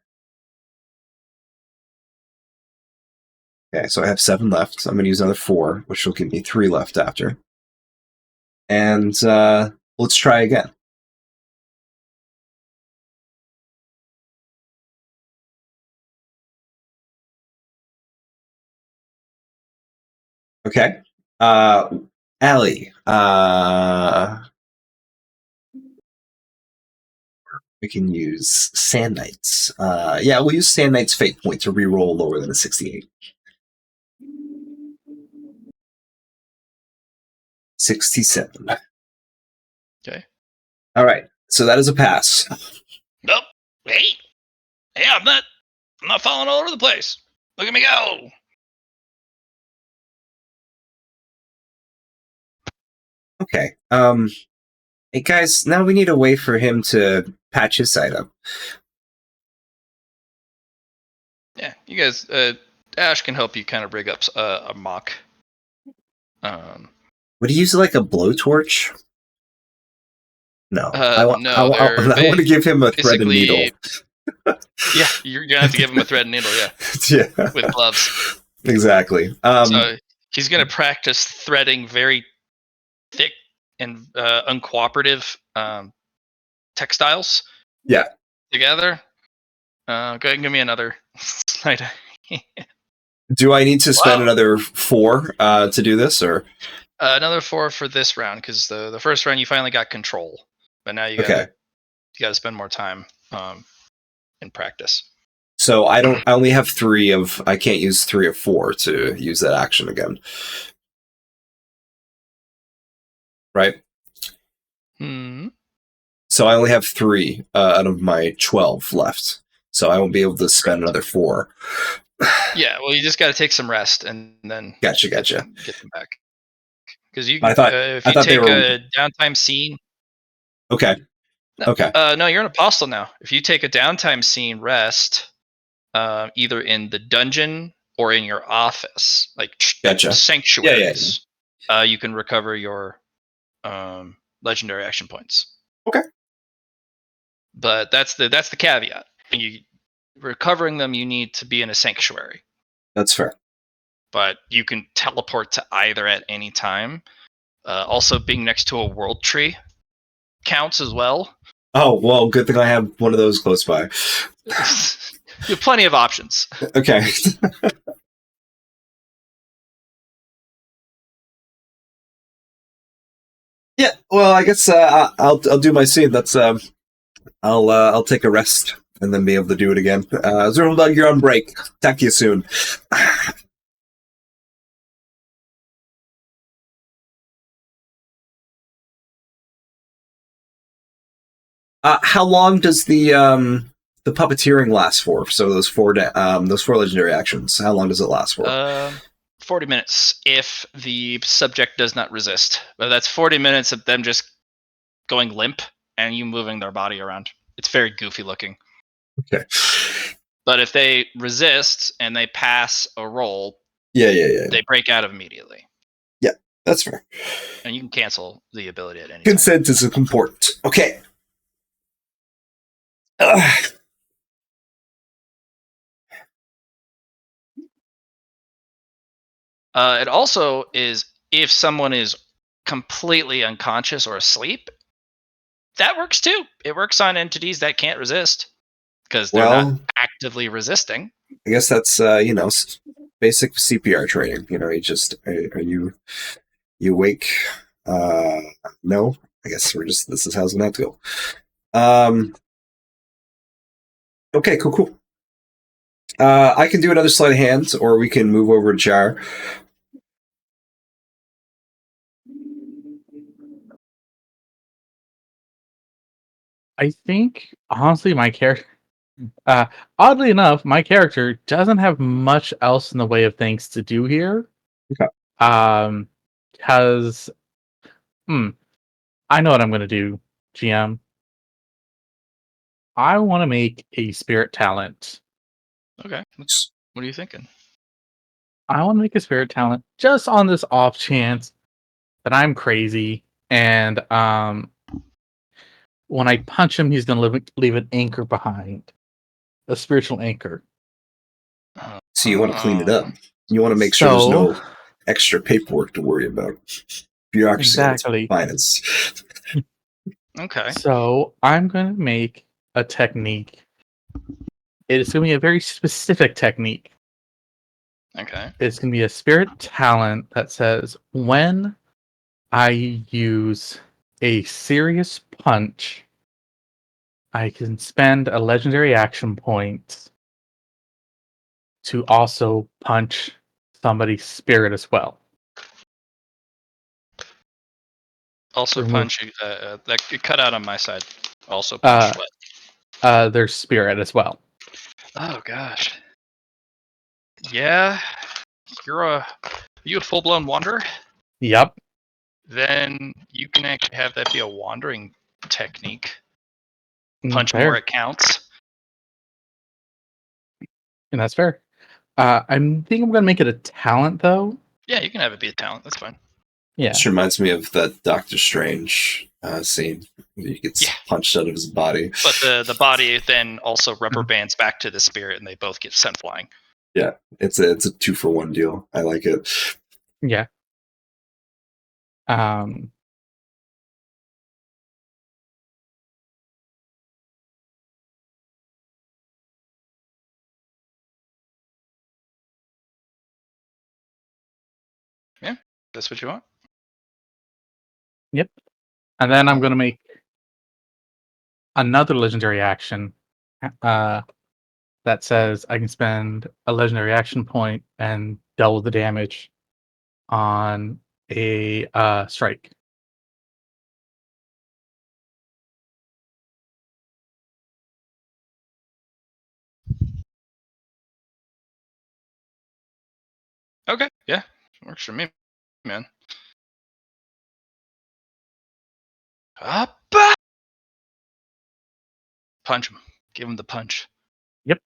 [SPEAKER 3] Okay, so I have 7 left. I'm going to use another 4, which will give me 3 left after. And let's try again. Okay. Allie. We can use Sand Knight's. Yeah, we'll use Sand Knight's Fate Point to reroll lower than a 68. 67.
[SPEAKER 1] Okay.
[SPEAKER 3] All right. So that is a pass.
[SPEAKER 1] Nope. Hey, I'm not falling all over the place. Look at me go.
[SPEAKER 3] Okay. Hey guys, now we need a way for him to patch his side up.
[SPEAKER 1] Yeah, you guys. Ash can help you kind of rig up a mock
[SPEAKER 3] Would he use like a blowtorch? No. I
[SPEAKER 1] No,
[SPEAKER 3] want to give him a thread and needle.
[SPEAKER 1] Yeah, you're gonna have to give him a thread and needle. Yeah,
[SPEAKER 3] Yeah.
[SPEAKER 1] with gloves.
[SPEAKER 3] Exactly.
[SPEAKER 1] So he's gonna practice threading very thick and uncooperative textiles.
[SPEAKER 3] Yeah.
[SPEAKER 1] Together. Go ahead and give me another slide.
[SPEAKER 3] Do I need to spend
[SPEAKER 1] Wow.
[SPEAKER 3] another 4 to do this, or
[SPEAKER 1] Another 4 for this round because the first round you finally got control, but now you gotta spend more time in practice.
[SPEAKER 3] So I only have 3 of. I can't use 3 of 4 to use that action again. Right. So I only have 3 out of my 12 left. So I won't be able to spend another 4.
[SPEAKER 1] Yeah, well, you just got to take some rest and then
[SPEAKER 3] Gotcha.
[SPEAKER 1] get them back. Because you,
[SPEAKER 3] I thought
[SPEAKER 1] if
[SPEAKER 3] I
[SPEAKER 1] you
[SPEAKER 3] thought they
[SPEAKER 1] take
[SPEAKER 3] were
[SPEAKER 1] a downtime scene.
[SPEAKER 3] okay. Okay.
[SPEAKER 1] No, you're an apostle now. If you take a downtime scene rest, either in the dungeon or in your office, like
[SPEAKER 3] Gotcha.
[SPEAKER 1] sanctuaries, you can recover your legendary action points.
[SPEAKER 3] Okay.
[SPEAKER 1] But that's the caveat. Recovering them, you need to be in a sanctuary.
[SPEAKER 3] That's fair.
[SPEAKER 1] But you can teleport to either at any time. Also, being next to a world tree counts as well.
[SPEAKER 3] Oh, well, good thing I have one of those close by.
[SPEAKER 1] You have plenty of options.
[SPEAKER 3] Okay. Yeah, well, I guess I'll do my scene. That's I'll take a rest and then be able to do it again. Zermaldog, you're on break. Talk to you soon. How long does the puppeteering last for? So those 4 legendary actions. How long does it last for?
[SPEAKER 1] 40 minutes if the subject does not resist. But that's 40 minutes of them just going limp and you moving their body around. It's very goofy looking.
[SPEAKER 3] Okay.
[SPEAKER 1] But if they resist and they pass a roll, they break out immediately.
[SPEAKER 3] Yeah, that's fair.
[SPEAKER 1] And you can cancel the ability at any
[SPEAKER 3] Consent is important. Okay.
[SPEAKER 1] It also is if someone is completely unconscious or asleep, that works too. It works on entities that can't resist because they're not actively resisting.
[SPEAKER 3] I guess that's basic CPR training. You just are you awake? No. I guess this is how's it have to go. Okay, cool. I can do another sleight of hand, or we can move over to Jar.
[SPEAKER 2] I think, honestly, my character... oddly enough, my character doesn't have much else in the way of things to do here.
[SPEAKER 3] Okay.
[SPEAKER 2] Because... I know what I'm going to do, GM. I want to make a spirit talent.
[SPEAKER 1] Okay. What are you thinking?
[SPEAKER 2] I want to make a spirit talent just on this off chance that I'm crazy and when I punch him, he's going to leave an anchor behind. A spiritual anchor.
[SPEAKER 3] So you want to clean it up. You want to make sure there's no extra paperwork to worry about. Bureaucracy.
[SPEAKER 2] Exactly.
[SPEAKER 3] Finance.
[SPEAKER 1] Okay.
[SPEAKER 2] So I'm going to make a technique. It's going to be a very specific technique.
[SPEAKER 1] Okay.
[SPEAKER 2] It's going to be a spirit talent that says, when I use a serious punch, I can spend a legendary action point to also punch somebody's spirit as well.
[SPEAKER 1] Also punch that cut out on my side. Also punch what?
[SPEAKER 2] Their spirit as well.
[SPEAKER 1] Oh gosh. Yeah. You're a full-blown wanderer?
[SPEAKER 2] Yep.
[SPEAKER 1] Then you can actually have that be a wandering technique. Punch
[SPEAKER 2] fair.
[SPEAKER 1] where it counts.
[SPEAKER 2] And that's fair. I think I'm going to make it a talent, though.
[SPEAKER 1] Yeah, you can have it be a talent. That's fine.
[SPEAKER 2] Yeah.
[SPEAKER 3] This reminds me of that Doctor Strange scene. He gets punched out of his body.
[SPEAKER 1] But the body then also rubber bands back to the spirit, and they both get sent flying.
[SPEAKER 3] Yeah, it's a 2-for-1 deal. I like it.
[SPEAKER 2] Yeah.
[SPEAKER 1] Yeah, that's what you want.
[SPEAKER 2] Yep. And then I'm going to make another legendary action that says I can spend a legendary action point and double the damage on a strike.
[SPEAKER 1] Okay, yeah, works for me, man. Punch him. Give him the punch.
[SPEAKER 2] Yep.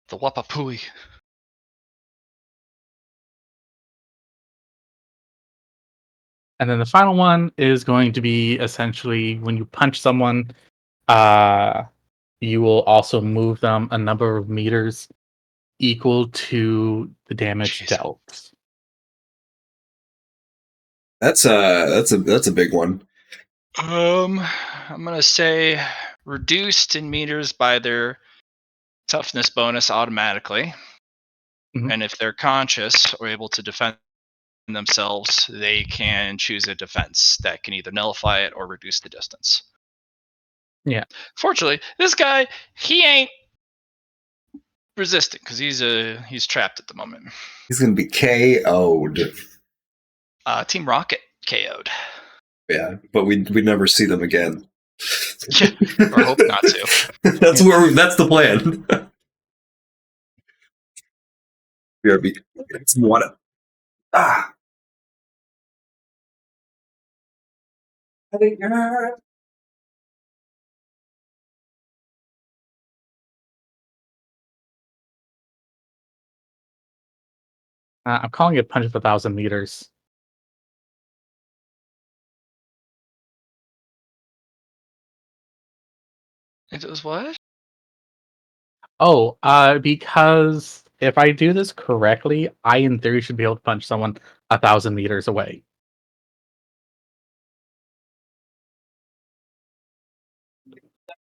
[SPEAKER 1] The Wapapui.
[SPEAKER 2] And then the final one is going to be essentially when you punch someone, you will also move them a number of meters equal to the damage dealt.
[SPEAKER 3] That's a big one.
[SPEAKER 1] I'm gonna say reduced in meters by their toughness bonus automatically, and if they're conscious or able to defend themselves, they can choose a defense that can either nullify it or reduce the distance.
[SPEAKER 2] Yeah.
[SPEAKER 1] Fortunately, this guy, he ain't resistant because he's trapped at the moment.
[SPEAKER 3] He's gonna be KO'd.
[SPEAKER 1] Team Rocket KO'd.
[SPEAKER 3] Yeah, but we never see them again.
[SPEAKER 1] Yeah, or hope not to.
[SPEAKER 3] That's the plan. BRB. It's one. I think you're not.
[SPEAKER 2] I'm calling it punch of 1,000 meters.
[SPEAKER 1] It was what?
[SPEAKER 2] Oh, because if I do this correctly, I in theory should be able to punch someone 1,000 meters away.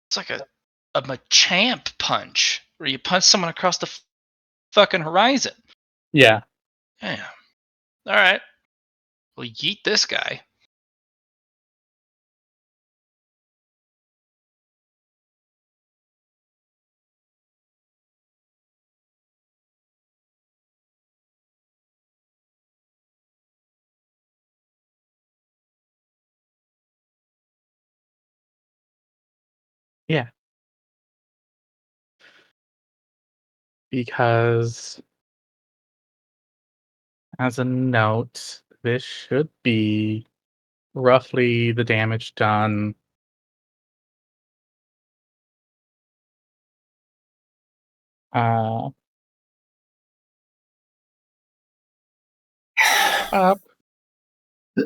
[SPEAKER 1] It's like a Machamp punch where you punch someone across the fucking horizon.
[SPEAKER 2] Yeah.
[SPEAKER 1] Damn. All right. Well, yeet this guy.
[SPEAKER 2] Yeah. Because as a note, this should be roughly the damage done up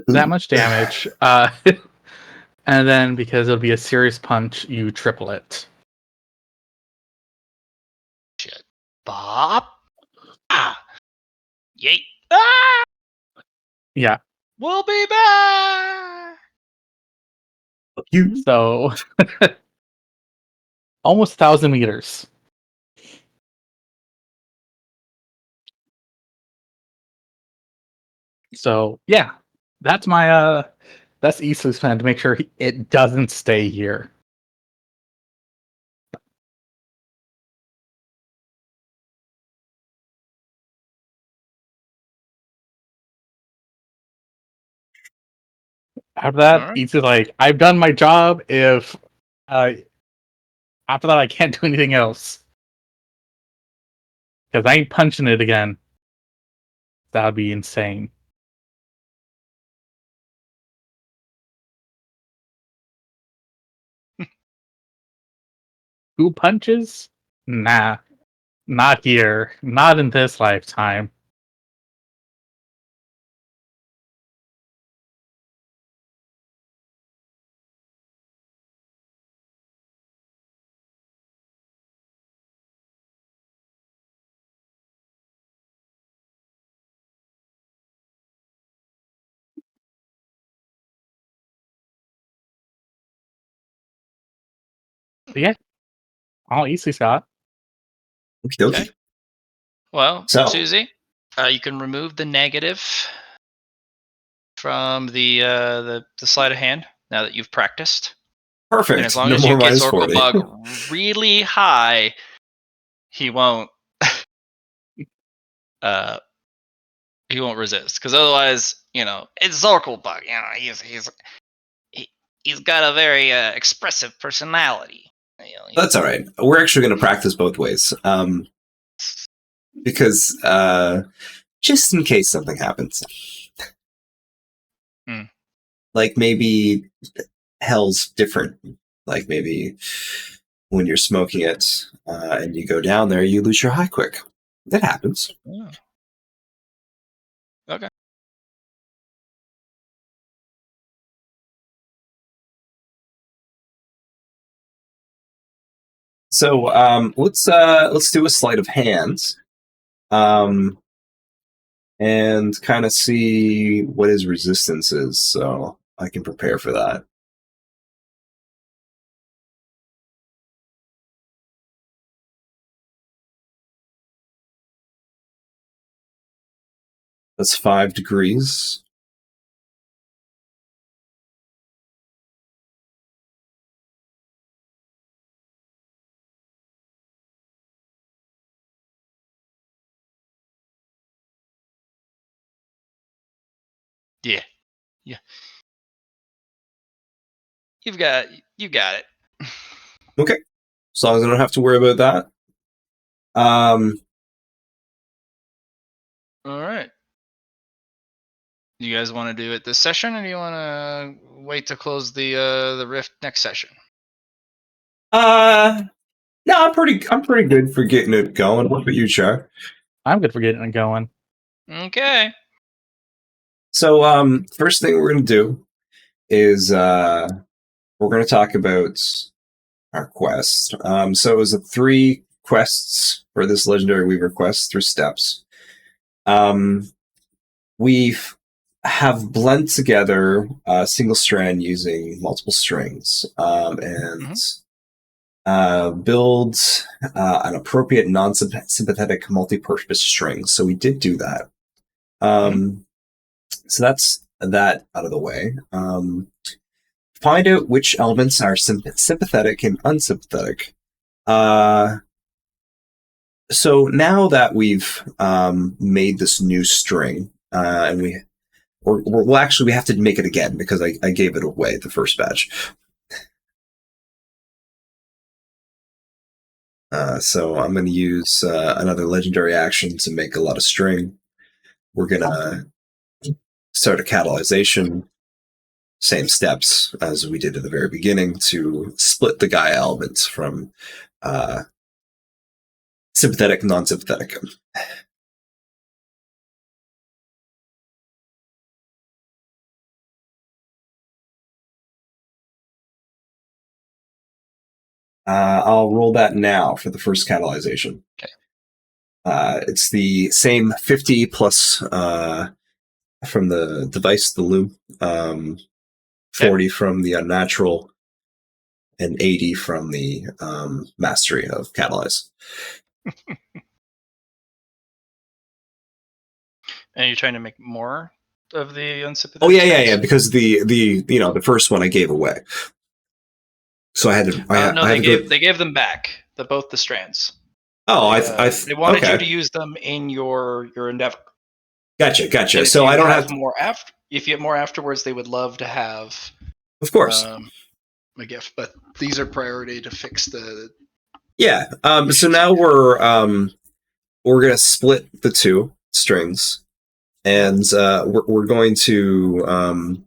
[SPEAKER 2] that much damage. And then because it'll be a serious punch, you triple it.
[SPEAKER 1] Shit. Bop. Ah. Yeet. Ah!
[SPEAKER 2] Yeah.
[SPEAKER 1] We'll be back.
[SPEAKER 2] So almost 1,000 meters. So yeah, that's my that's East's plan to make sure it doesn't stay here. After that,
[SPEAKER 1] Right.
[SPEAKER 2] East is like, I've done my job. If after that I can't do anything else. Because I ain't punching it again. That would be insane. Who punches? Nah. Not here. Not in this lifetime. Yeah, all easy, Scott.
[SPEAKER 3] Okie dokie.
[SPEAKER 1] Okay. Well,
[SPEAKER 3] So-
[SPEAKER 1] Susie, you can remove the negative from the sleight of hand now that you've practiced.
[SPEAKER 3] Perfect.
[SPEAKER 1] And as long
[SPEAKER 3] No
[SPEAKER 1] as
[SPEAKER 3] more
[SPEAKER 1] you get
[SPEAKER 3] minus
[SPEAKER 1] Zorkle
[SPEAKER 3] 40.
[SPEAKER 1] Bug really high, he won't he won't resist. Because otherwise, it's Zorkle Bug. He's got a very expressive personality.
[SPEAKER 3] That's all right. We're actually going to practice both ways. Because just in case something happens. Like maybe hell's different. Like maybe when you're smoking it and you go down there, you lose your high quick. That happens.
[SPEAKER 1] Yeah. Okay.
[SPEAKER 3] So let's do a sleight of hand, and kind of see what his resistance is, so I can prepare for that. That's 5 degrees.
[SPEAKER 1] Yeah. You got it.
[SPEAKER 3] Okay, as long as I don't have to worry about that.
[SPEAKER 1] All right. You guys want to do it this session, or do you want to wait to close the rift next session?
[SPEAKER 3] No, I'm pretty good for getting it going. What about you, Char?
[SPEAKER 2] I'm good for getting it going.
[SPEAKER 1] Okay.
[SPEAKER 3] So, first thing we're going to do is we're going to talk about our quest. So it was 3 quests for this Legendary Weaver quest, 3 steps. We have blend together a single strand using multiple strings, and build an appropriate non-sympathetic multi-purpose string. So we did do that. So that's that out of the way. Find out which elements are sympathetic and unsympathetic. So now that we've made this new string, and we have to make it again because I gave it away the first batch. So I'm going to use another legendary action to make a lot of string. We're going to start a catalyzation. Same steps as we did at the very beginning to split the Gaia elements from sympathetic and non-sympathetic. I'll roll that now for the first catalyzation.
[SPEAKER 1] Okay.
[SPEAKER 3] It's the same 50 plus from the device, the loom, 40 from the unnatural, and 80 from the mastery of catalyze.
[SPEAKER 1] And you're trying to make more of the unsympathetic?
[SPEAKER 3] Oh yeah. Because the first one I gave away, so I had to.
[SPEAKER 1] They gave them back both the strands.
[SPEAKER 3] Oh,
[SPEAKER 1] they wanted
[SPEAKER 3] okay.
[SPEAKER 1] you to use them in your endeavor.
[SPEAKER 3] Gotcha. So I don't have
[SPEAKER 1] more after. If you have more afterwards, they would love to have.
[SPEAKER 3] Of course.
[SPEAKER 1] A gift, but these are priority to fix the.
[SPEAKER 3] Yeah. So now we're gonna split the 2 strings, and we're going to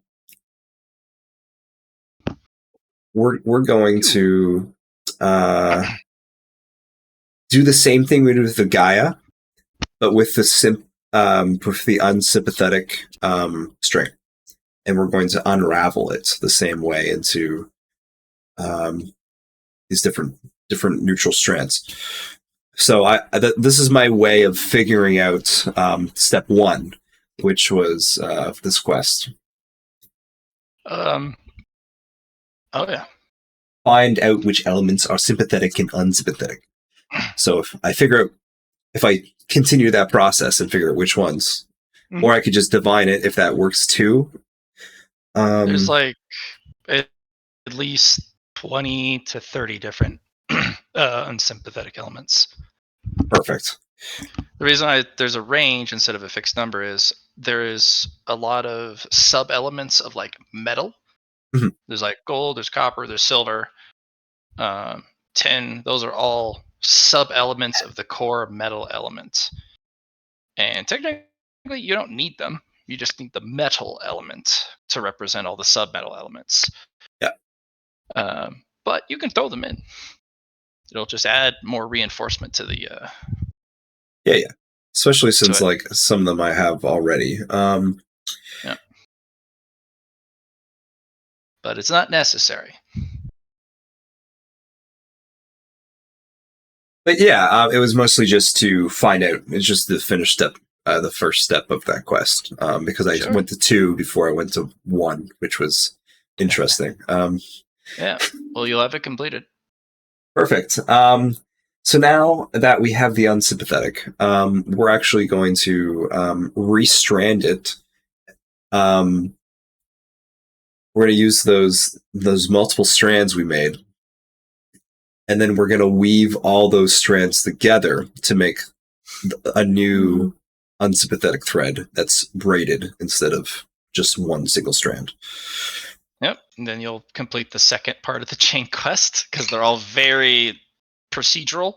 [SPEAKER 3] we're going to do the same thing we did with the Gaia, but with the unsympathetic string, and we're going to unravel it the same way into these different neutral strands. So this is my way of figuring out step 1, which was this quest.
[SPEAKER 1] Oh yeah.
[SPEAKER 3] find out which elements are sympathetic and unsympathetic. So if I continue that process and figure out which ones, or I could just divine it if that works too.
[SPEAKER 1] There's like at least 20 to 30 different unsympathetic elements.
[SPEAKER 3] Perfect.
[SPEAKER 1] The reason there's a range instead of a fixed number is there is a lot of sub elements of like metal.
[SPEAKER 3] Mhm.
[SPEAKER 1] There's like gold, there's copper, there's silver, tin. Those are all sub elements of the core metal element. And technically, you don't need them. You just need the metal element to represent all the sub metal elements.
[SPEAKER 3] Yeah.
[SPEAKER 1] But you can throw them in. It'll just add more reinforcement to the.
[SPEAKER 3] Yeah. Especially since
[SPEAKER 1] it.
[SPEAKER 3] like some of them I have already.
[SPEAKER 1] Yeah. But it's not necessary.
[SPEAKER 3] But yeah, it was mostly just to find out. It's just the finish step, the first step of that quest, because I went to 2 before I went to 1, which was interesting.
[SPEAKER 1] Yeah, well, you'll have it completed.
[SPEAKER 3] Perfect. So now that we have the unsympathetic, we're actually going to restrand it. We're going to use those multiple strands we made. And then we're going to weave all those strands together to make a new unsympathetic thread that's braided instead of just one single strand.
[SPEAKER 1] Yep. And then you'll complete the second part of the chain quest because they're all very procedural.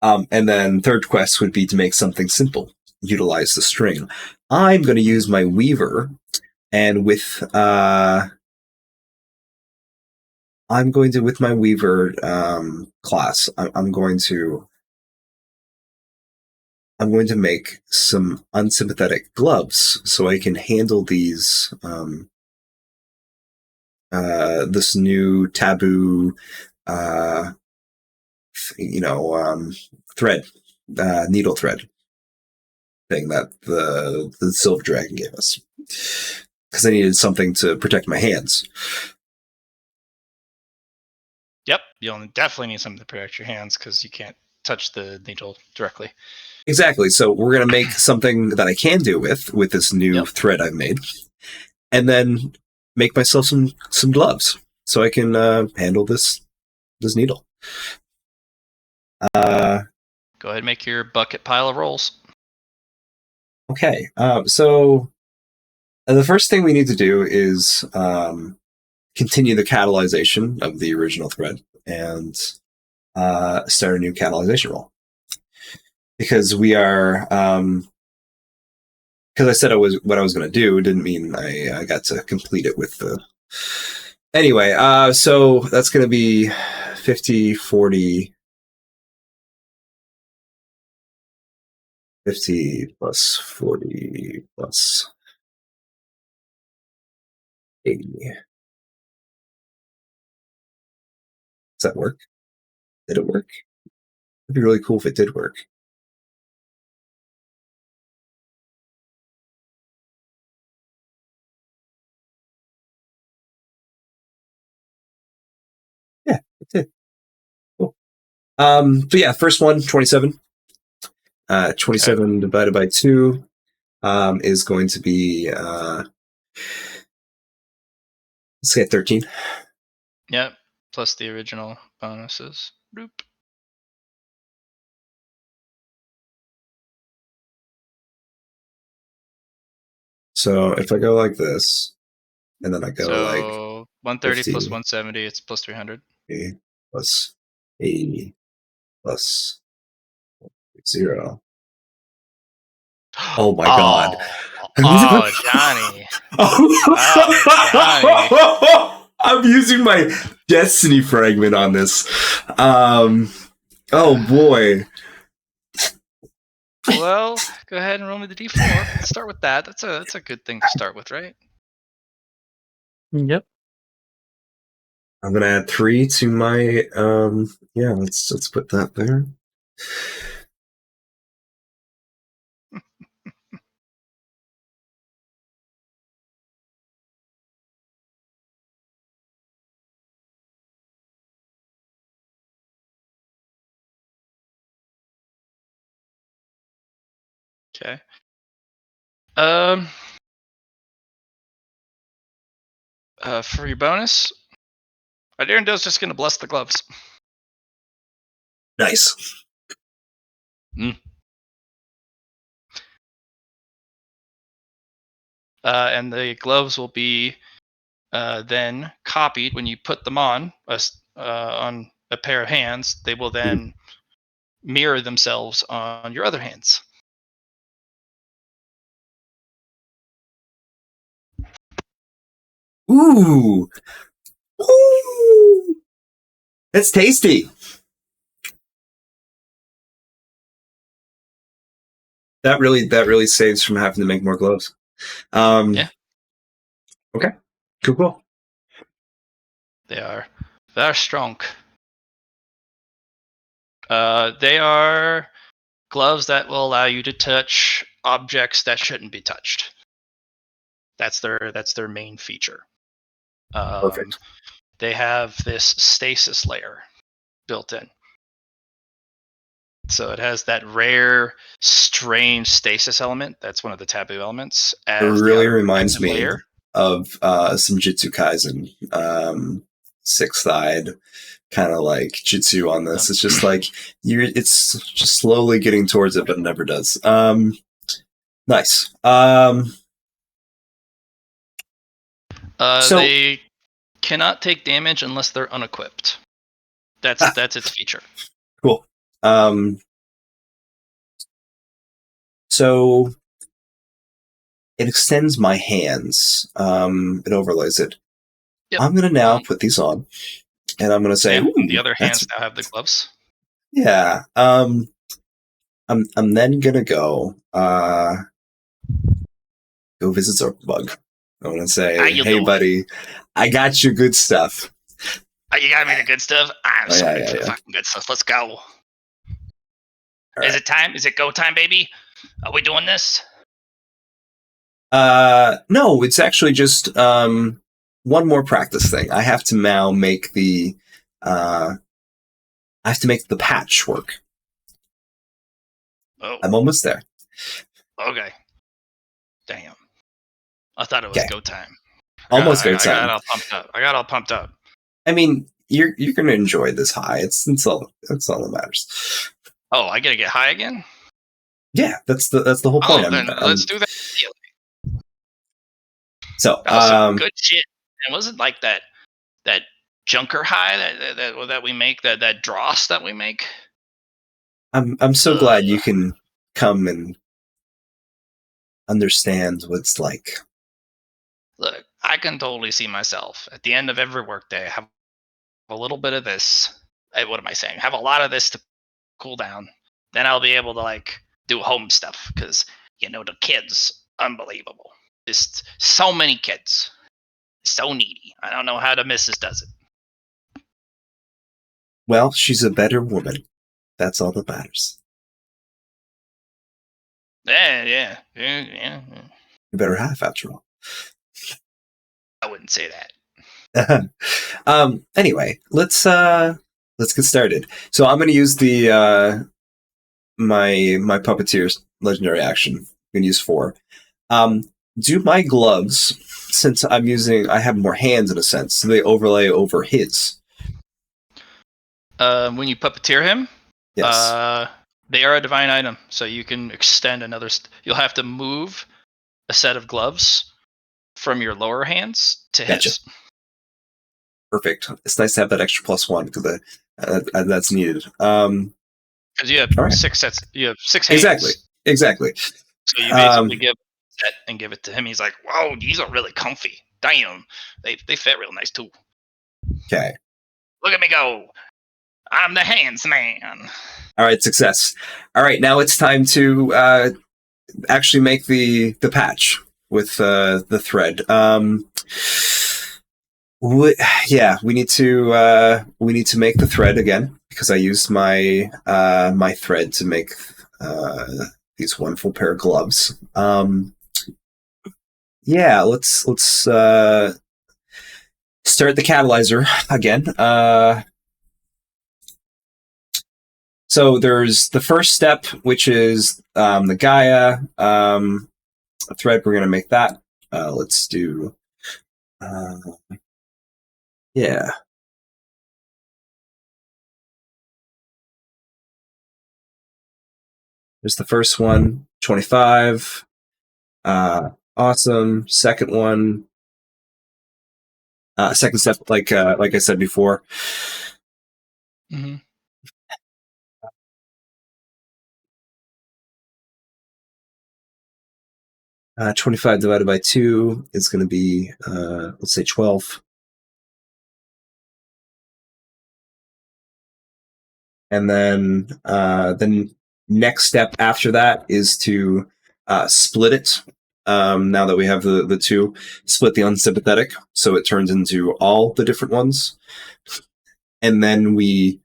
[SPEAKER 3] And then third quest would be to make something simple. Utilize the string. I'm going to use my weaver, and with my weaver class, I'm going to make some unsympathetic gloves so I can handle these this new taboo thread, needle thread thing that the silver dragon gave us, because I needed something to protect my hands.
[SPEAKER 1] Yep, you'll definitely need something to protect your hands because you can't touch the needle directly.
[SPEAKER 3] Exactly. So we're going to make something that I can do with this new thread I've made, and then make myself some gloves so I can handle this needle.
[SPEAKER 1] Go ahead and make your bucket pile of rolls.
[SPEAKER 3] Okay. So the first thing we need to do is continue the catalyzation of the original thread and start a new catalyzation roll. Because we are, because I said what I was going to do didn't mean I got to complete it with the. Anyway, so that's going to be 50, 40, 50 plus 40 plus 80. Does that work? Did it work? It'd be really cool if it did work. Yeah, it did. Cool. So yeah, first one, 27. 27 divided by 2 is going to be, let's say 13.
[SPEAKER 1] Yep, plus the original bonuses. Boop.
[SPEAKER 3] So if I go like this, and then I go like
[SPEAKER 1] 130
[SPEAKER 3] 50,
[SPEAKER 1] plus 170, it's plus 300.
[SPEAKER 3] Plus 80 plus 0. Oh my god.
[SPEAKER 1] Oh, Johnny.
[SPEAKER 3] I'm using my destiny fragment on this. Oh boy.
[SPEAKER 1] Well, go ahead and roll me the d4. Let's start with that. That's a good thing to start with, right?
[SPEAKER 2] Yep.
[SPEAKER 3] I'm gonna add 3 to my let's put that there.
[SPEAKER 1] Okay. For your bonus, Arendo's just gonna bless the gloves.
[SPEAKER 3] Nice.
[SPEAKER 1] And the gloves will be then copied when you put them on a pair of hands. They will then mirror themselves on your other hands.
[SPEAKER 3] Ooh. Ooh. It's tasty. That really saves from having to make more gloves.
[SPEAKER 1] Yeah.
[SPEAKER 3] Okay. Cool.
[SPEAKER 1] They are very strong. They are gloves that will allow you to touch objects that shouldn't be touched. That's their main feature.
[SPEAKER 3] Perfect.
[SPEAKER 1] They have this stasis layer built in. So it has that rare, strange stasis element. That's one of the taboo elements.
[SPEAKER 3] It really reminds me
[SPEAKER 1] layer
[SPEAKER 3] of some Jitsu Kaisen, six-eyed kind of like Jitsu on this. It's just like it's just slowly getting towards it, but it never does. Nice. So
[SPEAKER 1] they cannot take damage unless they're unequipped. That's its feature.
[SPEAKER 3] Cool. So it extends my hands. It overlays it.
[SPEAKER 1] Yep.
[SPEAKER 3] I'm gonna now put these on, and I'm gonna say,
[SPEAKER 1] and the other hands now have the gloves.
[SPEAKER 3] Yeah. I'm then gonna go visit Zorkbug. I want to say, hey, buddy, I got your good stuff.
[SPEAKER 1] Oh, you got me the good stuff? I'm so ready for the fucking good stuff. Let's go. Is it time? Is it go time, baby? Are we doing this?
[SPEAKER 3] No, it's actually just one more practice thing. I have to now make the patch work.
[SPEAKER 1] Oh.
[SPEAKER 3] I'm almost there.
[SPEAKER 1] Okay. Damn. I thought it was go time.
[SPEAKER 3] Almost go time.
[SPEAKER 1] I got all pumped up.
[SPEAKER 3] I mean, you're gonna enjoy this high. It's all that matters.
[SPEAKER 1] Oh, I gotta get high again?
[SPEAKER 3] Yeah, that's the whole point.
[SPEAKER 1] Then let's do that.
[SPEAKER 3] So
[SPEAKER 1] that was some good shit. And wasn't like that junker high that we make, that dross that we make.
[SPEAKER 3] I'm so glad you can come and understand what it's like.
[SPEAKER 1] Look, I can totally see myself at the end of every workday have a little bit of this. What am I saying? Have a lot of this to cool down. Then I'll be able to like do home stuff because the kids, unbelievable. Just so many kids, so needy. I don't know how the missus does it.
[SPEAKER 3] Well, she's a better woman. That's all that matters.
[SPEAKER 1] Yeah.
[SPEAKER 3] You better half, after all.
[SPEAKER 1] I wouldn't say that.
[SPEAKER 3] Anyway, let's get started. So I'm going to use the my puppeteer's legendary action. I'm going to use 4. Do my gloves, since I have more hands in a sense, so they overlay over his.
[SPEAKER 1] When you puppeteer him,
[SPEAKER 3] yes,
[SPEAKER 1] they are a divine item, so you can extend another. You'll have to move a set of gloves from your lower hands to his.
[SPEAKER 3] Perfect. It's nice to have that extra +1 because that's needed.
[SPEAKER 1] Because you have 6 sets. You have 6 hands.
[SPEAKER 3] Exactly.
[SPEAKER 1] So you basically give a set and give it to him. He's like, "Whoa, these are really comfy. Damn, they fit real nice too."
[SPEAKER 3] Okay.
[SPEAKER 1] Look at me go. I'm the hands man.
[SPEAKER 3] All right, success. All right, now it's time to actually make the patch with the thread. We need to make the thread again because I used my my thread to make these wonderful pair of gloves. Let's start the catalyzer again. So there's the first step, which is the Gaia thread. We're going to make that. Let's do... yeah. There's the first one, 25. Awesome. Second one. Second step, like I said before.
[SPEAKER 1] Mm-hmm.
[SPEAKER 3] 25 divided by 2 is going to be, let's say 12. And then the next step after that is to split it. Now that we have the two, split the unsympathetic, so it turns into all the different ones. And then we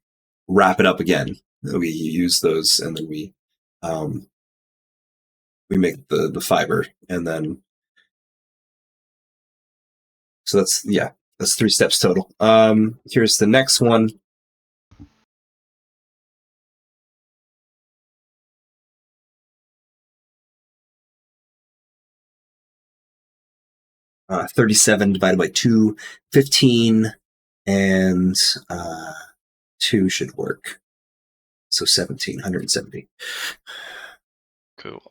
[SPEAKER 3] wrap it up again. We use those, and then we make the fiber, and then so that's 3 steps total. Here's the next one. Uh, 37 divided by 2, 15, and 2 should work. So 170.
[SPEAKER 1] Cool.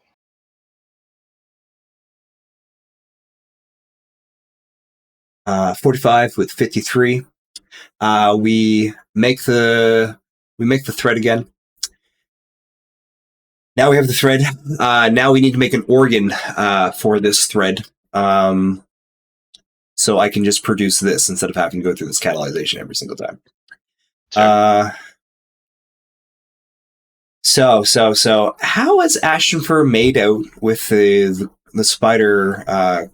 [SPEAKER 3] Uh, 45 with 53. We make the thread again. Now we have the thread. Now we need to make an organ for this thread. So I can just produce this instead of having to go through this catalyzation every single time.
[SPEAKER 1] Sure.
[SPEAKER 3] So how is Ashenfur made out with the spider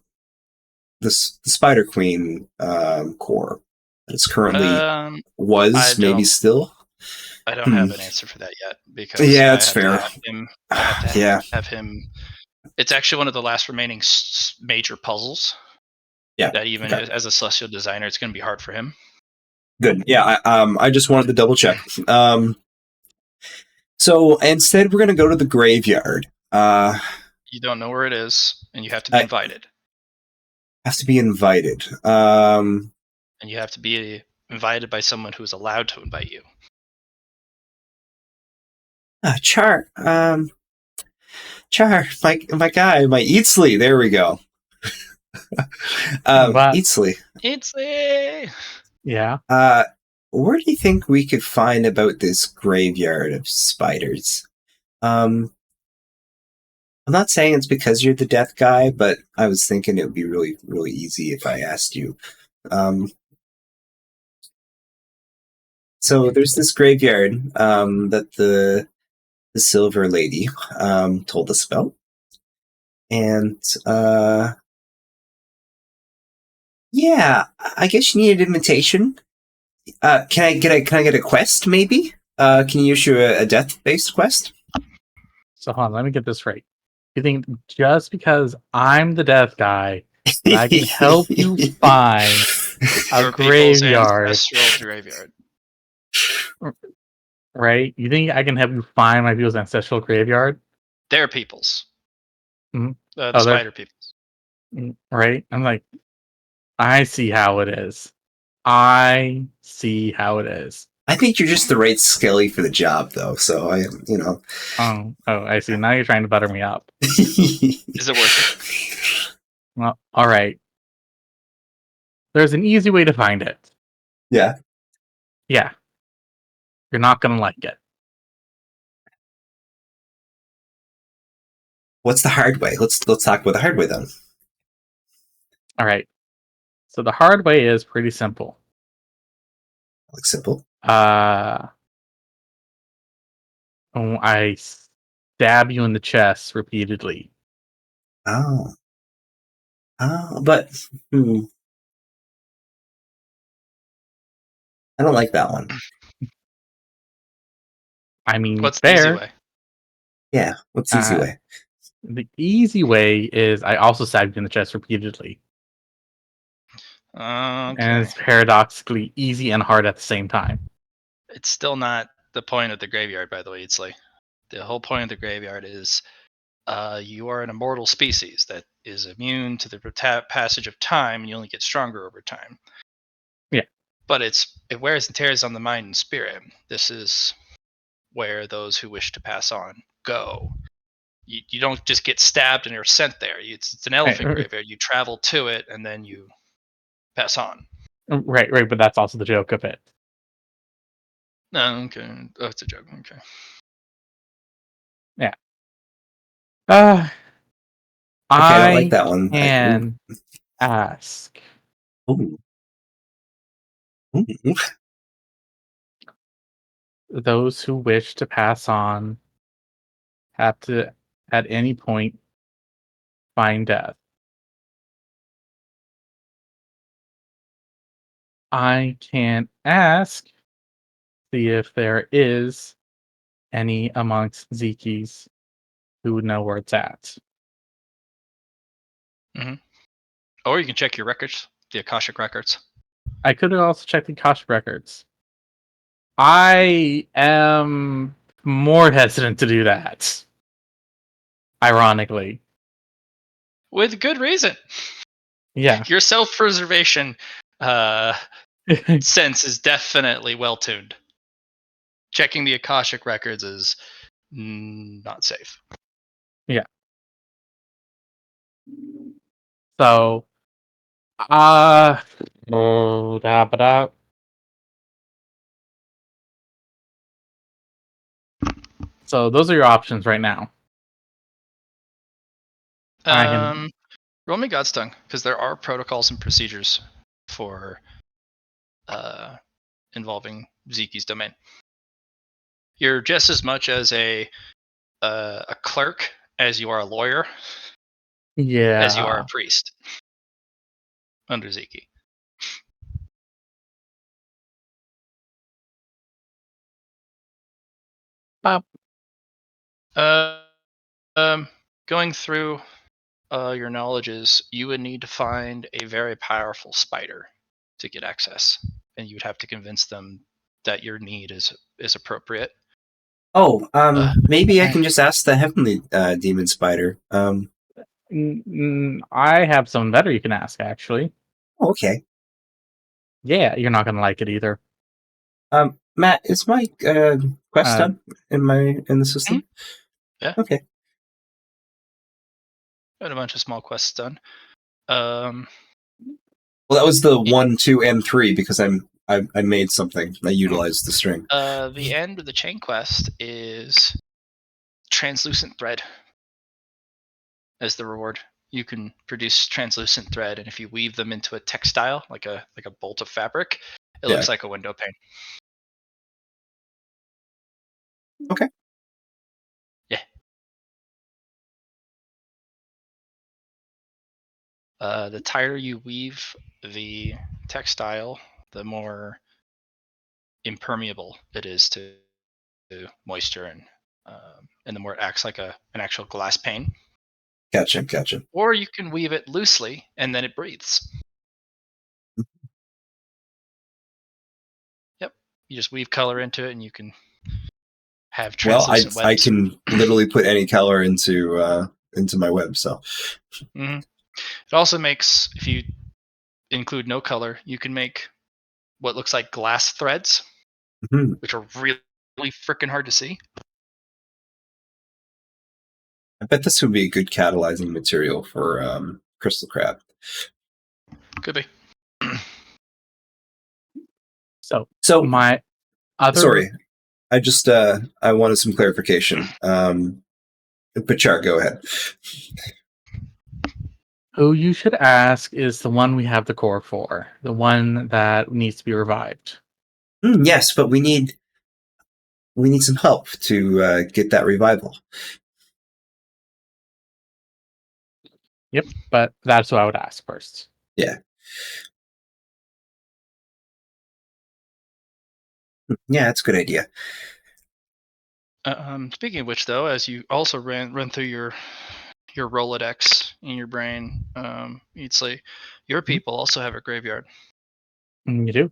[SPEAKER 3] the Spider Queen core? It's currently maybe still.
[SPEAKER 1] I don't have an answer for that yet because
[SPEAKER 3] yeah, that's fair.
[SPEAKER 1] Have him. It's actually one of the last remaining major puzzles.
[SPEAKER 3] Yeah.
[SPEAKER 1] That even as a celestial designer, it's going to be hard for him.
[SPEAKER 3] Good. Yeah. I just wanted to double check. So instead, we're going to go to the graveyard.
[SPEAKER 1] You don't know where it is, and you have to be invited.
[SPEAKER 3] Have to be invited.
[SPEAKER 1] And you have to be invited by someone who is allowed to invite you.
[SPEAKER 3] Char, my guy, my Eatsley. There we go. Eatsley.
[SPEAKER 2] Yeah.
[SPEAKER 3] Where do you think we could find about this graveyard of spiders? I'm not saying it's because you're the death guy, but I was thinking it would be really, really easy if I asked you. So there's this graveyard that the Silver Lady told us about, and yeah, I guess you need an invitation. Can I get a quest? Maybe. Can you issue a death-based quest?
[SPEAKER 2] So hold on, let me get this right. You think just because I'm the death guy, I can help you find a graveyard?
[SPEAKER 1] Ancestral graveyard.
[SPEAKER 2] Right? You think I can help you find my people's ancestral graveyard?
[SPEAKER 1] Their peoples.
[SPEAKER 2] Mm-hmm.
[SPEAKER 1] The spider peoples.
[SPEAKER 2] Right? I'm like, I see how it is. I see how it is.
[SPEAKER 3] I think you're just the right skelly for the job, though. So
[SPEAKER 2] Oh, I see. Now you're trying to butter me up.
[SPEAKER 1] Is it worth it?
[SPEAKER 2] Well, all right. There's an easy way to find it.
[SPEAKER 3] Yeah.
[SPEAKER 2] Yeah. You're not gonna like it.
[SPEAKER 3] What's the hard way? Let's talk about the hard way then.
[SPEAKER 2] All right. So the hard way is pretty simple.
[SPEAKER 3] Like simple.
[SPEAKER 2] I stab you in the chest repeatedly.
[SPEAKER 3] Oh, but I don't like that one.
[SPEAKER 2] I mean,
[SPEAKER 1] what's
[SPEAKER 2] fair.
[SPEAKER 1] the easy way?
[SPEAKER 3] Yeah, what's the easy way?
[SPEAKER 2] The easy way is I also stab you in the chest repeatedly.
[SPEAKER 1] Okay.
[SPEAKER 2] And it's paradoxically easy and hard at the same time.
[SPEAKER 1] It's still not the point of the graveyard, by the way. It's like the whole point of the graveyard is you are an immortal species that is immune to the passage of time, and you only get stronger over time.
[SPEAKER 2] Yeah.
[SPEAKER 1] But it wears and tears on the mind and spirit. This is where those who wish to pass on go. You don't just get stabbed and you're sent there. It's an elephant graveyard. You travel to it and then you pass on.
[SPEAKER 2] Right, but that's also the joke of it.
[SPEAKER 1] No, okay. Oh, it's a joke. Okay.
[SPEAKER 2] Yeah.
[SPEAKER 3] Okay, I don't like that one.
[SPEAKER 2] Can ask.
[SPEAKER 3] Ooh. Ooh.
[SPEAKER 2] Those who wish to pass on have to, at any point, find death. I can ask, see if there is any amongst Zekis who would know where it's at.
[SPEAKER 1] Mm-hmm. Or you can check your records, the Akashic records.
[SPEAKER 2] I could also check the Akashic records. I am more hesitant to do that. Ironically.
[SPEAKER 1] With good reason.
[SPEAKER 2] Yeah.
[SPEAKER 1] Your self-preservation sense is definitely well tuned. Checking the Akashic records is not safe.
[SPEAKER 2] Yeah. So, so those are your options right now. I can
[SPEAKER 1] roll me Godstung, because there are protocols and procedures for involving Zeki's domain. You're just as much as a clerk as you are a lawyer, as you are a priest under Zeki. Going through your knowledges, you would need to find a very powerful spider to get access, and you would have to convince them that your need is appropriate.
[SPEAKER 3] Oh, maybe I can just ask the heavenly demon spider.
[SPEAKER 2] I have someone better you can ask, actually.
[SPEAKER 3] Okay.
[SPEAKER 2] Yeah, you're not gonna like it either.
[SPEAKER 3] Matt, is my quest done in the system?
[SPEAKER 1] Yeah.
[SPEAKER 3] Okay.
[SPEAKER 1] Got a bunch of small quests done.
[SPEAKER 3] Well, that was the 1, 2, and 3 because I made something. I utilized the string.
[SPEAKER 1] The end of the chain quest is translucent thread as the reward. You can produce translucent thread, and if you weave them into a textile, like a bolt of fabric, it looks like a window pane.
[SPEAKER 3] Okay.
[SPEAKER 1] Yeah. The tighter you weave the textile, the more impermeable it is to moisture, and the more it acts like an actual glass pane.
[SPEAKER 3] Gotcha.
[SPEAKER 1] Or you can weave it loosely, and then it breathes. Yep. You just weave color into it, and you can have translucent webs.
[SPEAKER 3] I can literally put any color into my web. So.
[SPEAKER 1] Mm-hmm. It also makes, if you include no color, you can make what looks like glass threads, which are really freaking hard to see.
[SPEAKER 3] I bet this would be a good catalyzing material for crystal crab.
[SPEAKER 1] Could be.
[SPEAKER 2] So my other...
[SPEAKER 3] Sorry, I just I wanted some clarification. Bachar, go ahead.
[SPEAKER 2] Who you should ask is the one we have the core for, the one that needs to be revived.
[SPEAKER 3] Yes, but we need some help to get that revival.
[SPEAKER 2] Yep, but that's what I would ask first.
[SPEAKER 3] Yeah. Yeah, that's a good idea.
[SPEAKER 1] Speaking of which, though, as you also run through your Rolodex in your brain, you'd say your people also have a graveyard.
[SPEAKER 2] You do?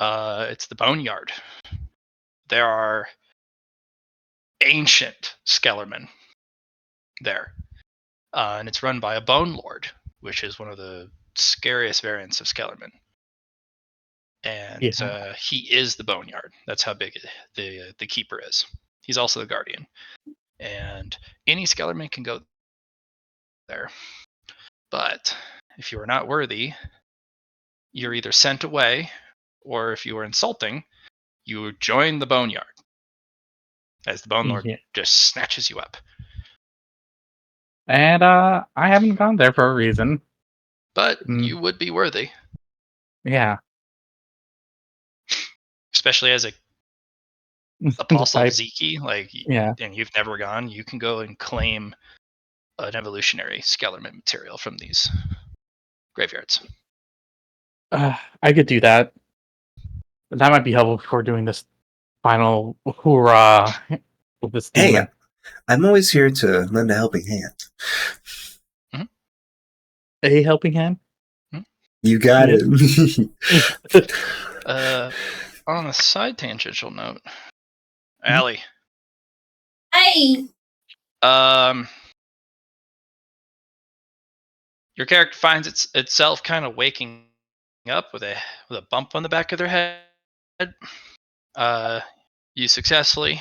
[SPEAKER 1] It's the Boneyard. there are ancient Skellermen there. And it's run by a Bone Lord, which is one of the scariest variants of Skellerman. And he is the Boneyard. That's how big the Keeper is. He's also the Guardian. And any Skellerman can go there. But if you are not worthy, you're either sent away, or if you are insulting, you join the Boneyard. As the Bone Lord just snatches you up.
[SPEAKER 2] And I haven't gone there for a reason.
[SPEAKER 1] But you would be worthy.
[SPEAKER 2] Yeah.
[SPEAKER 1] Especially as a apostle of Zeki, and you've never gone, you can go and claim an evolutionary Skellerman material from these graveyards.
[SPEAKER 2] I could do that. That might be helpful before doing this final hoorah with this demon.
[SPEAKER 3] Hey, I'm always here to lend a helping hand.
[SPEAKER 1] Mm-hmm.
[SPEAKER 2] A helping hand?
[SPEAKER 3] Mm-hmm. You got it.
[SPEAKER 1] On a side tangential note, Allie.
[SPEAKER 4] Hey!
[SPEAKER 1] Your character finds itself kind of waking up with a bump on the back of their head. You successfully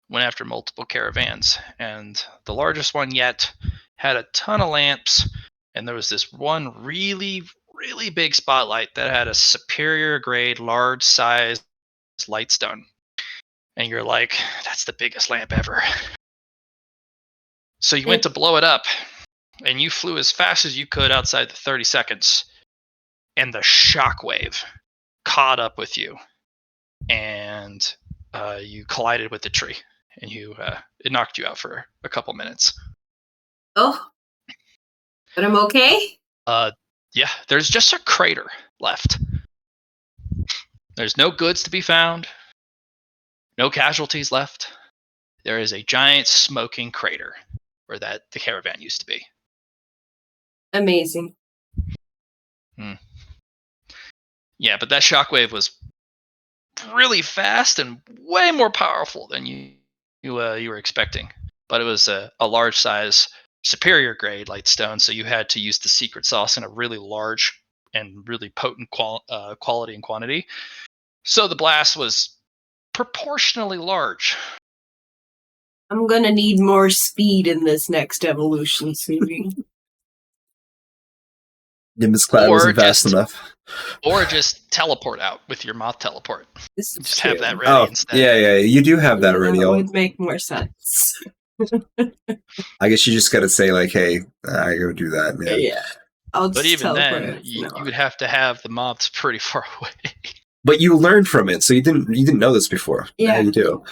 [SPEAKER 1] went after multiple caravans, and the largest one yet had a ton of lamps, and there was this one really, really big spotlight that had a superior grade, large size lightstone. And you're like, that's the biggest lamp ever. So you went to blow it up, and you flew as fast as you could outside the 30 seconds, and the shockwave caught up with you, and you collided with the tree, and it knocked you out for a couple minutes.
[SPEAKER 4] Oh, but I'm okay?
[SPEAKER 1] Yeah, there's just a crater left. There's no goods to be found, no casualties left. There is a giant smoking crater where the caravan used to be.
[SPEAKER 4] Amazing.
[SPEAKER 1] Yeah, but that shockwave was really fast and way more powerful than you were expecting. But it was a large size, superior grade lightstone, so you had to use the secret sauce in a really large and really potent quality and quantity. So the blast was proportionally large.
[SPEAKER 4] I'm gonna need more speed in this next evolution soon.
[SPEAKER 3] Nimbus Cloud wasn't fast enough.
[SPEAKER 1] Or just teleport out with your moth teleport.
[SPEAKER 4] This is
[SPEAKER 1] just
[SPEAKER 4] true.
[SPEAKER 1] Have that ready instead.
[SPEAKER 3] Yeah, you do have that ready.
[SPEAKER 4] That would make more sense.
[SPEAKER 3] I guess you just gotta say, like, hey, I go do that.
[SPEAKER 4] Yeah. I'll just
[SPEAKER 1] but even
[SPEAKER 4] teleport
[SPEAKER 1] then, you would have to have the mobs pretty far away.
[SPEAKER 3] But you learned from it, so you didn't know this before.
[SPEAKER 4] Yeah,
[SPEAKER 3] you do.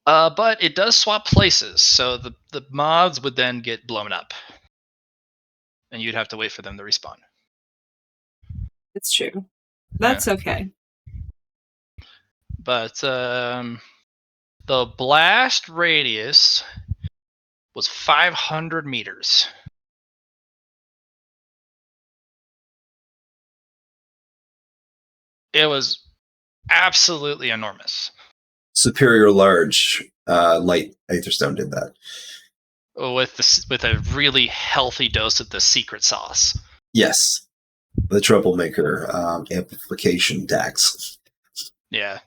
[SPEAKER 1] But it does swap places, so the mobs would then get blown up, and you'd have to wait for them to respawn.
[SPEAKER 4] It's true. That's okay.
[SPEAKER 1] But the blast radius was 500 meters. It was absolutely enormous.
[SPEAKER 3] Superior large light Aetherstone did that.
[SPEAKER 1] With a really healthy dose of the secret sauce.
[SPEAKER 3] Yes. The Troublemaker amplification DAX.
[SPEAKER 1] Yeah.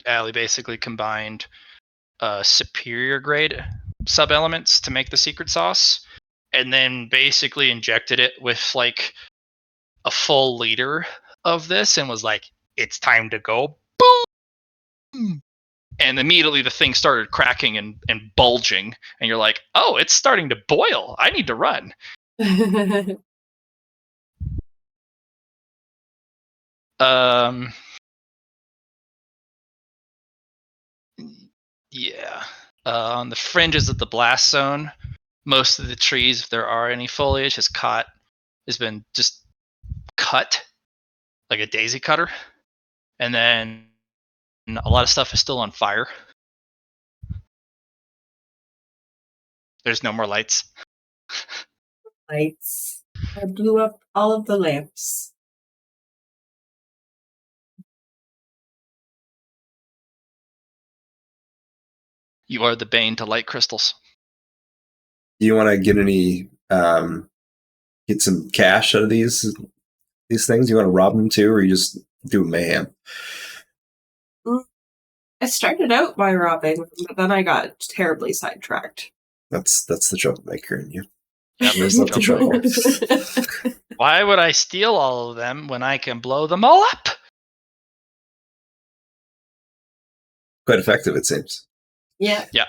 [SPEAKER 1] Allie basically combined superior grade sub-elements to make the secret sauce, and then basically injected it with like a full liter of this and was like, it's time to go. Boom! And immediately the thing started cracking and bulging, and you're like, oh, it's starting to boil. I need to run. Yeah. On the fringes of the blast zone, most of the trees, if there are any foliage, has been just cut like a daisy cutter, and then a lot of stuff is still on fire. There's no more lights.
[SPEAKER 4] Lights. I blew up all of the lamps.
[SPEAKER 1] You are the bane to light crystals.
[SPEAKER 3] Do you want to get any get some cash out of these things? You want to rob them too, or you just do mayhem?
[SPEAKER 4] I started out by robbing, but then I got terribly sidetracked.
[SPEAKER 3] That's the troublemaker in you.
[SPEAKER 1] Yep,
[SPEAKER 3] There's not the trouble.
[SPEAKER 1] Why would I steal all of them when I can blow them all up?
[SPEAKER 3] Quite effective, it seems.
[SPEAKER 4] Yeah.
[SPEAKER 1] Yeah.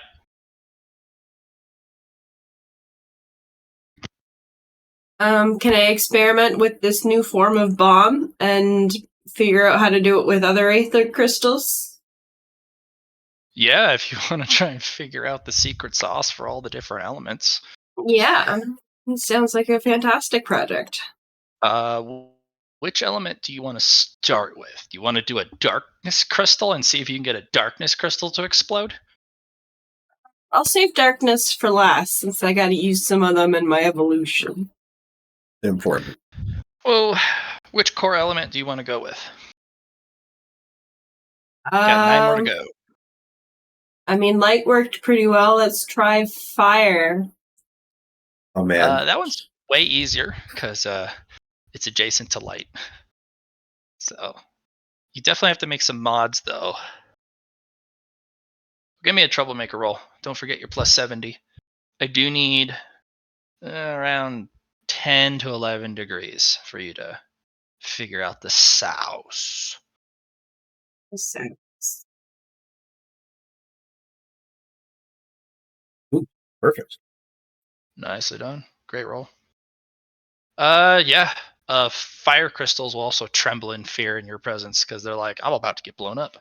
[SPEAKER 4] Can I experiment with this new form of bomb and figure out how to do it with other aether crystals?
[SPEAKER 1] Yeah, if you want to try and figure out the secret sauce for all the different elements.
[SPEAKER 4] Yeah. It sounds like a fantastic project.
[SPEAKER 1] Which element do you want to start with? Do you want to do a darkness crystal and see if you can get a darkness crystal to explode?
[SPEAKER 4] I'll save darkness for last, since I gotta use some of them in my evolution.
[SPEAKER 3] Important.
[SPEAKER 1] Well, which core element do you want to go with? Got 9 more to go.
[SPEAKER 4] I mean, light worked pretty well. Let's try fire.
[SPEAKER 3] Oh man.
[SPEAKER 1] That one's way easier because it's adjacent to light. So you definitely have to make some mods though. Give me a troublemaker roll. Don't forget your plus 70. I do need around 10 to 11 degrees for you to figure out the sauce.
[SPEAKER 3] Ooh, perfect.
[SPEAKER 1] Nicely done. Great roll. Yeah. Fire crystals will also tremble in fear in your presence because they're like, I'm about to get blown up.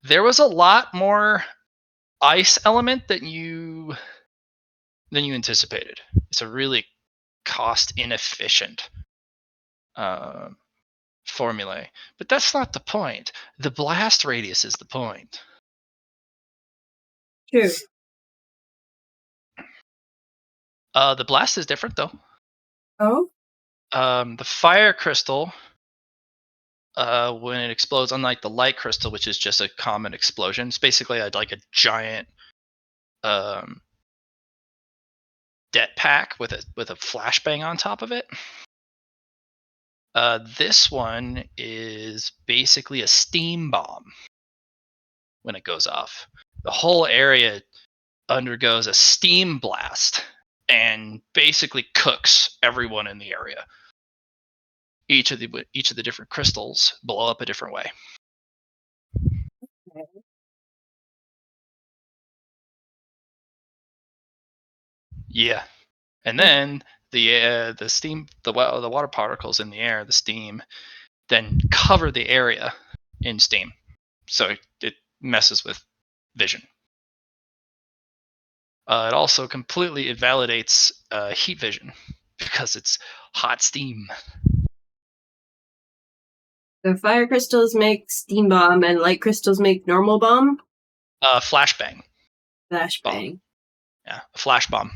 [SPEAKER 1] There was a lot more ice element than you anticipated. It's a really cost inefficient formulae, but that's not the point. The blast radius is the point.
[SPEAKER 4] True.
[SPEAKER 1] The blast is different though.
[SPEAKER 4] Oh?
[SPEAKER 1] The fire crystal, when it explodes, unlike the light crystal, which is just a common explosion, it's basically like a giant det pack with a flashbang on top of it. This one is basically a steam bomb when it goes off. The whole area undergoes a steam blast and basically cooks everyone in the area. Each of the different crystals blow up a different way. Yeah, and then the steam, the water particles in the air, the steam, then cover the area in steam, so it messes with vision. It also completely invalidates heat vision because it's hot steam.
[SPEAKER 4] The fire crystals make steam bomb and light crystals make normal bomb?
[SPEAKER 1] Flashbang.
[SPEAKER 4] Flashbang.
[SPEAKER 1] Bomb. Yeah, a flash bomb.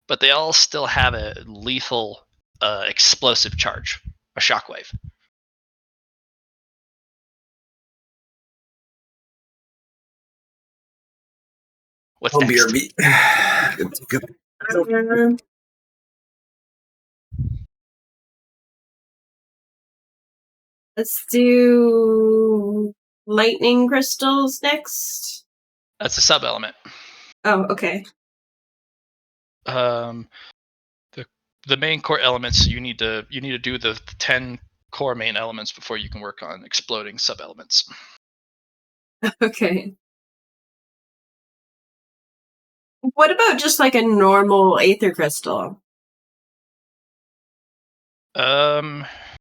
[SPEAKER 1] But they all still have a lethal explosive charge, a shockwave. What's
[SPEAKER 3] Oh,
[SPEAKER 1] next?
[SPEAKER 3] BRB. Good.
[SPEAKER 4] Let's do lightning crystals next.
[SPEAKER 1] That's a sub element.
[SPEAKER 4] Oh, okay.
[SPEAKER 1] The main core elements, you need to do the 10 core main elements before you can work on exploding sub elements.
[SPEAKER 4] Okay. What about just like a normal aether crystal?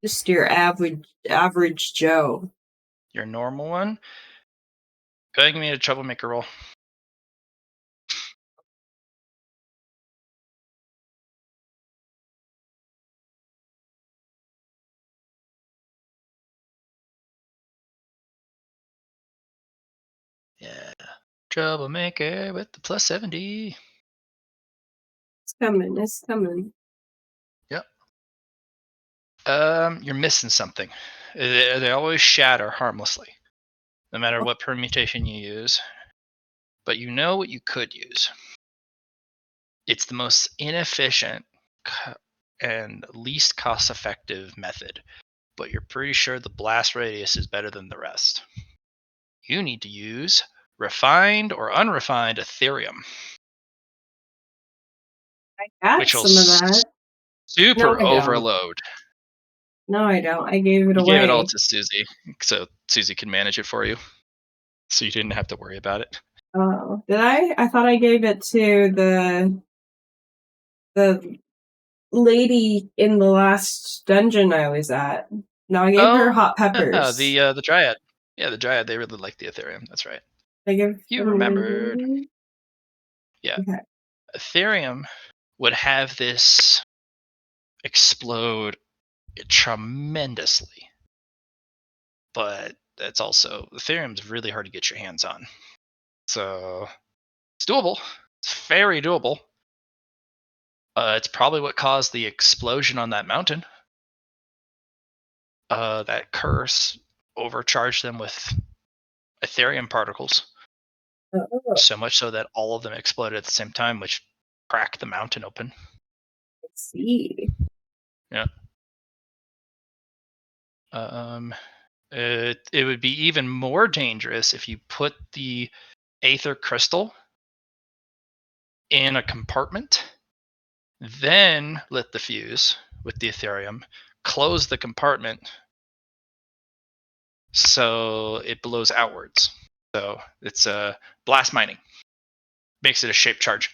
[SPEAKER 4] Just your average Joe.
[SPEAKER 1] Your normal one. Go ahead and give me a troublemaker roll. Yeah. Troublemaker with the plus 70.
[SPEAKER 4] It's coming. It's coming.
[SPEAKER 1] Yep. You're missing something. They always shatter harmlessly, no matter what permutation you use. But you know what you could use. It's the most inefficient and least cost-effective method, but you're pretty sure the blast radius is better than the rest. You need to use refined or unrefined Ethereum,
[SPEAKER 4] Got
[SPEAKER 1] which will
[SPEAKER 4] some of that. No,
[SPEAKER 1] super
[SPEAKER 4] I don't.
[SPEAKER 1] overload.
[SPEAKER 4] No, I don't. I gave it
[SPEAKER 1] You
[SPEAKER 4] away.
[SPEAKER 1] gave it all to Susie, so Susie can manage it for you, so you didn't have to worry about it.
[SPEAKER 4] Oh, did I? I thought I gave it to the lady in the last dungeon I was at. No, I gave her hot peppers.
[SPEAKER 1] The dryad. Yeah, the dryad. They really like the Ethereum. That's right.
[SPEAKER 4] I give
[SPEAKER 1] You
[SPEAKER 4] them
[SPEAKER 1] remembered.
[SPEAKER 4] to-
[SPEAKER 1] Yeah.
[SPEAKER 4] Okay.
[SPEAKER 1] Ethereum would have this explode tremendously, but that's also Ethereum's really hard to get your hands on. So it's doable. It's very doable. It's probably what caused the explosion on that mountain. That curse overcharged them with Ethereum particles.
[SPEAKER 4] Oh,
[SPEAKER 1] So much so that all of them exploded at the same time, which cracked the mountain open.
[SPEAKER 4] let's see.
[SPEAKER 1] Yeah. It would be even more dangerous if you put the Aether Crystal in a compartment, then lit the fuse with the Ethereum, close the compartment so it blows outwards. So it's blast mining. Makes it a shaped charge.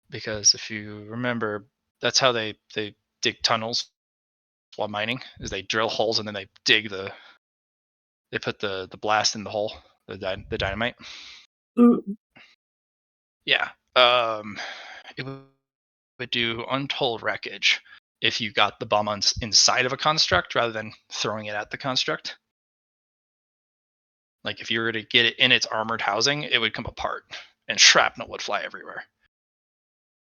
[SPEAKER 1] Because if you remember, that's how they dig tunnels while mining, is they drill holes and then they put the blast in the hole, the dynamite.
[SPEAKER 4] Mm.
[SPEAKER 1] Yeah. It would do untold wreckage if you got the bomb inside of a construct rather than throwing it at the construct. Like if you were to get it in its armored housing, it would come apart and shrapnel would fly everywhere.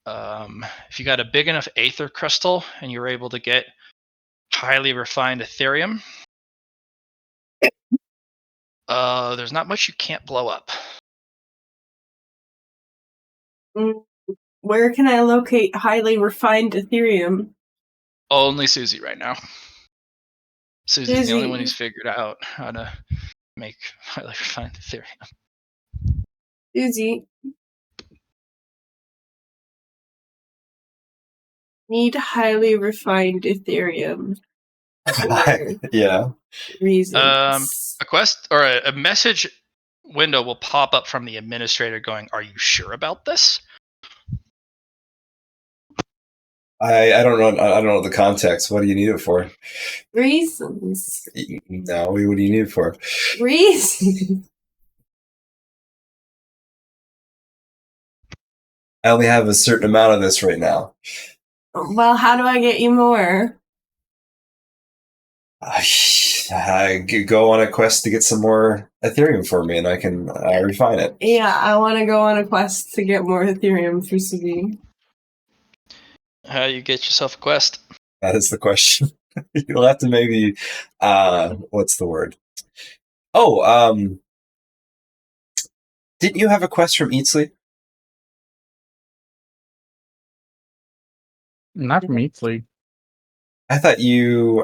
[SPEAKER 1] If you got a big enough Aether Crystal and you were able to get highly refined Ethereum, there's not much you can't blow up.
[SPEAKER 4] Where can I locate highly refined Ethereum?
[SPEAKER 1] Only Susie right now. Susie's the only one
[SPEAKER 4] Susie.
[SPEAKER 1] who's figured out how to make highly refined Ethereum.
[SPEAKER 4] Susie. Need highly refined Ethereum.
[SPEAKER 3] Yeah.
[SPEAKER 4] Reasons.
[SPEAKER 1] A quest or a message window will pop up from the administrator going, "Are you sure about this?"
[SPEAKER 3] I don't know. I don't know the context. What do you need it for?
[SPEAKER 4] Reasons.
[SPEAKER 3] No, what do you need it for?
[SPEAKER 4] Reasons.
[SPEAKER 3] I only have a certain amount of this right now.
[SPEAKER 4] Well, how do I get you more?
[SPEAKER 3] I could go on a quest to get some more Ethereum for me, and I can refine it.
[SPEAKER 4] Yeah, I want to go on a quest to get more Ethereum for Susie.
[SPEAKER 1] How you get yourself a quest?
[SPEAKER 3] That is the question. You'll have to maybe, what's the word? Oh, didn't you have a quest from Eatsley?
[SPEAKER 2] Not from Eatsley.
[SPEAKER 3] I thought you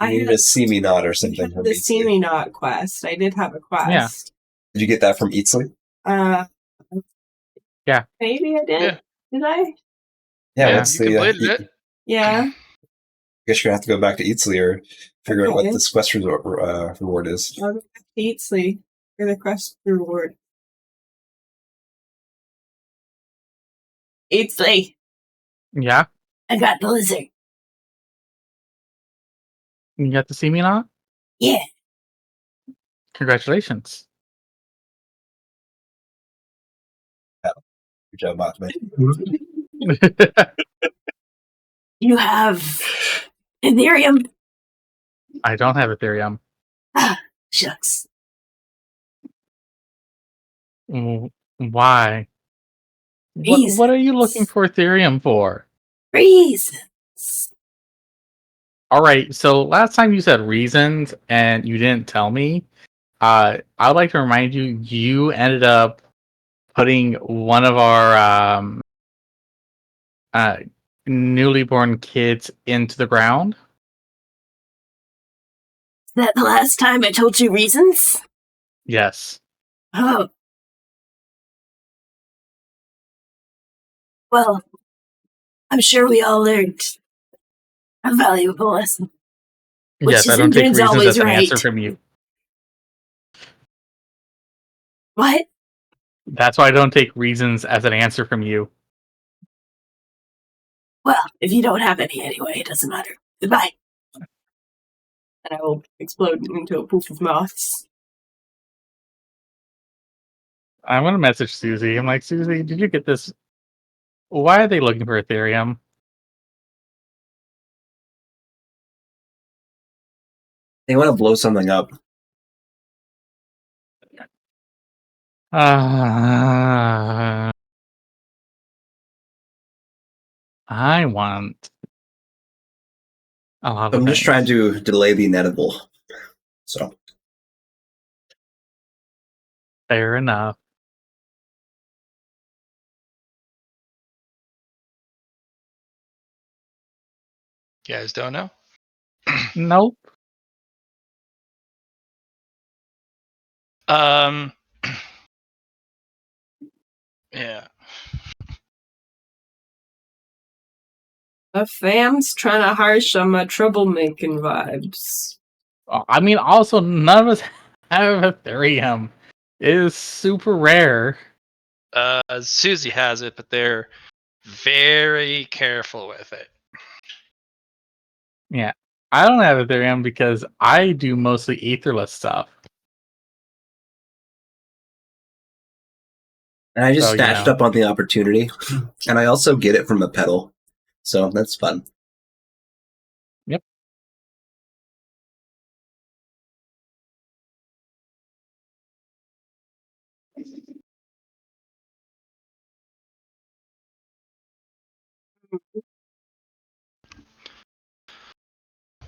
[SPEAKER 3] needed a See Me Not or something from
[SPEAKER 4] The
[SPEAKER 3] Eatsley.
[SPEAKER 4] See Me Not quest. I did have a quest.
[SPEAKER 2] Yeah.
[SPEAKER 3] Did you get that from Eatsley?
[SPEAKER 2] Yeah.
[SPEAKER 4] Maybe I did.
[SPEAKER 1] Yeah.
[SPEAKER 4] Did I?
[SPEAKER 3] Yeah,
[SPEAKER 1] Yeah,
[SPEAKER 3] what's
[SPEAKER 1] you
[SPEAKER 3] the,
[SPEAKER 1] completed it.
[SPEAKER 4] Yeah.
[SPEAKER 3] I guess you're going to have to go back to Eatsley or figure out what
[SPEAKER 4] Okay.
[SPEAKER 3] this quest reward is.
[SPEAKER 4] I'll go back to Eatsley for the quest reward. Eatsley,
[SPEAKER 2] Yeah.
[SPEAKER 4] I got the lizard.
[SPEAKER 2] You got to see me now?
[SPEAKER 4] Yeah.
[SPEAKER 2] Congratulations.
[SPEAKER 3] Good job, Mothman.
[SPEAKER 4] You have Ethereum.
[SPEAKER 2] I don't have Ethereum.
[SPEAKER 4] Ah, shucks.
[SPEAKER 2] Why? What are you looking for Ethereum for?
[SPEAKER 4] Reasons.
[SPEAKER 2] All right. So last time you said reasons and you didn't tell me. I would like to remind you, you ended up putting one of our uh, newly born kids into the ground.
[SPEAKER 4] Is that the last time I told you reasons?
[SPEAKER 2] Yes.
[SPEAKER 4] Oh. Well, I'm sure we all learned a valuable lesson. Which
[SPEAKER 2] Yes, I
[SPEAKER 4] is
[SPEAKER 2] don't take
[SPEAKER 4] Ingrid's
[SPEAKER 2] reasons
[SPEAKER 4] always
[SPEAKER 2] as an answer
[SPEAKER 4] right.
[SPEAKER 2] from you.
[SPEAKER 4] What?
[SPEAKER 2] That's why I don't take reasons as an answer from you.
[SPEAKER 4] Well, if you don't have any anyway, it doesn't matter. Goodbye. And I will explode into a poof of moths.
[SPEAKER 2] I'm gonna message Susie. I'm like, Susie, did you get this? Why are they looking for Ethereum?
[SPEAKER 3] They want to blow something up.
[SPEAKER 2] I want a lot of
[SPEAKER 3] I'm just
[SPEAKER 2] things.
[SPEAKER 3] trying to delay the inedible. So
[SPEAKER 2] Fair enough.
[SPEAKER 1] You guys don't know?
[SPEAKER 2] Nope.
[SPEAKER 1] Yeah.
[SPEAKER 4] The fam's trying to harsh on my troublemaking vibes.
[SPEAKER 2] I mean, also, none of us have Ethereum. It is super rare.
[SPEAKER 1] Susie has it, but they're very careful with it.
[SPEAKER 2] Yeah. I don't have Ethereum because I do mostly etherless stuff.
[SPEAKER 3] and I just
[SPEAKER 2] So,
[SPEAKER 3] snatched up on the opportunity, and I also get it from a pedal, so that's fun.
[SPEAKER 2] Yep.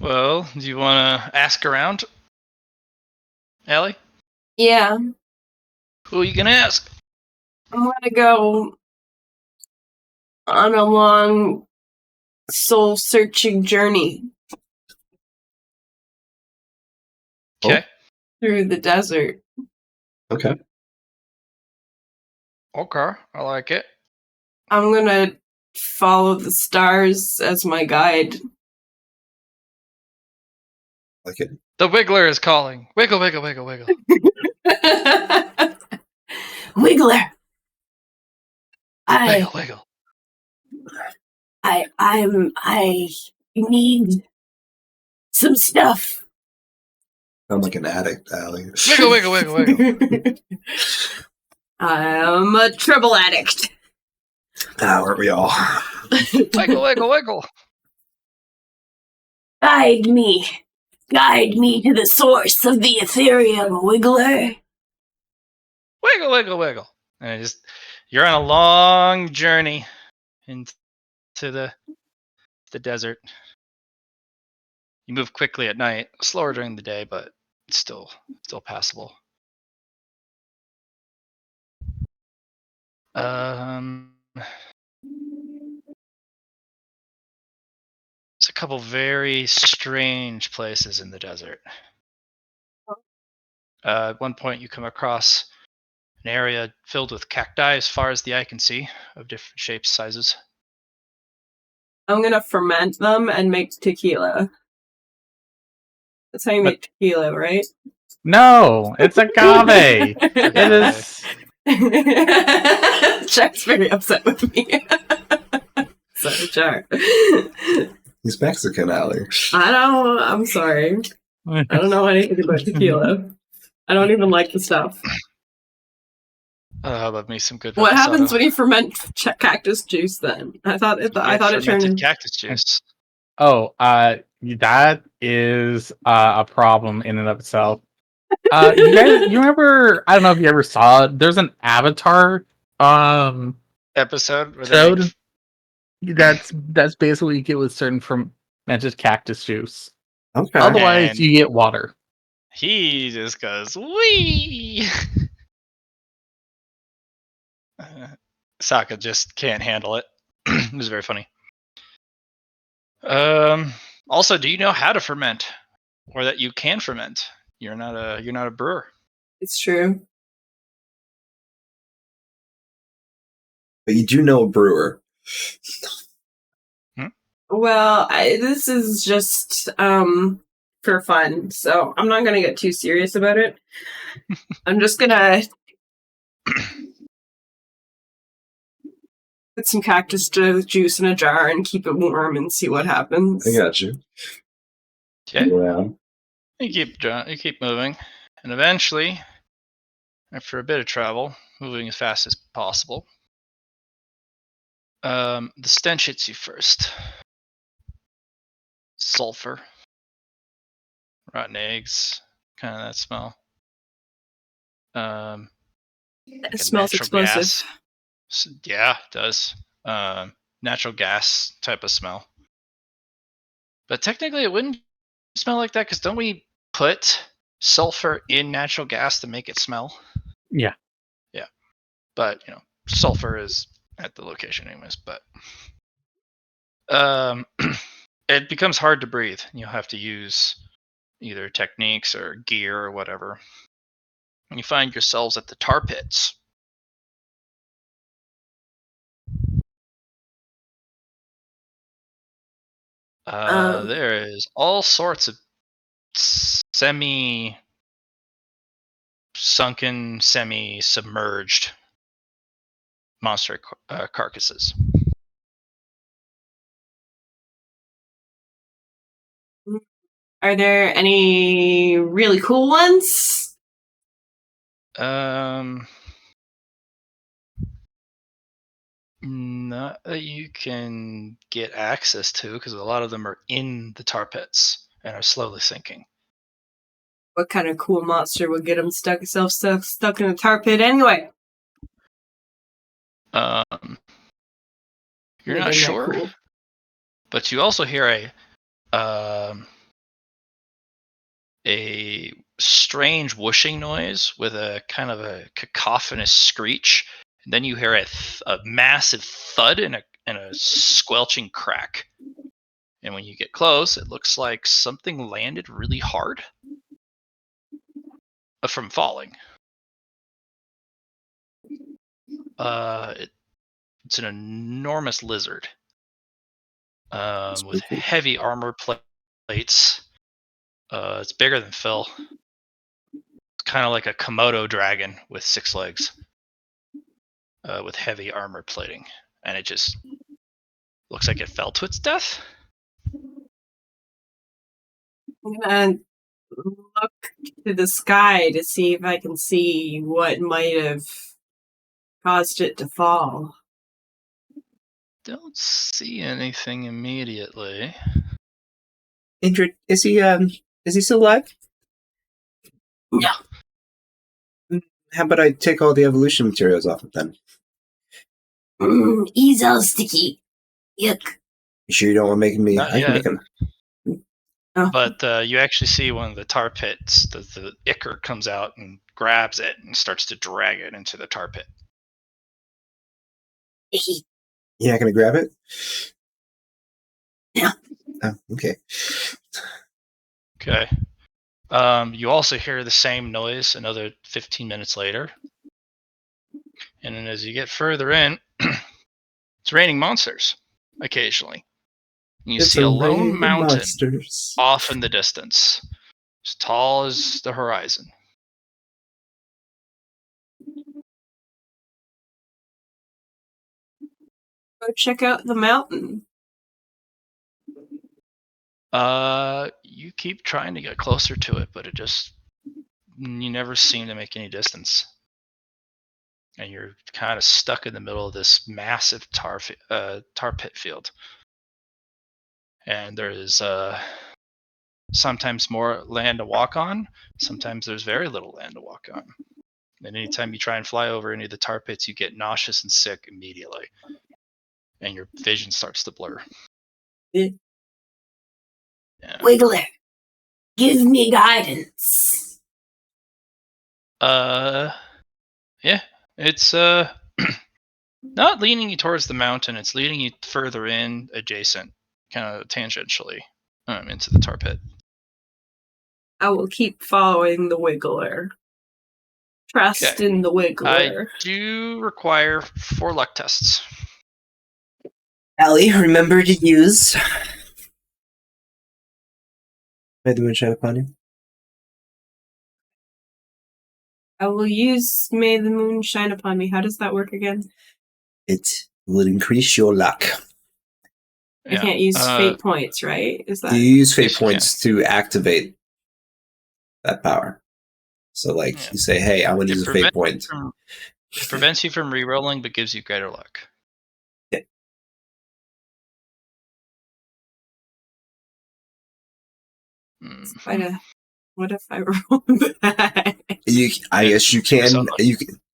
[SPEAKER 1] Well, do you want to ask around, Allie?
[SPEAKER 4] Yeah,
[SPEAKER 1] Who are you gonna ask?
[SPEAKER 4] I'm gonna go on a long soul-searching journey
[SPEAKER 1] Okay.
[SPEAKER 4] through the desert.
[SPEAKER 3] Okay.
[SPEAKER 1] Okay, I like it.
[SPEAKER 4] I'm gonna follow the stars as my guide.
[SPEAKER 3] Like it.
[SPEAKER 1] The Wiggler is calling. Wiggle, wiggle, wiggle, wiggle.
[SPEAKER 4] Wiggler.
[SPEAKER 1] Wiggle, wiggle.
[SPEAKER 4] I need some stuff.
[SPEAKER 3] I'm like an addict, Allie.
[SPEAKER 1] Wiggle, wiggle, wiggle, wiggle.
[SPEAKER 4] I'm a trouble addict.
[SPEAKER 3] Aren't we all?
[SPEAKER 1] Wiggle, wiggle, wiggle.
[SPEAKER 4] Guide me to the source of the Ethereum, Wiggler.
[SPEAKER 1] Wiggle, wiggle, wiggle. And you're on a long journey into the desert. You move quickly at night, slower during the day, but it's still passable. There's a couple very strange places in the desert. At one point, you come across an area filled with cacti as far as the eye can see, of different shapes, sizes.
[SPEAKER 4] I'm gonna ferment them and make tequila. That's how you make tequila, right?
[SPEAKER 2] No, it's agave. It is.
[SPEAKER 4] Jack's very upset with me. Sorry, Jack.
[SPEAKER 3] He's Mexican, Allie.
[SPEAKER 4] I'm sorry. I don't know anything about tequila. I don't even like the stuff.
[SPEAKER 1] I love me some good.
[SPEAKER 4] What happens when you ferment cactus juice? Then I thought it turned into
[SPEAKER 1] cactus juice.
[SPEAKER 2] Oh, that is a problem in and of itself. You remember? I don't know if you ever saw it. There's an Avatar
[SPEAKER 1] episode where
[SPEAKER 2] Toad? That's basically what you get with certain fermented cactus juice.
[SPEAKER 3] Okay.
[SPEAKER 2] Otherwise,
[SPEAKER 1] And-
[SPEAKER 2] you get water.
[SPEAKER 1] He just goes, wee! Sokka just can't handle it. It was very funny. Also, do you know how to ferment, or that you can ferment? You're not a brewer.
[SPEAKER 4] It's true.
[SPEAKER 3] But you do know a brewer.
[SPEAKER 4] Well, this is just for fun, so I'm not gonna get too serious about it. I'm just gonna put some cactus juice in a jar and keep it warm and see what happens.
[SPEAKER 3] I got you.
[SPEAKER 1] Okay.
[SPEAKER 3] Yeah.
[SPEAKER 1] You keep moving, and eventually, after a bit of travel, moving as fast as possible, the stench hits you first. Sulfur, rotten eggs, kind of that smell. Like
[SPEAKER 4] It smells explosive.
[SPEAKER 1] Yeah, it does. Natural gas type of smell. But technically, it wouldn't smell like that because don't we put sulfur in natural gas to make it smell?
[SPEAKER 2] Yeah.
[SPEAKER 1] Yeah. But, sulfur is at the location anyways. But it becomes hard to breathe. You'll have to use either techniques or gear or whatever. And you find yourselves at the tar pits. There is all sorts of semi-sunken, semi-submerged monster carcasses.
[SPEAKER 4] Are there any really cool ones?
[SPEAKER 1] Not that you can get access to, because a lot of them are in the tar pits and are slowly sinking.
[SPEAKER 4] What kind of cool monster would get him stuck in a tar pit anyway?
[SPEAKER 1] You're not sure,
[SPEAKER 4] Cool.
[SPEAKER 1] but you also hear a strange whooshing noise with a kind of a cacophonous screech, and then you hear a massive thud and a squelching crack. And when you get close, it looks like something landed really hard from falling. It's an enormous lizard with heavy armor plates. It's bigger than Phil. It's kind of like a Komodo dragon with 6 legs, with heavy armor plating, and it just looks like it fell to its death.
[SPEAKER 4] I'm gonna look to the sky to see if I can see what might have caused it to fall.
[SPEAKER 1] Don't see anything immediately.
[SPEAKER 3] Indrid, is he still alive?
[SPEAKER 4] No.
[SPEAKER 3] How about I take all the evolution materials off of them?
[SPEAKER 4] He's all sticky. Yuck.
[SPEAKER 3] You sure you don't want to make me?
[SPEAKER 1] Not
[SPEAKER 3] I can
[SPEAKER 1] yet.
[SPEAKER 3] make him.
[SPEAKER 4] Oh.
[SPEAKER 1] But you actually see one of the tar pits. The ichor comes out and grabs it and starts to drag it into the tar pit.
[SPEAKER 3] You're not gonna grab it?
[SPEAKER 4] Yeah.
[SPEAKER 3] Oh, okay.
[SPEAKER 1] Okay. You also hear the same noise another 15 minutes later. And then as you get further in, it's raining monsters occasionally. You see a lone mountain off in the distance, as tall as the horizon.
[SPEAKER 4] Go check out the mountain.
[SPEAKER 1] You keep trying to get closer to it, but you never seem to make any distance. And you're kind of stuck in the middle of this massive tar pit field. And there is sometimes more land to walk on. Sometimes there's very little land to walk on. And anytime you try and fly over any of the tar pits, you get nauseous and sick immediately. and your vision starts to blur.
[SPEAKER 4] Yeah.
[SPEAKER 5] Wiggler, give me guidance.
[SPEAKER 1] Yeah, it's not leaning you towards the mountain. It's leading you further in, adjacent, kind of tangentially, into the tar pit.
[SPEAKER 4] I will keep following the Wiggler. Trust
[SPEAKER 1] Okay.
[SPEAKER 4] in the Wiggler.
[SPEAKER 1] I do require 4 luck tests.
[SPEAKER 3] Allie, remember to use. May the moon shine upon you.
[SPEAKER 4] I will use May the Moon Shine Upon Me. How does that work again?
[SPEAKER 3] It will increase your luck.
[SPEAKER 4] I can't use fate points, right? Is that
[SPEAKER 3] You use fate
[SPEAKER 1] Yes, you
[SPEAKER 3] points to activate that power. So, like,
[SPEAKER 1] Yeah.
[SPEAKER 3] you say, "Hey, I'm going to use a fate point."
[SPEAKER 1] It prevents you from re-rolling, but gives you greater luck.
[SPEAKER 3] Yeah.
[SPEAKER 4] What if I roll bad?
[SPEAKER 3] I guess you can.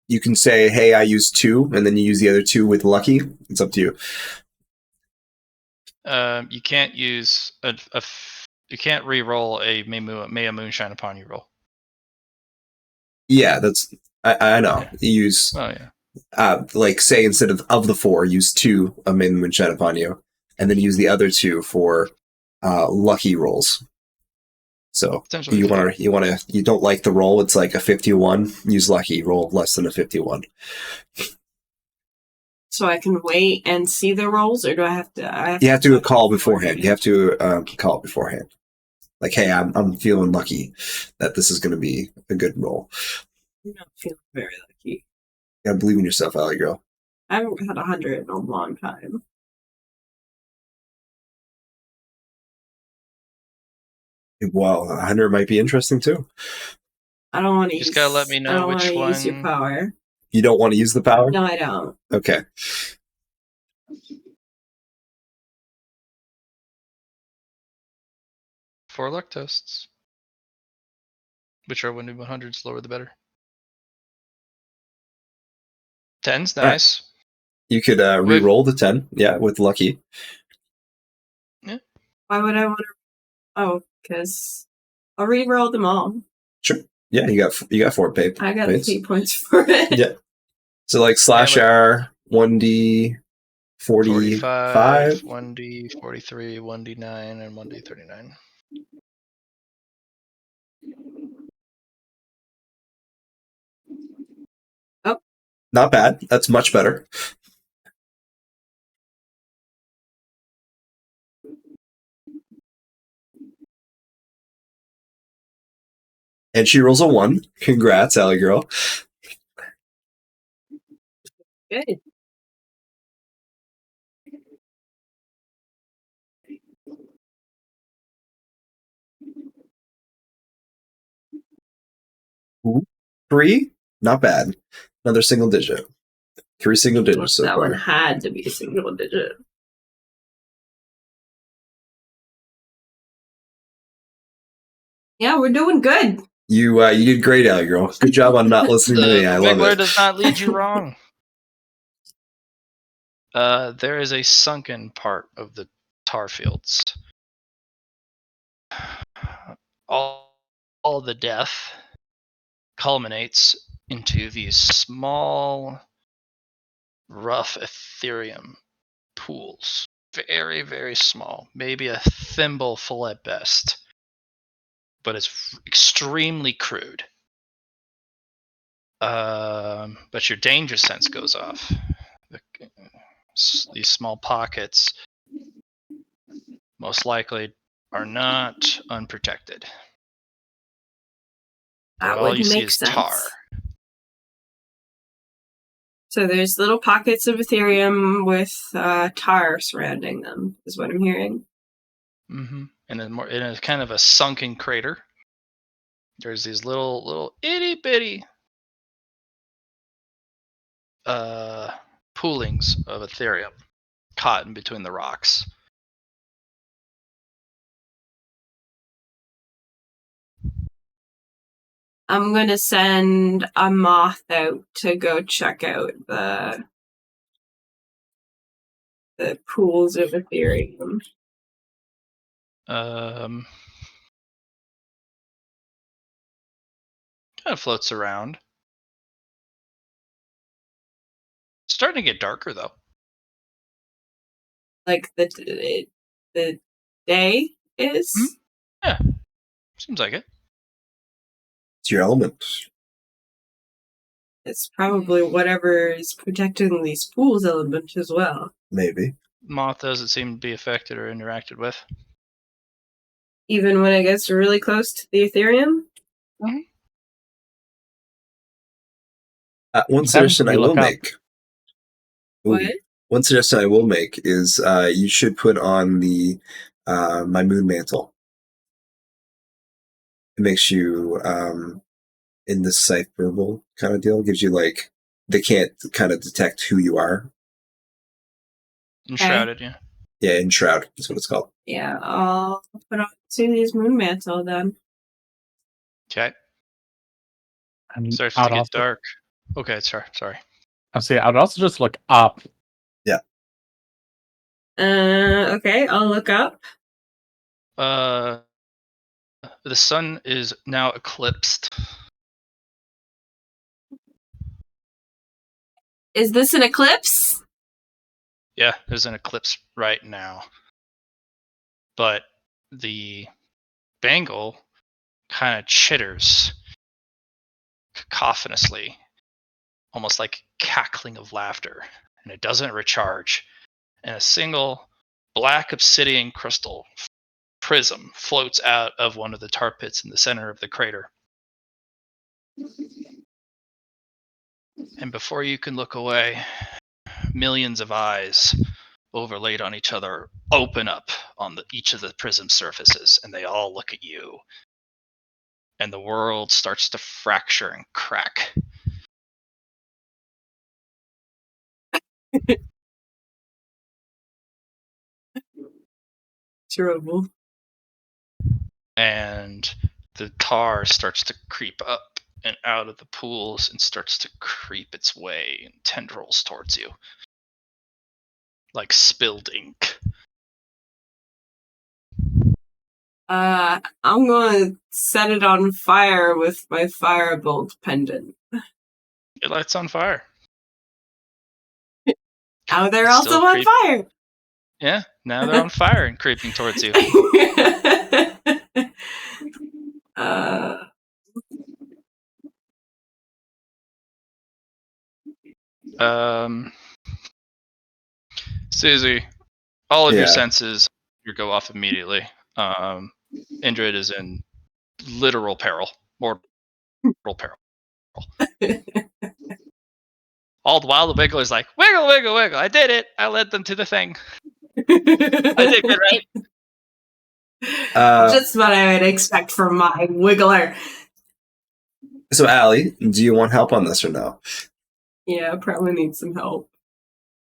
[SPEAKER 3] You can say, "Hey, I use 2," and then you use the other 2 with lucky. It's up to you.
[SPEAKER 1] You can't use you can't re-roll a May a Moon Shine Upon You roll.
[SPEAKER 3] Yeah, that's. I know.
[SPEAKER 1] Yeah.
[SPEAKER 3] You use.
[SPEAKER 1] Oh yeah.
[SPEAKER 3] Like, say instead of the 4, use 2 of May the Moon Shine Upon You, and then use the other 2 for lucky rolls. So you don't like the roll. It's like a 51. Use lucky. Roll less than a 51.
[SPEAKER 4] So I can wait and see the rolls, or do I have to?
[SPEAKER 3] You have to call beforehand. You have to call beforehand. Like, hey, I'm feeling lucky that this is going to be a good roll.
[SPEAKER 4] I'm not feeling very lucky.
[SPEAKER 3] You gotta believe in yourself, Allie girl.
[SPEAKER 4] I haven't had 100 in a long time.
[SPEAKER 3] Well, 100 might be interesting too.
[SPEAKER 4] I don't want to use.
[SPEAKER 1] Just gotta let me know which one.
[SPEAKER 4] Use your power.
[SPEAKER 3] You don't want to use the power?
[SPEAKER 4] No, I don't.
[SPEAKER 3] Okay.
[SPEAKER 1] Four luck tests. Which are 1 to 100s, lower the better. 10's nice.
[SPEAKER 3] You could re-roll the 10, yeah, with lucky.
[SPEAKER 1] Yeah.
[SPEAKER 4] Why would I want to? Oh, because I'll re-roll them all.
[SPEAKER 3] Sure. Yeah, you got 4 paid.
[SPEAKER 4] I got 8 points for it.
[SPEAKER 3] Yeah. So like /R 1d 45,
[SPEAKER 1] 1d 43, 1d 9, and 1d 39.
[SPEAKER 4] Oh,
[SPEAKER 3] not bad. That's much better. And she rolls a 1. Congrats, Allie girl.
[SPEAKER 4] good.
[SPEAKER 3] Ooh. 3, not bad. Another single digit. 3 single digits so
[SPEAKER 4] that
[SPEAKER 3] far.
[SPEAKER 4] One had to be a single digit. Yeah, we're doing good.
[SPEAKER 3] You did great, Allie girl. Good job on not listening to me. I love
[SPEAKER 1] Wiggler
[SPEAKER 3] it.
[SPEAKER 1] does not lead you wrong. There is a sunken part of the tar fields. All the death culminates into these small, rough Ethereum pools. Very, very small. Maybe a thimbleful at best. But it's extremely crude. But your danger sense goes off. These small pockets most likely are not unprotected.
[SPEAKER 4] That
[SPEAKER 1] All
[SPEAKER 4] would
[SPEAKER 1] you see
[SPEAKER 4] make
[SPEAKER 1] is
[SPEAKER 4] sense.
[SPEAKER 1] tar.
[SPEAKER 4] So there's little pockets of Ethereum with tar surrounding them, is what I'm hearing.
[SPEAKER 1] Mm-hmm. And then in a kind of a sunken crater, there's these little itty bitty poolings of Ethereum caught in between the rocks.
[SPEAKER 4] I'm going to send a moth out to go check out the pools of Ethereum.
[SPEAKER 1] Kind of floats around. It's starting to get darker though.
[SPEAKER 4] Like the day is?
[SPEAKER 1] Yeah, seems like it.
[SPEAKER 3] It's your element.
[SPEAKER 4] It's probably whatever is protecting these pools element as well.
[SPEAKER 3] Maybe.
[SPEAKER 1] Moth doesn't seem to be affected or interacted with.
[SPEAKER 4] Even when it gets really close to the Ethereum?
[SPEAKER 3] One suggestion I will make.
[SPEAKER 4] What?
[SPEAKER 3] One suggestion I will make is you should put on the my moon mantle. It makes you indecipherable kind of deal. Gives you like they can't kind of detect who you are.
[SPEAKER 1] Enshrouded, yeah.
[SPEAKER 3] Yeah, enshroud. That's what it's called.
[SPEAKER 4] Yeah, I'll put on Susie's moon mantle then.
[SPEAKER 1] Okay.
[SPEAKER 2] And
[SPEAKER 1] Starts
[SPEAKER 2] I'd
[SPEAKER 1] to get
[SPEAKER 2] also,
[SPEAKER 1] dark. Okay, sorry.
[SPEAKER 2] I'll say I'd also just look up.
[SPEAKER 3] Yeah.
[SPEAKER 4] Okay, I'll look up.
[SPEAKER 1] The sun is now eclipsed.
[SPEAKER 4] Is this an eclipse?
[SPEAKER 1] Yeah, there's an eclipse right now. But the bangle kind of chitters cacophonously, almost like cackling of laughter, and it doesn't recharge. And a single black obsidian crystal prism floats out of one of the tar pits in the center of the crater. And before you can look away, millions of eyes overlaid on each other open up on each of the prism surfaces, and they all look at you. And the world starts to fracture and crack.
[SPEAKER 4] Terrible.
[SPEAKER 1] And the tar starts to creep up and out of the pools and starts to creep its way in tendrils towards you. Like spilled ink.
[SPEAKER 4] I'm gonna set it on fire with my firebolt pendant.
[SPEAKER 1] It lights on fire.
[SPEAKER 4] Now they're
[SPEAKER 1] It's
[SPEAKER 4] also
[SPEAKER 1] still
[SPEAKER 4] on fire!
[SPEAKER 1] Yeah, now they're on fire and creeping towards you. Susie, all of your senses go off immediately. Indrid is in literal peril, mortal peril. All the while, the Wiggler's like, wiggle, wiggle, wiggle. I did it. I led them to the thing. I did good, right?
[SPEAKER 4] Just what I would expect from my Wiggler.
[SPEAKER 3] So, Allie, do you want help on this or no?
[SPEAKER 4] Yeah, probably need some help.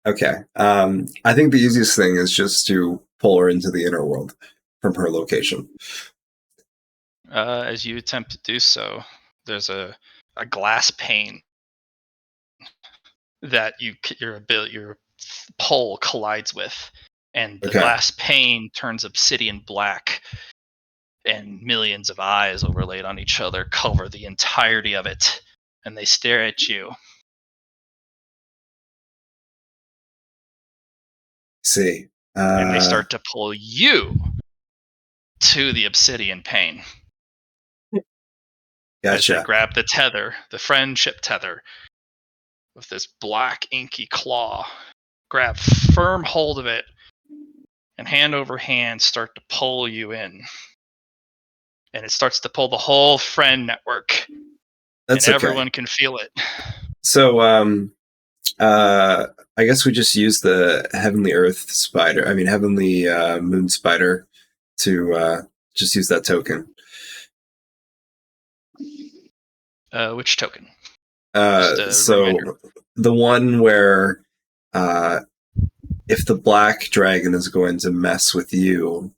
[SPEAKER 3] Okay. I think the easiest thing is just to pull her into the inner world from her location.
[SPEAKER 1] As you attempt to do so, there's a glass pane that your pole collides with, and the glass pane turns obsidian black, and millions of eyes overlaid on each other cover the entirety of it, and they stare at you.
[SPEAKER 3] See.
[SPEAKER 1] And they start to pull you to the obsidian pane.
[SPEAKER 3] Gotcha.
[SPEAKER 1] As they grab the tether, the friendship tether, with this black inky claw, grab firm hold of it, and hand over hand start to pull you in. And it starts to pull the whole friend network.
[SPEAKER 3] That's
[SPEAKER 1] and everyone can feel it.
[SPEAKER 3] So, I guess we just use the heavenly moon spider to just use that token.
[SPEAKER 1] Which token?
[SPEAKER 3] So reminder. The one where if the black dragon is going to mess with you,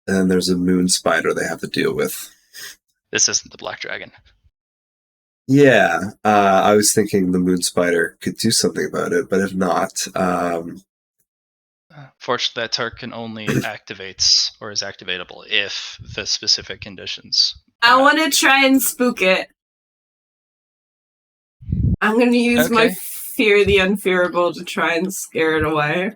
[SPEAKER 3] then there's a moon spider they have to deal with.
[SPEAKER 1] This isn't the black dragon.
[SPEAKER 3] Yeah, I was thinking the moon spider could do something about it, but if not,
[SPEAKER 1] Fortunately, that token only activates or is activatable if the specific conditions.
[SPEAKER 4] I want to try and spook it. I'm going to use my fear the unfearable to try and scare it away.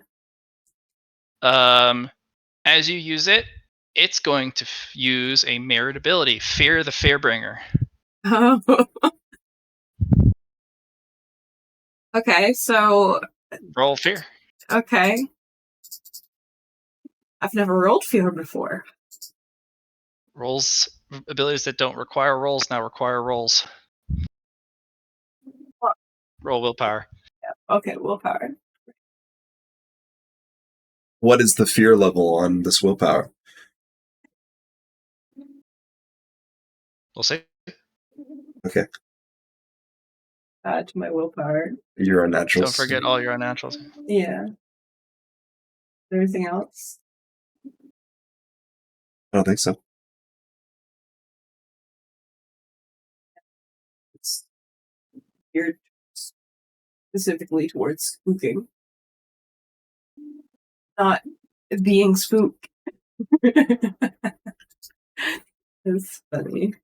[SPEAKER 1] As you use it, it's going to use a mirrored ability, Fear the Fearbringer.
[SPEAKER 4] Oh. Okay, so...
[SPEAKER 1] Roll fear.
[SPEAKER 4] Okay. I've never rolled fear before.
[SPEAKER 1] Abilities that don't require rolls now require rolls.
[SPEAKER 4] What?
[SPEAKER 1] Roll willpower.
[SPEAKER 4] Yeah. Okay, willpower.
[SPEAKER 3] What is the fear level on this willpower?
[SPEAKER 1] We'll see.
[SPEAKER 3] Okay.
[SPEAKER 4] Add to my willpower.
[SPEAKER 3] Your unnaturals.
[SPEAKER 1] Don't forget all your unnaturals.
[SPEAKER 4] Yeah. Anything else?
[SPEAKER 3] I don't think so.
[SPEAKER 4] It's geared specifically towards spooking. Not being spooked. It's funny.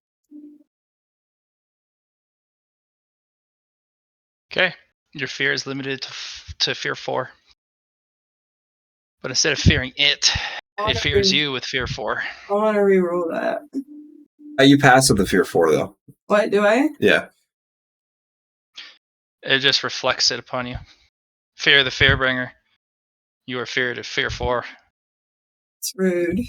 [SPEAKER 1] Okay. Your fear is limited to fear 4. But instead of fearing it fears you with fear 4.
[SPEAKER 4] I want to reroll that.
[SPEAKER 3] You pass with the fear 4, though.
[SPEAKER 4] What, do I?
[SPEAKER 3] Yeah.
[SPEAKER 1] It just reflects it upon you. Fear the Fearbringer. You are feared of fear 4.
[SPEAKER 4] It's rude.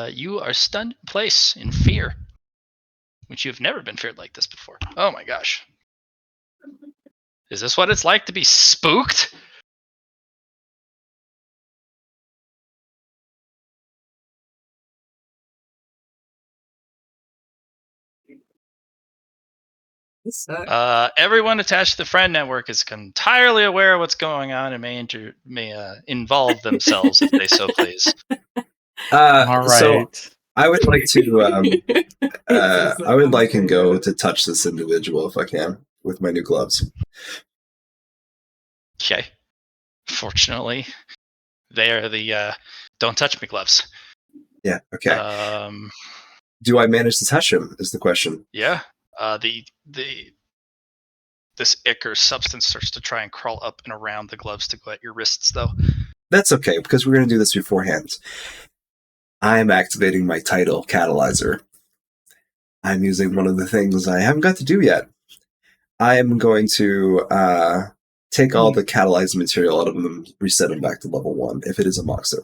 [SPEAKER 1] You are stunned in place in fear, which you've never been feared like this before. Oh my gosh. Is this what it's like to be spooked? Everyone attached to the friend network is entirely aware of what's going on and may involve themselves if they so please.
[SPEAKER 2] All right.
[SPEAKER 3] So I would like to. I would like and go to touch this individual if I can with my new gloves.
[SPEAKER 1] Okay. Fortunately, they are the don't touch me gloves.
[SPEAKER 3] Yeah. Okay. Do I manage to touch him? Is the question.
[SPEAKER 1] Yeah. This ichor substance starts to try and crawl up and around the gloves to go at your wrists, though.
[SPEAKER 3] That's okay, because we're going to do this beforehand. I'm activating my title catalyzer. I'm using one of the things I haven't got to do yet. I am going to take all the catalyzed material out of them, reset them back to level 1, if it is a monster.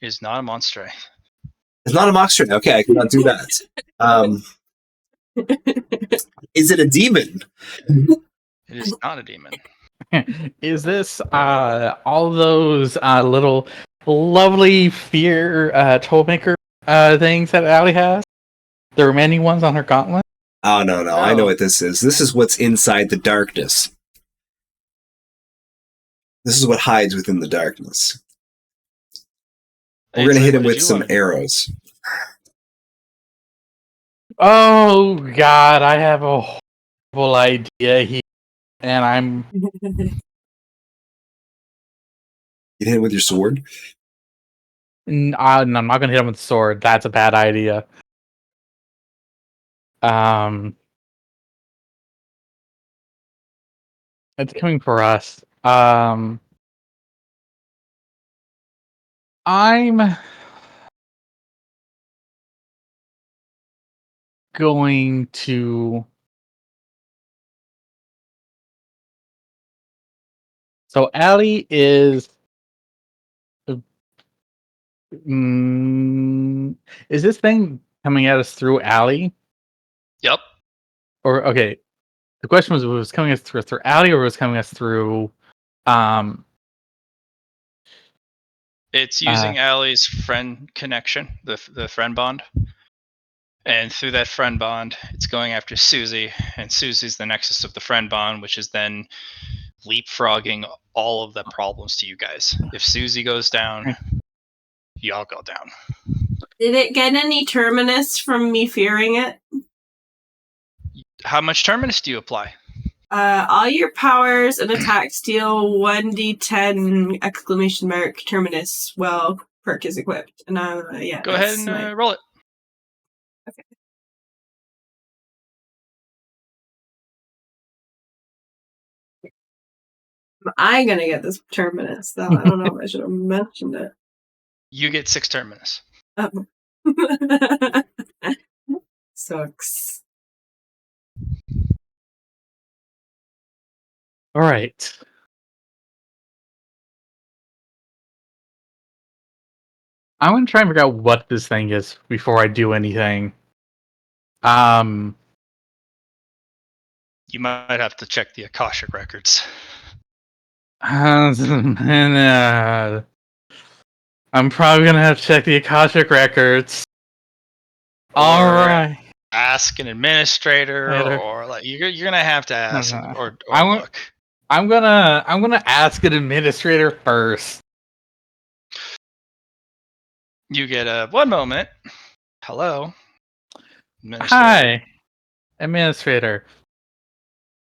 [SPEAKER 1] Is not a monster.
[SPEAKER 3] It's not a monster. Okay, I cannot do that. Is it a demon?
[SPEAKER 1] It is not a demon.
[SPEAKER 2] Is this all those little lovely fear tollmaker things that Allie has? The remaining ones on her gauntlet?
[SPEAKER 3] Oh, no. I know what this is. This is what's inside the darkness. This is what hides within the darkness. We're going to hit him with some arrows.
[SPEAKER 2] Oh, God, I have a horrible idea here. And I'm...
[SPEAKER 3] You hit him with your sword?
[SPEAKER 2] No, I'm not going to hit him with the sword. That's a bad idea. It's coming for us. I'm going to... So Allie is... is this thing coming at us through Allie?
[SPEAKER 1] Yep.
[SPEAKER 2] Or, okay, the question was, was it coming at us through Allie, or was it coming at us through...
[SPEAKER 1] It's using Allie's friend connection, the friend bond. And through that friend bond, it's going after Susie, and Susie's the nexus of the friend bond, which is then leapfrogging all of the problems to you guys. If Susie goes down, y'all go down.
[SPEAKER 4] Did it get any terminus from me fearing it?
[SPEAKER 1] How much terminus do you apply?
[SPEAKER 4] All your powers and attacks deal 1d10 exclamation mark terminus while perk is equipped. And yeah.
[SPEAKER 1] Go ahead and roll it.
[SPEAKER 4] Okay. I'm gonna get this terminus, though. I don't know if I should have mentioned it.
[SPEAKER 1] You get 6 terminus.
[SPEAKER 4] Oh. Sucks.
[SPEAKER 2] All right. I'm gonna try and figure out what this thing is before I do anything.
[SPEAKER 1] You might have to check the Akashic records.
[SPEAKER 2] I'm probably gonna have to check the Akashic records. All right.
[SPEAKER 1] Ask an administrator, or like you're gonna have to ask or look.
[SPEAKER 2] I'm gonna ask an administrator first.
[SPEAKER 1] You get one moment. Hello, administrator.
[SPEAKER 2] Hi, administrator.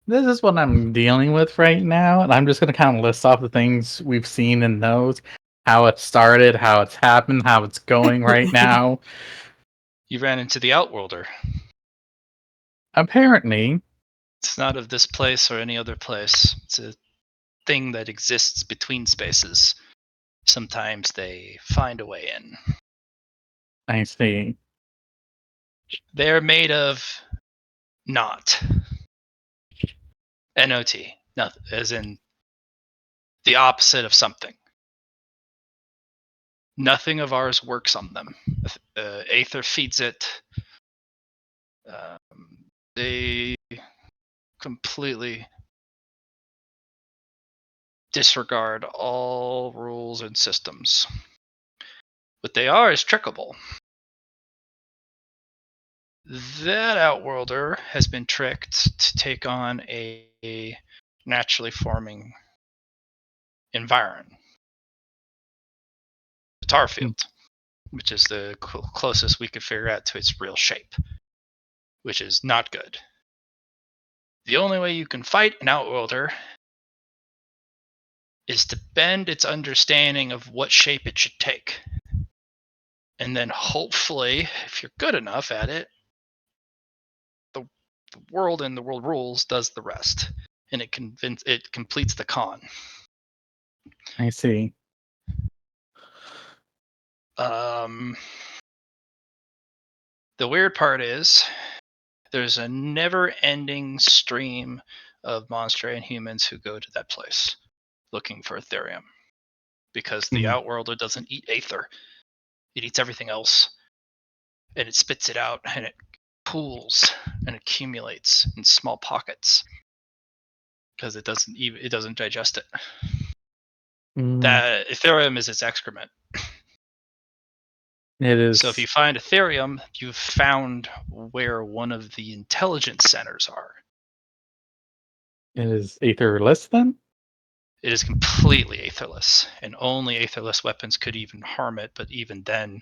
[SPEAKER 2] This is what I'm dealing with right now, and I'm just gonna kind of list off the things we've seen and knows, how it started, how it's happened, how it's going right now.
[SPEAKER 1] You ran into the Outworlder.
[SPEAKER 2] Apparently,
[SPEAKER 1] It's not of this place or any other place. It's a thing that exists between spaces. Sometimes they find a way in.
[SPEAKER 2] I see.
[SPEAKER 1] They're made of not. N-O-T. Nothing, as in the opposite of something. Nothing of ours works on them. Aether feeds it. They completely disregard all rules and systems. What they are is trickable. That Outworlder has been tricked to take on a naturally forming environment. The tar field, which is the closest we could figure out to its real shape, which is not good. The only way you can fight an Outworlder is to bend its understanding of what shape it should take. And then hopefully, if you're good enough at it, the world and the world rules does the rest. And it completes the con.
[SPEAKER 2] I see.
[SPEAKER 1] The weird part is there's a never-ending stream of monster and humans who go to that place looking for Ethereum, because the Outworlder doesn't eat Aether. It eats everything else, and it spits it out, and it pools and accumulates in small pockets because it doesn't digest it. That Ethereum is its excrement.
[SPEAKER 2] It is.
[SPEAKER 1] So if you find Ethereum, you've found where one of the intelligence centers are.
[SPEAKER 2] It is aetherless then?
[SPEAKER 1] It is completely aetherless, and only aetherless weapons could even harm it, but even then,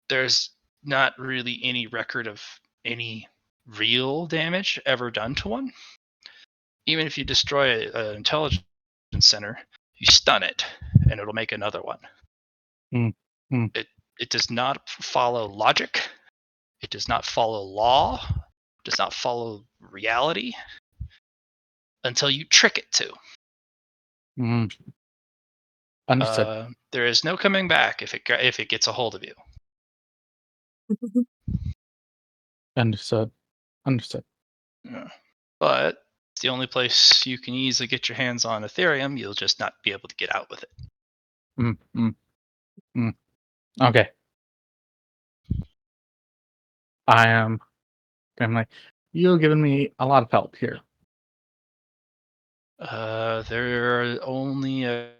[SPEAKER 1] there's not really any record of any real damage ever done to one. Even if you destroy an intelligence center, you stun it, and it'll make another one. It does not follow logic. It does not follow law. It does not follow reality until you trick it to.
[SPEAKER 2] Understood.
[SPEAKER 1] There is no coming back if it gets a hold of you.
[SPEAKER 2] Understood.
[SPEAKER 1] Yeah. But it's the only place you can easily get your hands on Ethereum. You'll just not be able to get out with it.
[SPEAKER 2] Okay. I'm like, you've given me a lot of help here.
[SPEAKER 1] There are only a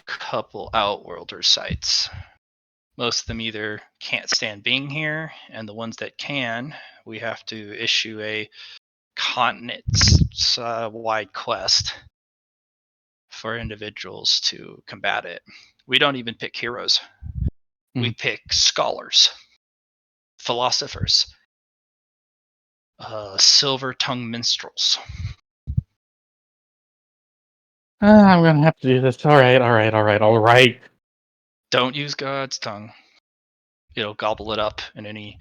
[SPEAKER 1] couple Outworlder sites. Most of them either can't stand being here, and the ones that can, we have to issue a continent's wide quest for individuals to combat it. We don't even pick heroes. We pick scholars, philosophers, silver-tongued minstrels.
[SPEAKER 2] I'm gonna have to do this. All right.
[SPEAKER 1] Don't use God's tongue. It'll gobble it up, and any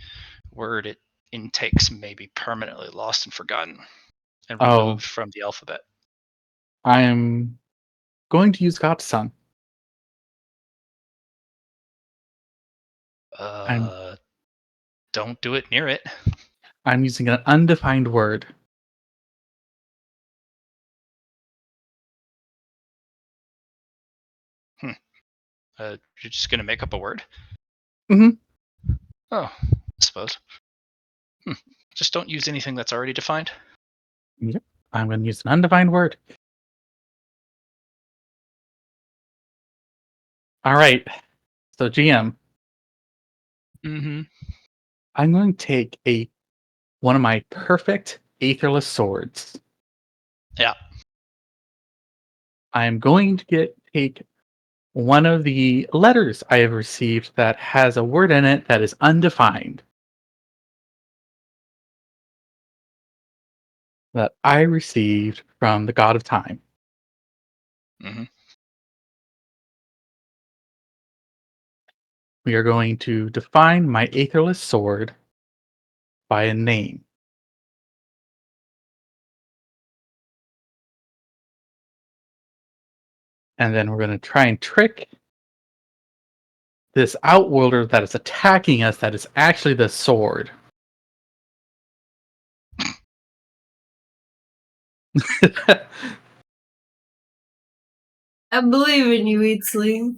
[SPEAKER 1] word it intakes may be permanently lost and forgotten and removed from the alphabet.
[SPEAKER 2] I am going to use God's tongue.
[SPEAKER 1] Don't do it near it.
[SPEAKER 2] I'm using an undefined word.
[SPEAKER 1] You're just going to make up a word?
[SPEAKER 2] Mm-hmm.
[SPEAKER 1] Oh, I suppose. Just don't use anything that's already defined.
[SPEAKER 2] Yep. I'm going to use an undefined word. All right. So, GM.
[SPEAKER 1] Mm-hmm.
[SPEAKER 2] I'm going to take one of my perfect aetherless swords.
[SPEAKER 1] Yeah.
[SPEAKER 2] I'm going to take one of the letters I have received that has a word in it that is undefined. That I received from the God of Time.
[SPEAKER 1] Mm-hmm.
[SPEAKER 2] We are going to define my aetherless sword by a name. And then we're going to try and trick this Outworlder that is attacking us that is actually the sword.
[SPEAKER 4] I believe in you, Eatsley.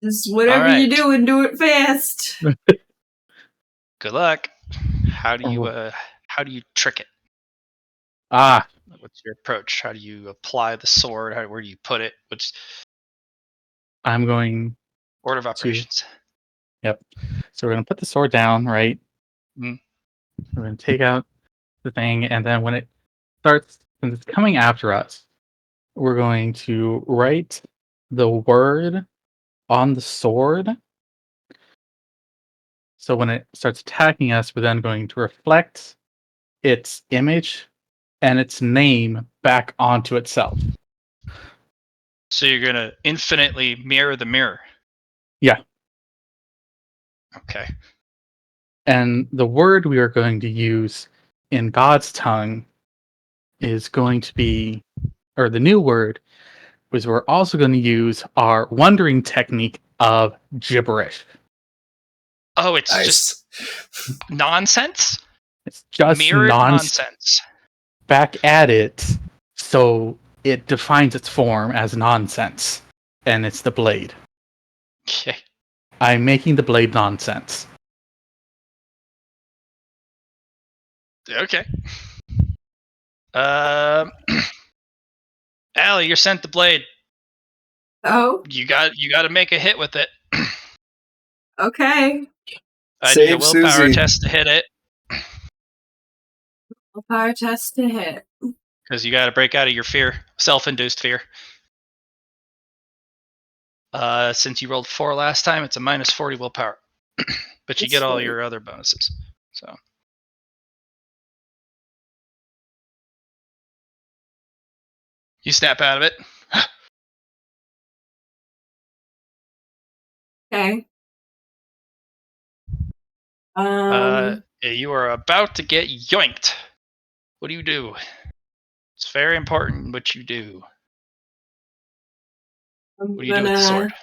[SPEAKER 4] Just whatever you do and do it fast.
[SPEAKER 1] Good luck. How do you trick it? What's your approach? How do you apply the sword? Where do you put it? What's
[SPEAKER 2] I'm going
[SPEAKER 1] order of operations?
[SPEAKER 2] Yep. So we're going to put the sword down, right?
[SPEAKER 1] Mm.
[SPEAKER 2] We're going to take out the thing, and then when it starts, since it's coming after us, we're going to write the word on the sword. So when it starts attacking us, we're then going to reflect its image and its name back onto itself.
[SPEAKER 1] So you're going to infinitely mirror the mirror.
[SPEAKER 2] Yeah.
[SPEAKER 1] Okay.
[SPEAKER 2] And the word we are going to use in God's tongue is going to be, or the new word, is we're also going to use our wondering technique of gibberish.
[SPEAKER 1] Oh, it's just nonsense?
[SPEAKER 2] It's just
[SPEAKER 1] mirrored nonsense.
[SPEAKER 2] Back at it, so it defines its form as nonsense. And it's the blade.
[SPEAKER 1] Okay.
[SPEAKER 2] I'm making the blade nonsense.
[SPEAKER 1] Okay. Allie, you're sent the blade.
[SPEAKER 4] Oh.
[SPEAKER 1] You got to make a hit with it.
[SPEAKER 4] Okay.
[SPEAKER 1] I need a willpower test to hit it.
[SPEAKER 4] Willpower test to hit.
[SPEAKER 1] Because you got to break out of your fear, self-induced fear. Since you rolled 4 last time, it's a minus 40 willpower. But you get all your other bonuses. So. You snap out of it.
[SPEAKER 4] Okay.
[SPEAKER 1] You are about to get yoinked. What do you do? It's very important what you do. What do you do with the sword?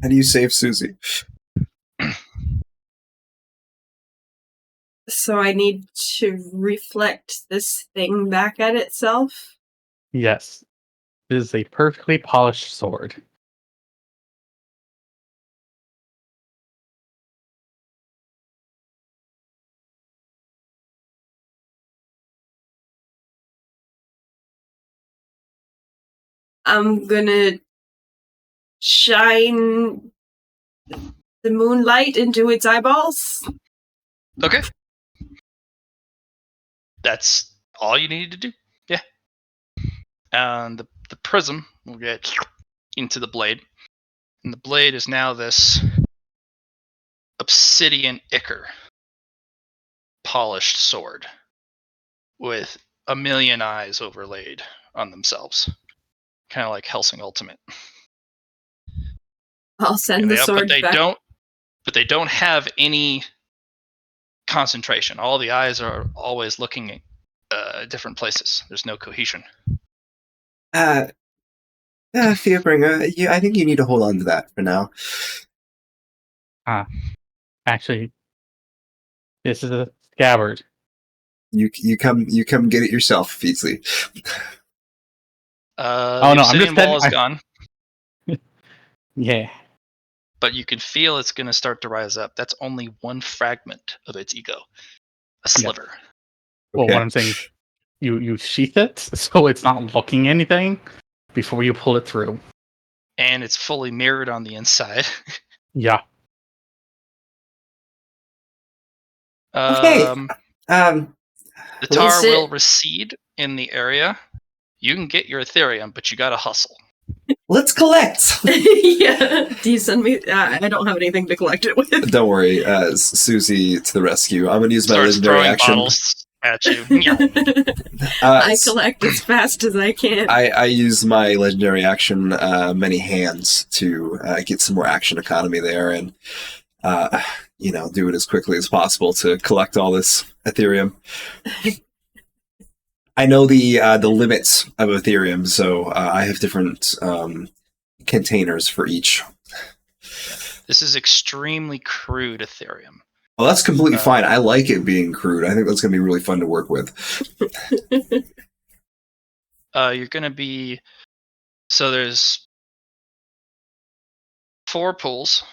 [SPEAKER 3] How do you save Susie?
[SPEAKER 4] So I need to reflect this thing back at itself?
[SPEAKER 2] Yes. It is a perfectly polished sword.
[SPEAKER 4] I'm gonna shine the moonlight into its eyeballs.
[SPEAKER 1] Okay. That's all you need to do. Yeah. And the prism will get into the blade. And the blade is now this obsidian ichor polished sword with a million eyes overlaid on themselves. Kind of like Helsing Ultimate.
[SPEAKER 4] I'll send the sword back.
[SPEAKER 1] But they don't have any concentration. All the eyes are always looking at different places. There's no cohesion.
[SPEAKER 3] Fearbringer, I think you need to hold on to that for now.
[SPEAKER 2] Actually, this is a scabbard.
[SPEAKER 3] You come get it yourself, Feasley.
[SPEAKER 2] Oh no, I'm just
[SPEAKER 1] wall is gone.
[SPEAKER 2] Yeah.
[SPEAKER 1] But you can feel it's going to start to rise up. That's only one fragment of its ego. A sliver.
[SPEAKER 2] Yeah. Well,
[SPEAKER 3] Okay.
[SPEAKER 2] what I'm saying is you sheath it so it's not looking anything before you pull it through.
[SPEAKER 1] And it's fully mirrored on the inside.
[SPEAKER 2] Yeah.
[SPEAKER 3] Okay.
[SPEAKER 1] The tar
[SPEAKER 5] Let's
[SPEAKER 1] will recede in the area. You can get your Ethereum, but you gotta hustle.
[SPEAKER 3] Let's collect.
[SPEAKER 4] Yeah. Do you send me? I don't have anything to collect it with.
[SPEAKER 3] Don't worry, Susie to the rescue. I'm going to use my
[SPEAKER 1] Starts
[SPEAKER 3] legendary
[SPEAKER 1] throwing
[SPEAKER 3] action.
[SPEAKER 1] bottles at you.
[SPEAKER 4] I collect as fast as I can.
[SPEAKER 3] I use my legendary action, many hands, to get some more action economy there, and do it as quickly as possible to collect all this Ethereum. I know the limits of Ethereum, so I have different containers for each.
[SPEAKER 1] This is extremely crude Ethereum.
[SPEAKER 3] Well, that's completely fine. I like it being crude. I think that's going to be really fun to work with.
[SPEAKER 1] You're going to be... So there's 4 pools.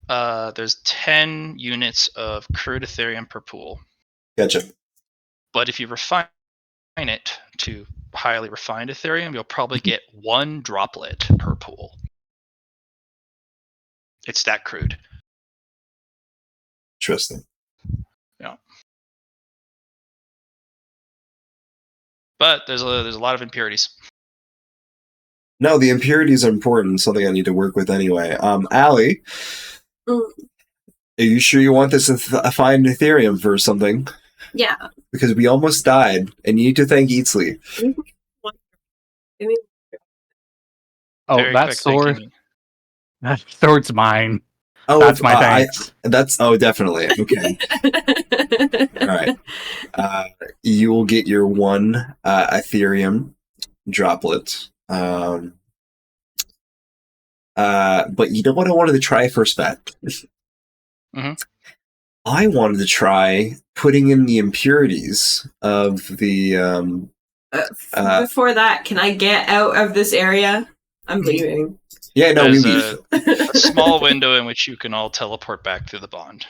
[SPEAKER 1] There's 10 units of crude Ethereum per pool.
[SPEAKER 3] Gotcha.
[SPEAKER 1] But if you refine it to highly refined Ethereum, you'll probably get 1 droplet per pool. It's that crude.
[SPEAKER 3] Interesting.
[SPEAKER 1] Yeah. But there's a lot of impurities.
[SPEAKER 3] No, the impurities are important. Something I need to work with anyway. Allie, are you sure you want this to find Ethereum for something?
[SPEAKER 4] Yeah.
[SPEAKER 3] Because we almost died, and you need to thank Eatsley.
[SPEAKER 2] Oh,
[SPEAKER 1] Very
[SPEAKER 2] that
[SPEAKER 1] quick
[SPEAKER 2] sword.
[SPEAKER 1] thinking.
[SPEAKER 2] That sword's mine.
[SPEAKER 3] Oh,
[SPEAKER 2] That's my thanks.
[SPEAKER 3] Definitely. Okay. All right. You will get your 1 Ethereum droplet. But you know what I wanted to try first, bet?
[SPEAKER 1] Mm-hmm.
[SPEAKER 3] I wanted to try putting in the impurities of the.
[SPEAKER 4] Before that, can I get out of this area? I'm leaving.
[SPEAKER 3] Yeah, no,
[SPEAKER 1] There's
[SPEAKER 3] we leave.
[SPEAKER 1] a small window in which you can all teleport back through the bond.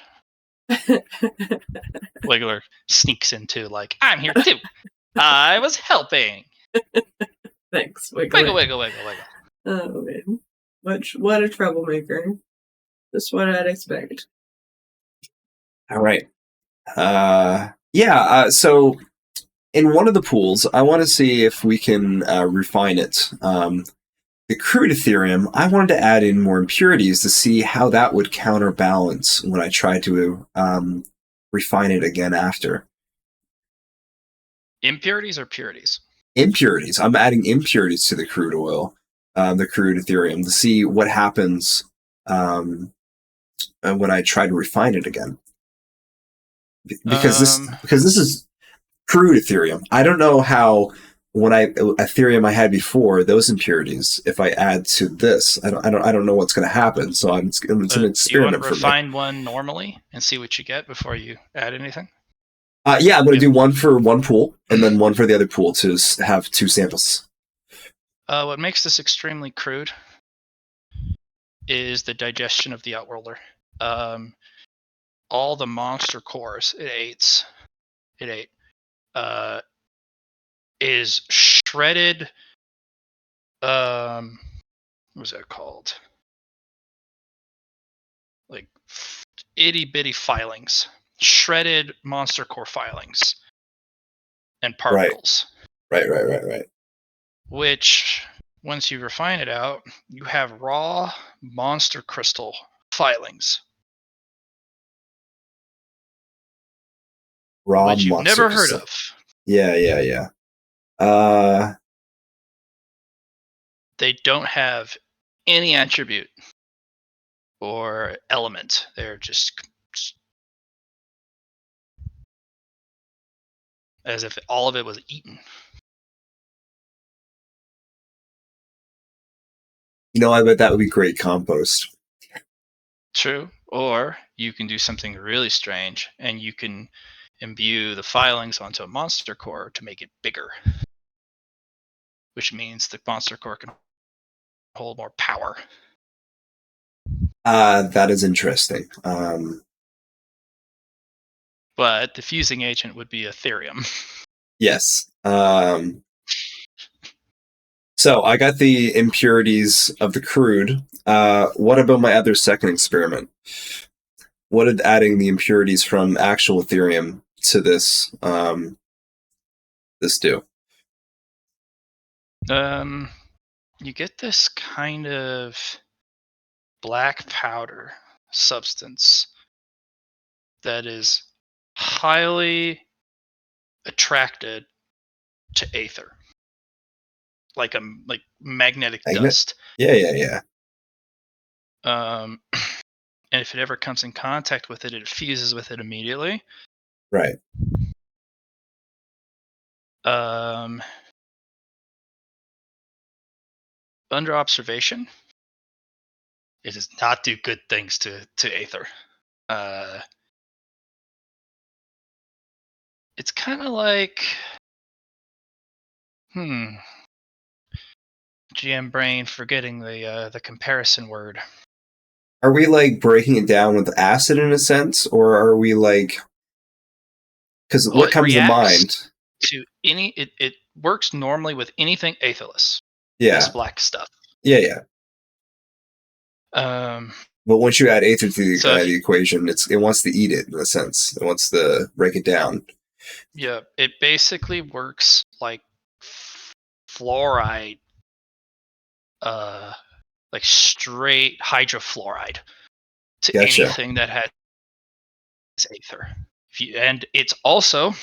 [SPEAKER 1] Wiggler sneaks into like, I'm here too. I was helping.
[SPEAKER 4] Thanks,
[SPEAKER 1] Wiggle, wiggle, wiggle, wiggle.
[SPEAKER 4] Oh man, what a troublemaker! Just what I'd expect.
[SPEAKER 3] All right. So in one of the pools, I want to see if we can refine it. The crude Ethereum, I wanted to add in more impurities to see how that would counterbalance when I try to refine it again after.
[SPEAKER 1] Impurities or purities?
[SPEAKER 3] Impurities. I'm adding impurities to the crude oil, the crude Ethereum, to see what happens when I try to refine it again. Because this is crude Ethereum. I don't know how Ethereum I had before, those impurities, if I add to this, I don't know what's going to happen. So it's an experiment
[SPEAKER 1] do you want to
[SPEAKER 3] for me.
[SPEAKER 1] refine one normally and see what you get before you add anything?
[SPEAKER 3] Yeah, I'm going to do 1 for 1 pool and then 1 for the other pool to have 2 samples.
[SPEAKER 1] What makes this extremely crude is the digestion of the Outworlder. All the monster cores it ate, is shredded. What was that called? Like itty bitty filings, shredded monster core filings, and particles.
[SPEAKER 3] Right.
[SPEAKER 1] Which, once you refine it out, you have raw monster crystal filings.
[SPEAKER 3] Raw
[SPEAKER 1] which you've
[SPEAKER 3] monster
[SPEAKER 1] never heard
[SPEAKER 3] crystal.
[SPEAKER 1] of.
[SPEAKER 3] Yeah.
[SPEAKER 1] They don't have any attribute or element. They're just as if all of it was eaten.
[SPEAKER 3] I bet that would be great compost.
[SPEAKER 1] True. Or you can do something really strange and you can imbue the filings onto a monster core to make it bigger. Which means the monster core can hold more power.
[SPEAKER 3] That is interesting.
[SPEAKER 1] But the fusing agent would be Ethereum.
[SPEAKER 3] Yes. So I got the impurities of the crude. What about my other second experiment? What did adding the impurities from actual Ethereum to this do?
[SPEAKER 1] You get this kind of black powder substance that is highly attracted to aether, like magnetic dust.
[SPEAKER 3] Yeah.
[SPEAKER 1] And if it ever comes in contact with it, it fuses with it immediately.
[SPEAKER 3] Right.
[SPEAKER 1] Under observation, it does not do good things to aether. It's kind of like, GM brain forgetting the comparison word.
[SPEAKER 3] Are we like breaking it down with acid in a sense, or are we like? Because what comes to mind?
[SPEAKER 1] To any, it works normally with anything aetherless.
[SPEAKER 3] Yeah.
[SPEAKER 1] This black stuff.
[SPEAKER 3] Yeah. But once you add aether to the equation, it wants to eat it in a sense. It wants to break it down.
[SPEAKER 1] Yeah, it basically works like fluoride, like straight hydrofluoride to anything that has aether. And it's also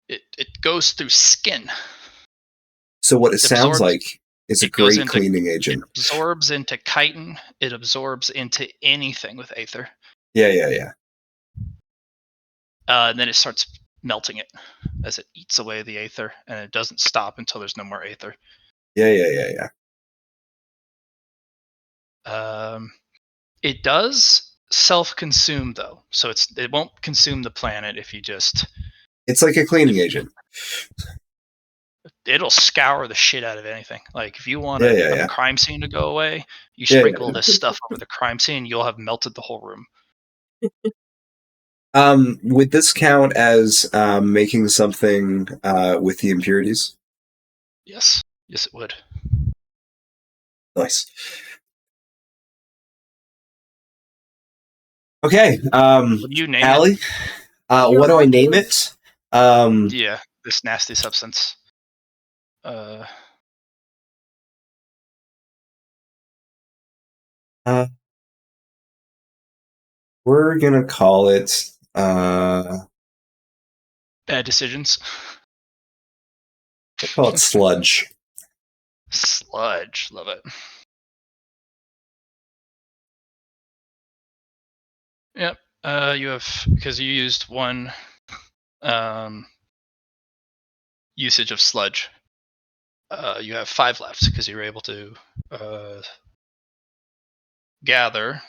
[SPEAKER 1] it goes through skin.
[SPEAKER 3] So what it sounds like is a great cleaning agent.
[SPEAKER 1] It absorbs into chitin. It absorbs into anything with aether.
[SPEAKER 3] Yeah.
[SPEAKER 1] And then it starts melting it as it eats away the aether, and it doesn't stop until there's no more aether.
[SPEAKER 3] Yeah.
[SPEAKER 1] It does self-consume though, so it won't consume the planet if you just.
[SPEAKER 3] It's like a cleaning agent.
[SPEAKER 1] It'll scour the shit out of anything. Like if you want a crime scene to go away, you sprinkle this stuff over the crime scene, you'll have melted the whole room.
[SPEAKER 3] Would this count as making something with the impurities?
[SPEAKER 1] Yes, it would.
[SPEAKER 3] Nice. Okay.
[SPEAKER 1] You name
[SPEAKER 3] Allie, what do I name it?
[SPEAKER 1] Yeah, this nasty substance.
[SPEAKER 3] We're gonna call it
[SPEAKER 1] bad decisions.
[SPEAKER 3] We'll call it sludge.
[SPEAKER 1] Sludge, love it. Yep. You have, because you used one usage of sludge. You have 5 left because you were able to gather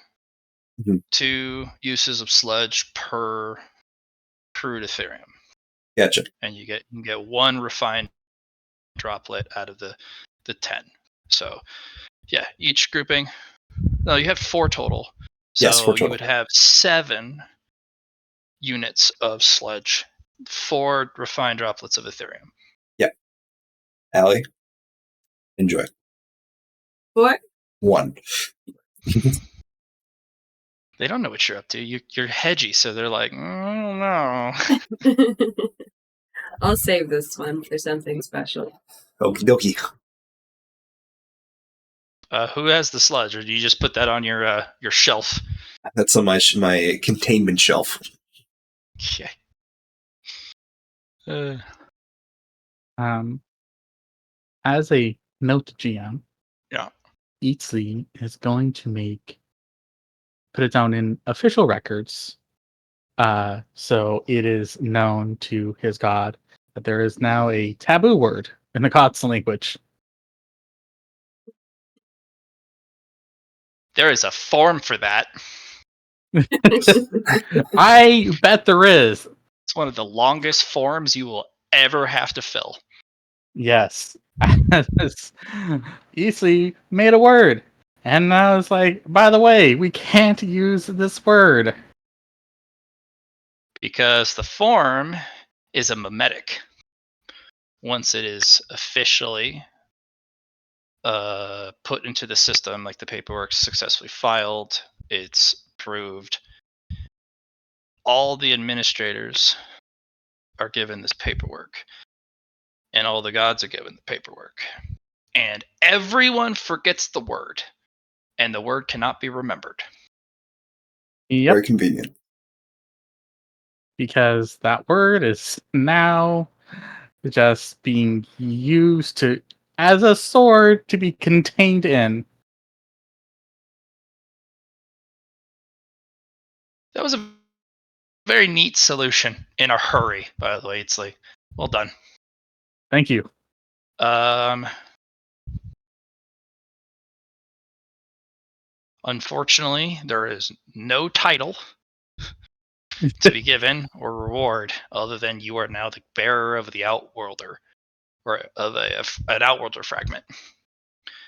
[SPEAKER 1] 2 uses of sludge per crude Ethereum.
[SPEAKER 3] Gotcha.
[SPEAKER 1] And you can get 1 refined droplet out of the 10. So yeah, each grouping. No, you have 4 total. So
[SPEAKER 3] yes, 4 total.
[SPEAKER 1] You would have 7 units of sludge, 4 refined droplets of Ethereum.
[SPEAKER 3] Yeah. Allie, enjoy.
[SPEAKER 4] What?
[SPEAKER 3] 1.
[SPEAKER 1] They don't know what you're up to. You're hedgy, so they're like, I don't know.
[SPEAKER 4] I'll save this one for something special.
[SPEAKER 3] Okie dokie.
[SPEAKER 1] Who has the sludge, or do you just put that on your shelf?
[SPEAKER 3] That's on my containment shelf.
[SPEAKER 1] Okay.
[SPEAKER 2] As a note GM,
[SPEAKER 1] Yeah.
[SPEAKER 2] Eatsley is going to put it down in official records. So it is known to his god that there is now a taboo word in the god's language.
[SPEAKER 1] There is a form for that.
[SPEAKER 2] I bet there is.
[SPEAKER 1] It's one of the longest forms you will ever have to fill.
[SPEAKER 2] Yes. Easily made a word. And I was like, by the way, we can't use this word.
[SPEAKER 1] Because the form is a mimetic. Once it is officially put into the system, like the paperwork successfully filed, it's approved. All the administrators are given this paperwork, and all the gods are given the paperwork. And everyone forgets the word, and the word cannot be remembered.
[SPEAKER 2] Yep.
[SPEAKER 3] Very convenient.
[SPEAKER 2] Because that word is now just being used as a sword to be contained in.
[SPEAKER 1] That was a very neat solution in a hurry, by the way. It's like, well done.
[SPEAKER 2] Thank you.
[SPEAKER 1] Unfortunately, there is no title to be given or reward other than you are now the bearer of the Outworlder, or of an Outworlder fragment.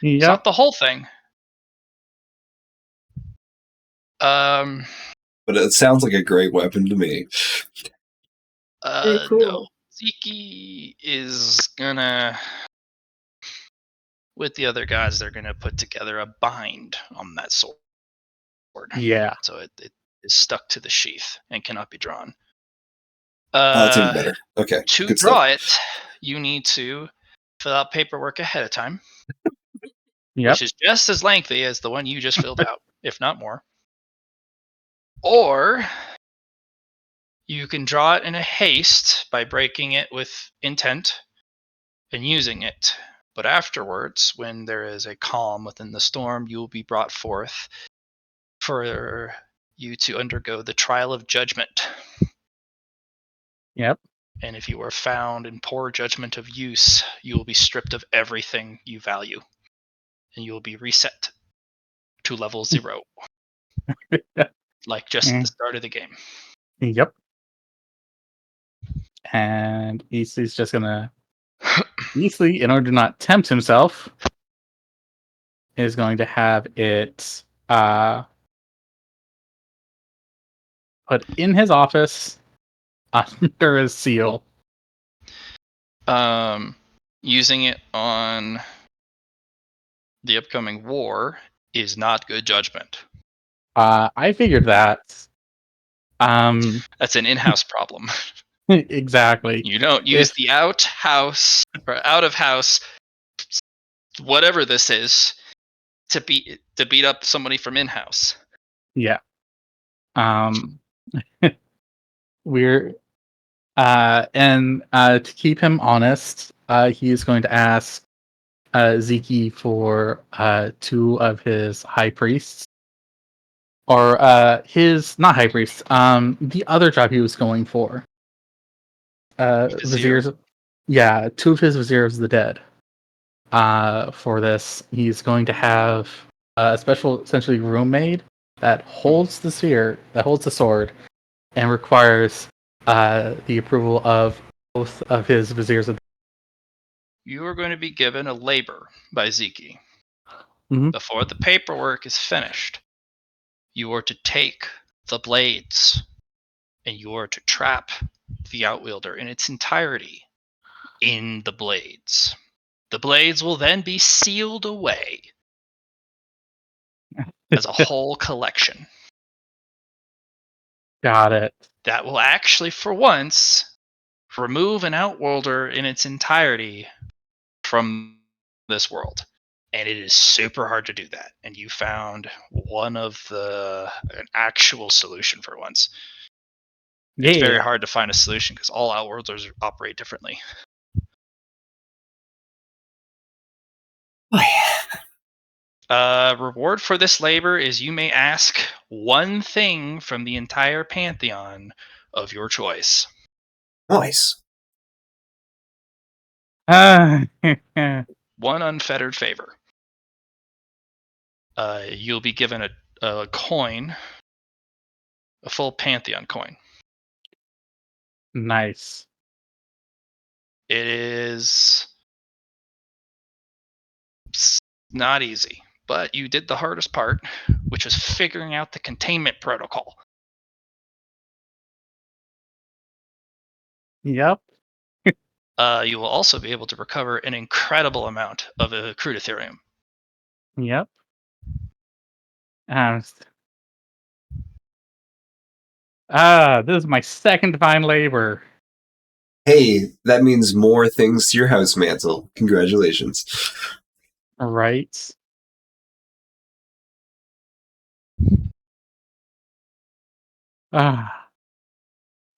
[SPEAKER 1] It's
[SPEAKER 2] Yep.
[SPEAKER 1] not the whole thing.
[SPEAKER 3] But it sounds like a great weapon to me.
[SPEAKER 4] Very cool.
[SPEAKER 1] No. Ziki is gonna, with the other guys, they're gonna put together a bind on that sword.
[SPEAKER 2] Yeah.
[SPEAKER 1] So it is stuck to the sheath and cannot be drawn.
[SPEAKER 3] That's even better. Okay.
[SPEAKER 1] To
[SPEAKER 3] Good
[SPEAKER 1] draw
[SPEAKER 3] stuff.
[SPEAKER 1] it, you need to fill out paperwork ahead of time,
[SPEAKER 2] Yep.
[SPEAKER 1] which is just as lengthy as the one you just filled out, if not more. Or you can draw it in a haste by breaking it with intent and using it. But afterwards, when there is a calm within the storm, you will be brought forth for you to undergo the trial of judgment.
[SPEAKER 2] Yep.
[SPEAKER 1] And if you are found in poor judgment of use, you will be stripped of everything you value. And you will be reset to level 0. Like just at the start of the game.
[SPEAKER 2] Yep. And Easley's just gonna Easley, in order to not tempt himself, is going to have it put in his office under his seal.
[SPEAKER 1] Using it on the upcoming war is not good judgment.
[SPEAKER 2] I figured that.
[SPEAKER 1] That's an in-house problem.
[SPEAKER 2] Exactly.
[SPEAKER 1] You don't use the out-house or out-of-house, whatever this is, to beat up somebody from in-house.
[SPEAKER 2] Yeah. We're and to keep him honest, he is going to ask Ziki for 2 of his high priests, or his not high priests. The other job he was going for. Viziers. Yeah, 2 of his viziers of the dead. For this, he's going to have a special, essentially, room maid that holds the sphere, that holds the sword, and requires the approval of both of his viziers of.
[SPEAKER 1] You are going to be given a labor by Ziki.
[SPEAKER 2] Mm-hmm.
[SPEAKER 1] Before the paperwork is finished, you are to take the blades and you are to trap the Outwielder in its entirety in the blades. The blades will then be sealed away as a whole collection.
[SPEAKER 2] Got it.
[SPEAKER 1] That will actually, for once, remove an Outworlder in its entirety from this world. And it is super hard to do that. And you found an actual solution for once. It's very hard to find a solution because all Outworlders operate differently. Reward for this labor is you may ask one thing from the entire pantheon of your choice.
[SPEAKER 3] Nice.
[SPEAKER 1] One unfettered favor. You'll be given a coin, a full pantheon coin.
[SPEAKER 2] Nice.
[SPEAKER 1] It is not easy, but you did the hardest part, which was figuring out the containment protocol.
[SPEAKER 2] Yep.
[SPEAKER 1] You will also be able to recover an incredible amount of accrued Ethereum.
[SPEAKER 2] Yep. This is my second divine labor.
[SPEAKER 3] Hey, that means more things to your house mantle. Congratulations.
[SPEAKER 2] Right. All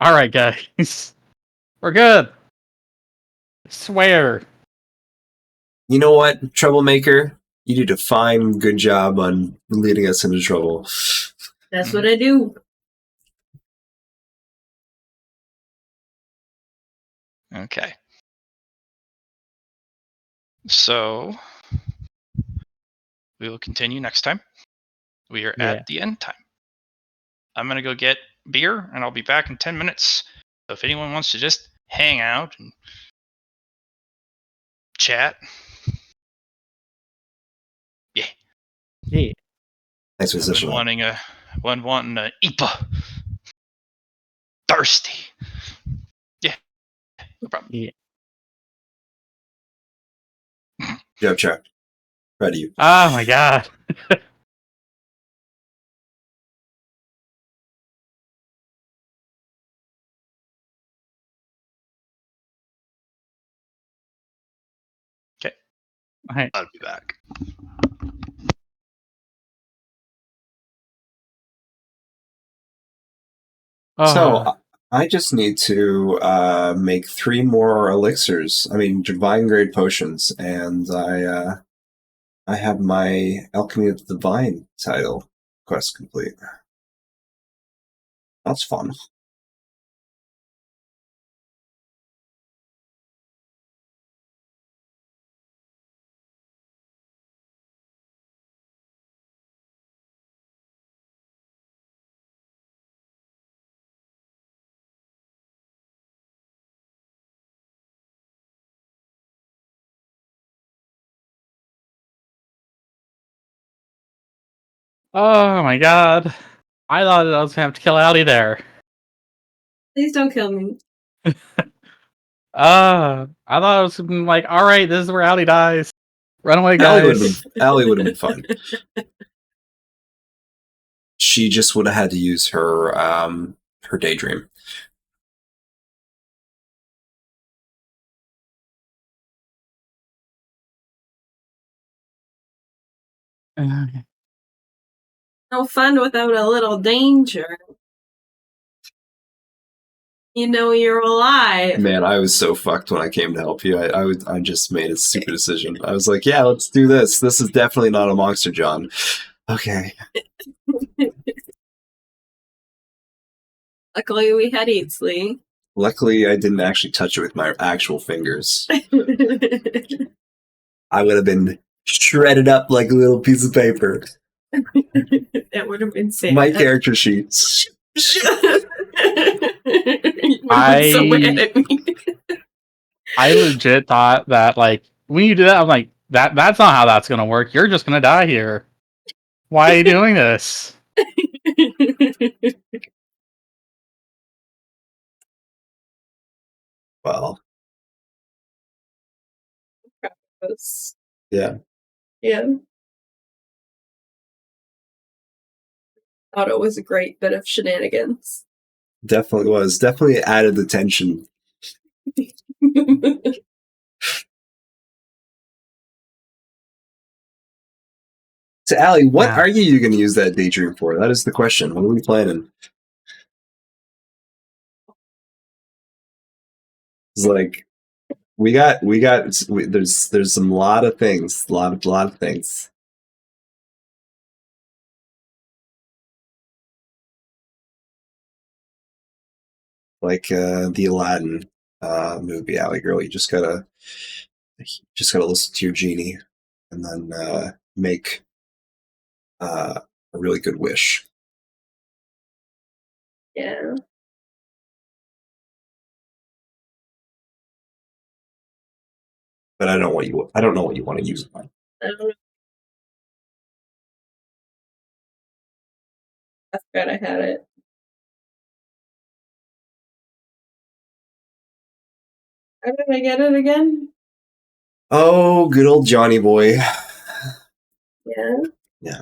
[SPEAKER 2] right, guys. We're good. I swear.
[SPEAKER 3] You know what, troublemaker? You did a fine, good job on leading us into trouble.
[SPEAKER 4] That's what I do.
[SPEAKER 1] Okay. So we will continue next time. We are at the end time. I'm going to go get beer, and I'll be back in 10 minutes. So if anyone wants to just hang out and chat. Yeah.
[SPEAKER 3] Nice position.
[SPEAKER 1] Wanting a IPA. Thirsty. Yeah. No problem.
[SPEAKER 2] Yeah.
[SPEAKER 3] Joe Chuck. Proud of you.
[SPEAKER 2] Oh my god.
[SPEAKER 1] Okay.
[SPEAKER 2] Right.
[SPEAKER 1] I'll be back.
[SPEAKER 3] So I just need to make 3 more elixirs. I mean, divine grade potions, and I have my Alchemy of the Divine title quest complete. That's fun.
[SPEAKER 2] Oh my god. I thought I was gonna have to kill Allie there.
[SPEAKER 4] Please don't kill me.
[SPEAKER 2] I thought it was like, alright, this is where Allie dies. Run away, guys.
[SPEAKER 3] Allie would have been fun. She just would have had to use her daydream.
[SPEAKER 4] No fun without a little danger. You know you're alive.
[SPEAKER 3] Man, I was so fucked when I came to help you. I just made a stupid decision. I was like, yeah, let's do this. This is definitely not a monster, John. Okay.
[SPEAKER 4] Luckily, we had Eatsley.
[SPEAKER 3] Luckily, I didn't actually touch it with my actual fingers. I would have been shredded up like a little piece of paper.
[SPEAKER 4] That would have been sad.
[SPEAKER 3] My character sheets.
[SPEAKER 2] I legit thought that, like, when you do that, I'm like, that's not how that's gonna work. You're just gonna die here. Why are you doing this?
[SPEAKER 3] Well.
[SPEAKER 4] Yeah.
[SPEAKER 3] Yeah.
[SPEAKER 4] Thought it was a great bit of shenanigans.
[SPEAKER 3] Definitely was. Definitely added the tension. So, Allie, what
[SPEAKER 2] Yeah.
[SPEAKER 3] are you going to use that daydream for? That is the question. What are we planning? It's like there's some lot of things, a lot of things. Like the Aladdin movie, Alley Girl. You just gotta listen to your genie, and then make a really good wish.
[SPEAKER 4] Yeah.
[SPEAKER 3] But I don't know what you want to use it on.
[SPEAKER 4] I don't know. I forgot I had it. How did I get it again?
[SPEAKER 3] Oh, good old Johnny boy.
[SPEAKER 4] Yeah.
[SPEAKER 3] Yeah.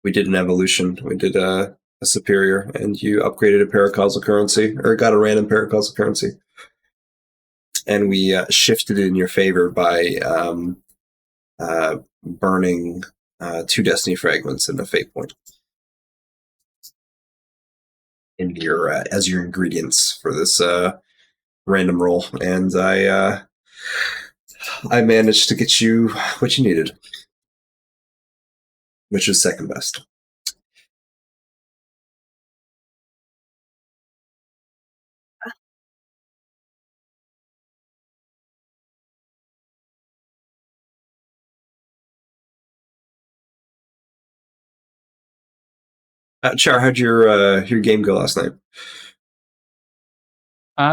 [SPEAKER 3] We did an evolution. We did a superior, and you upgraded a paracausal currency, or got a random paracausal currency. And we shifted it in your favor by burning 2 destiny fragments and a fate point in your as your ingredients for this random roll, and I managed to get you what you needed, which is second best. Char, how'd your game go last night?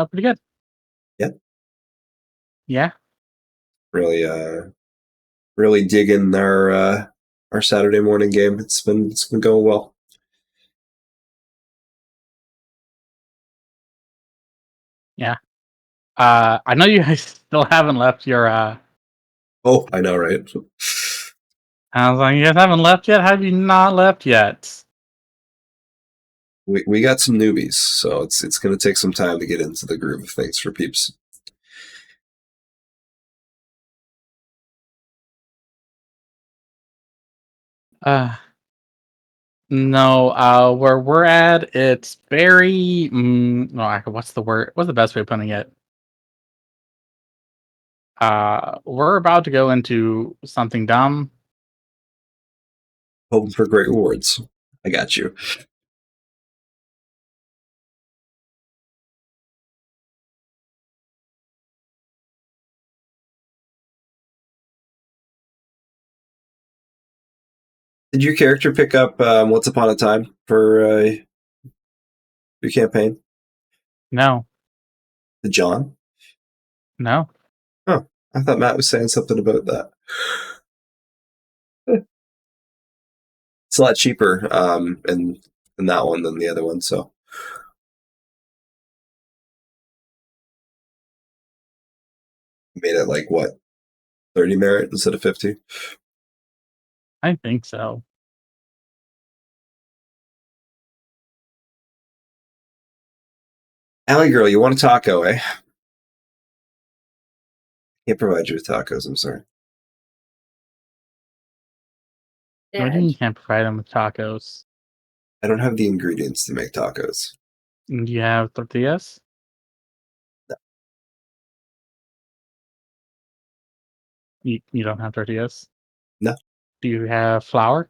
[SPEAKER 2] Pretty good.
[SPEAKER 3] Yeah.
[SPEAKER 2] Yeah.
[SPEAKER 3] Really digging our Saturday morning game. It's been going well.
[SPEAKER 2] Yeah. I know you guys still haven't left your.
[SPEAKER 3] Oh, I know, right?
[SPEAKER 2] I was like, you guys haven't left yet. How have you not left yet?
[SPEAKER 3] We got some newbies, so it's going to take some time to get into the groove of things for peeps.
[SPEAKER 2] No. Where we're at, it's very. No, what's the word? What's the best way of putting it? We're about to go into something dumb.
[SPEAKER 3] Hoping for great rewards. I got you. Did your character pick up Once Upon a Time for your campaign?
[SPEAKER 2] No.
[SPEAKER 3] The John?
[SPEAKER 2] No.
[SPEAKER 3] Oh, I thought Matt was saying something about that. It's a lot cheaper in that one than the other one, so. Made it like what? 30 merit instead of 50?
[SPEAKER 2] I think so.
[SPEAKER 3] Alley girl, you want a taco, eh? Can't provide you with tacos, I'm sorry.
[SPEAKER 2] What do you mean you can't provide them with tacos?
[SPEAKER 3] I don't have the ingredients to make tacos.
[SPEAKER 2] Do you have tortillas?
[SPEAKER 3] No.
[SPEAKER 2] You don't have tortillas?
[SPEAKER 3] No.
[SPEAKER 2] Do you have flour?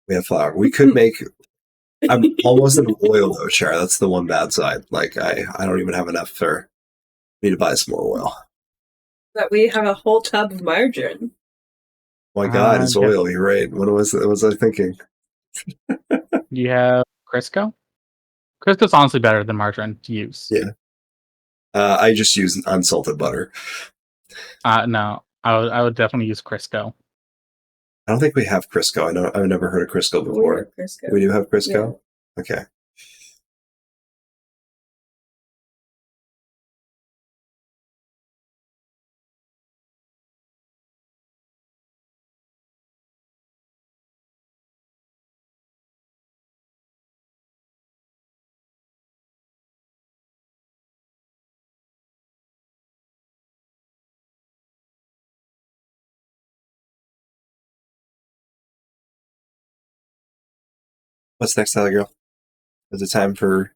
[SPEAKER 3] We have flour. We could make. I'm almost out of oil though, Char. That's the one bad side. Like I don't even have enough for me to buy some more oil.
[SPEAKER 4] But we have a whole tub of margarine.
[SPEAKER 3] My God, it's
[SPEAKER 2] do you have-
[SPEAKER 3] oil. You're right. What was I thinking?
[SPEAKER 2] Do you have Crisco? Crisco's honestly better than margarine to use.
[SPEAKER 3] Yeah. I just use unsalted butter.
[SPEAKER 2] No, I would definitely use Crisco.
[SPEAKER 3] I don't think we have Crisco. I've never heard of Crisco before.
[SPEAKER 4] We have Crisco.
[SPEAKER 3] We do have Crisco? Yeah. Okay. What's next, Tyler Girl? Is it time for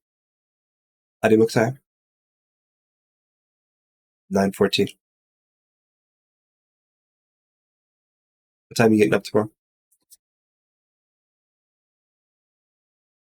[SPEAKER 3] audiobook time? 9:14. What time are you getting up tomorrow?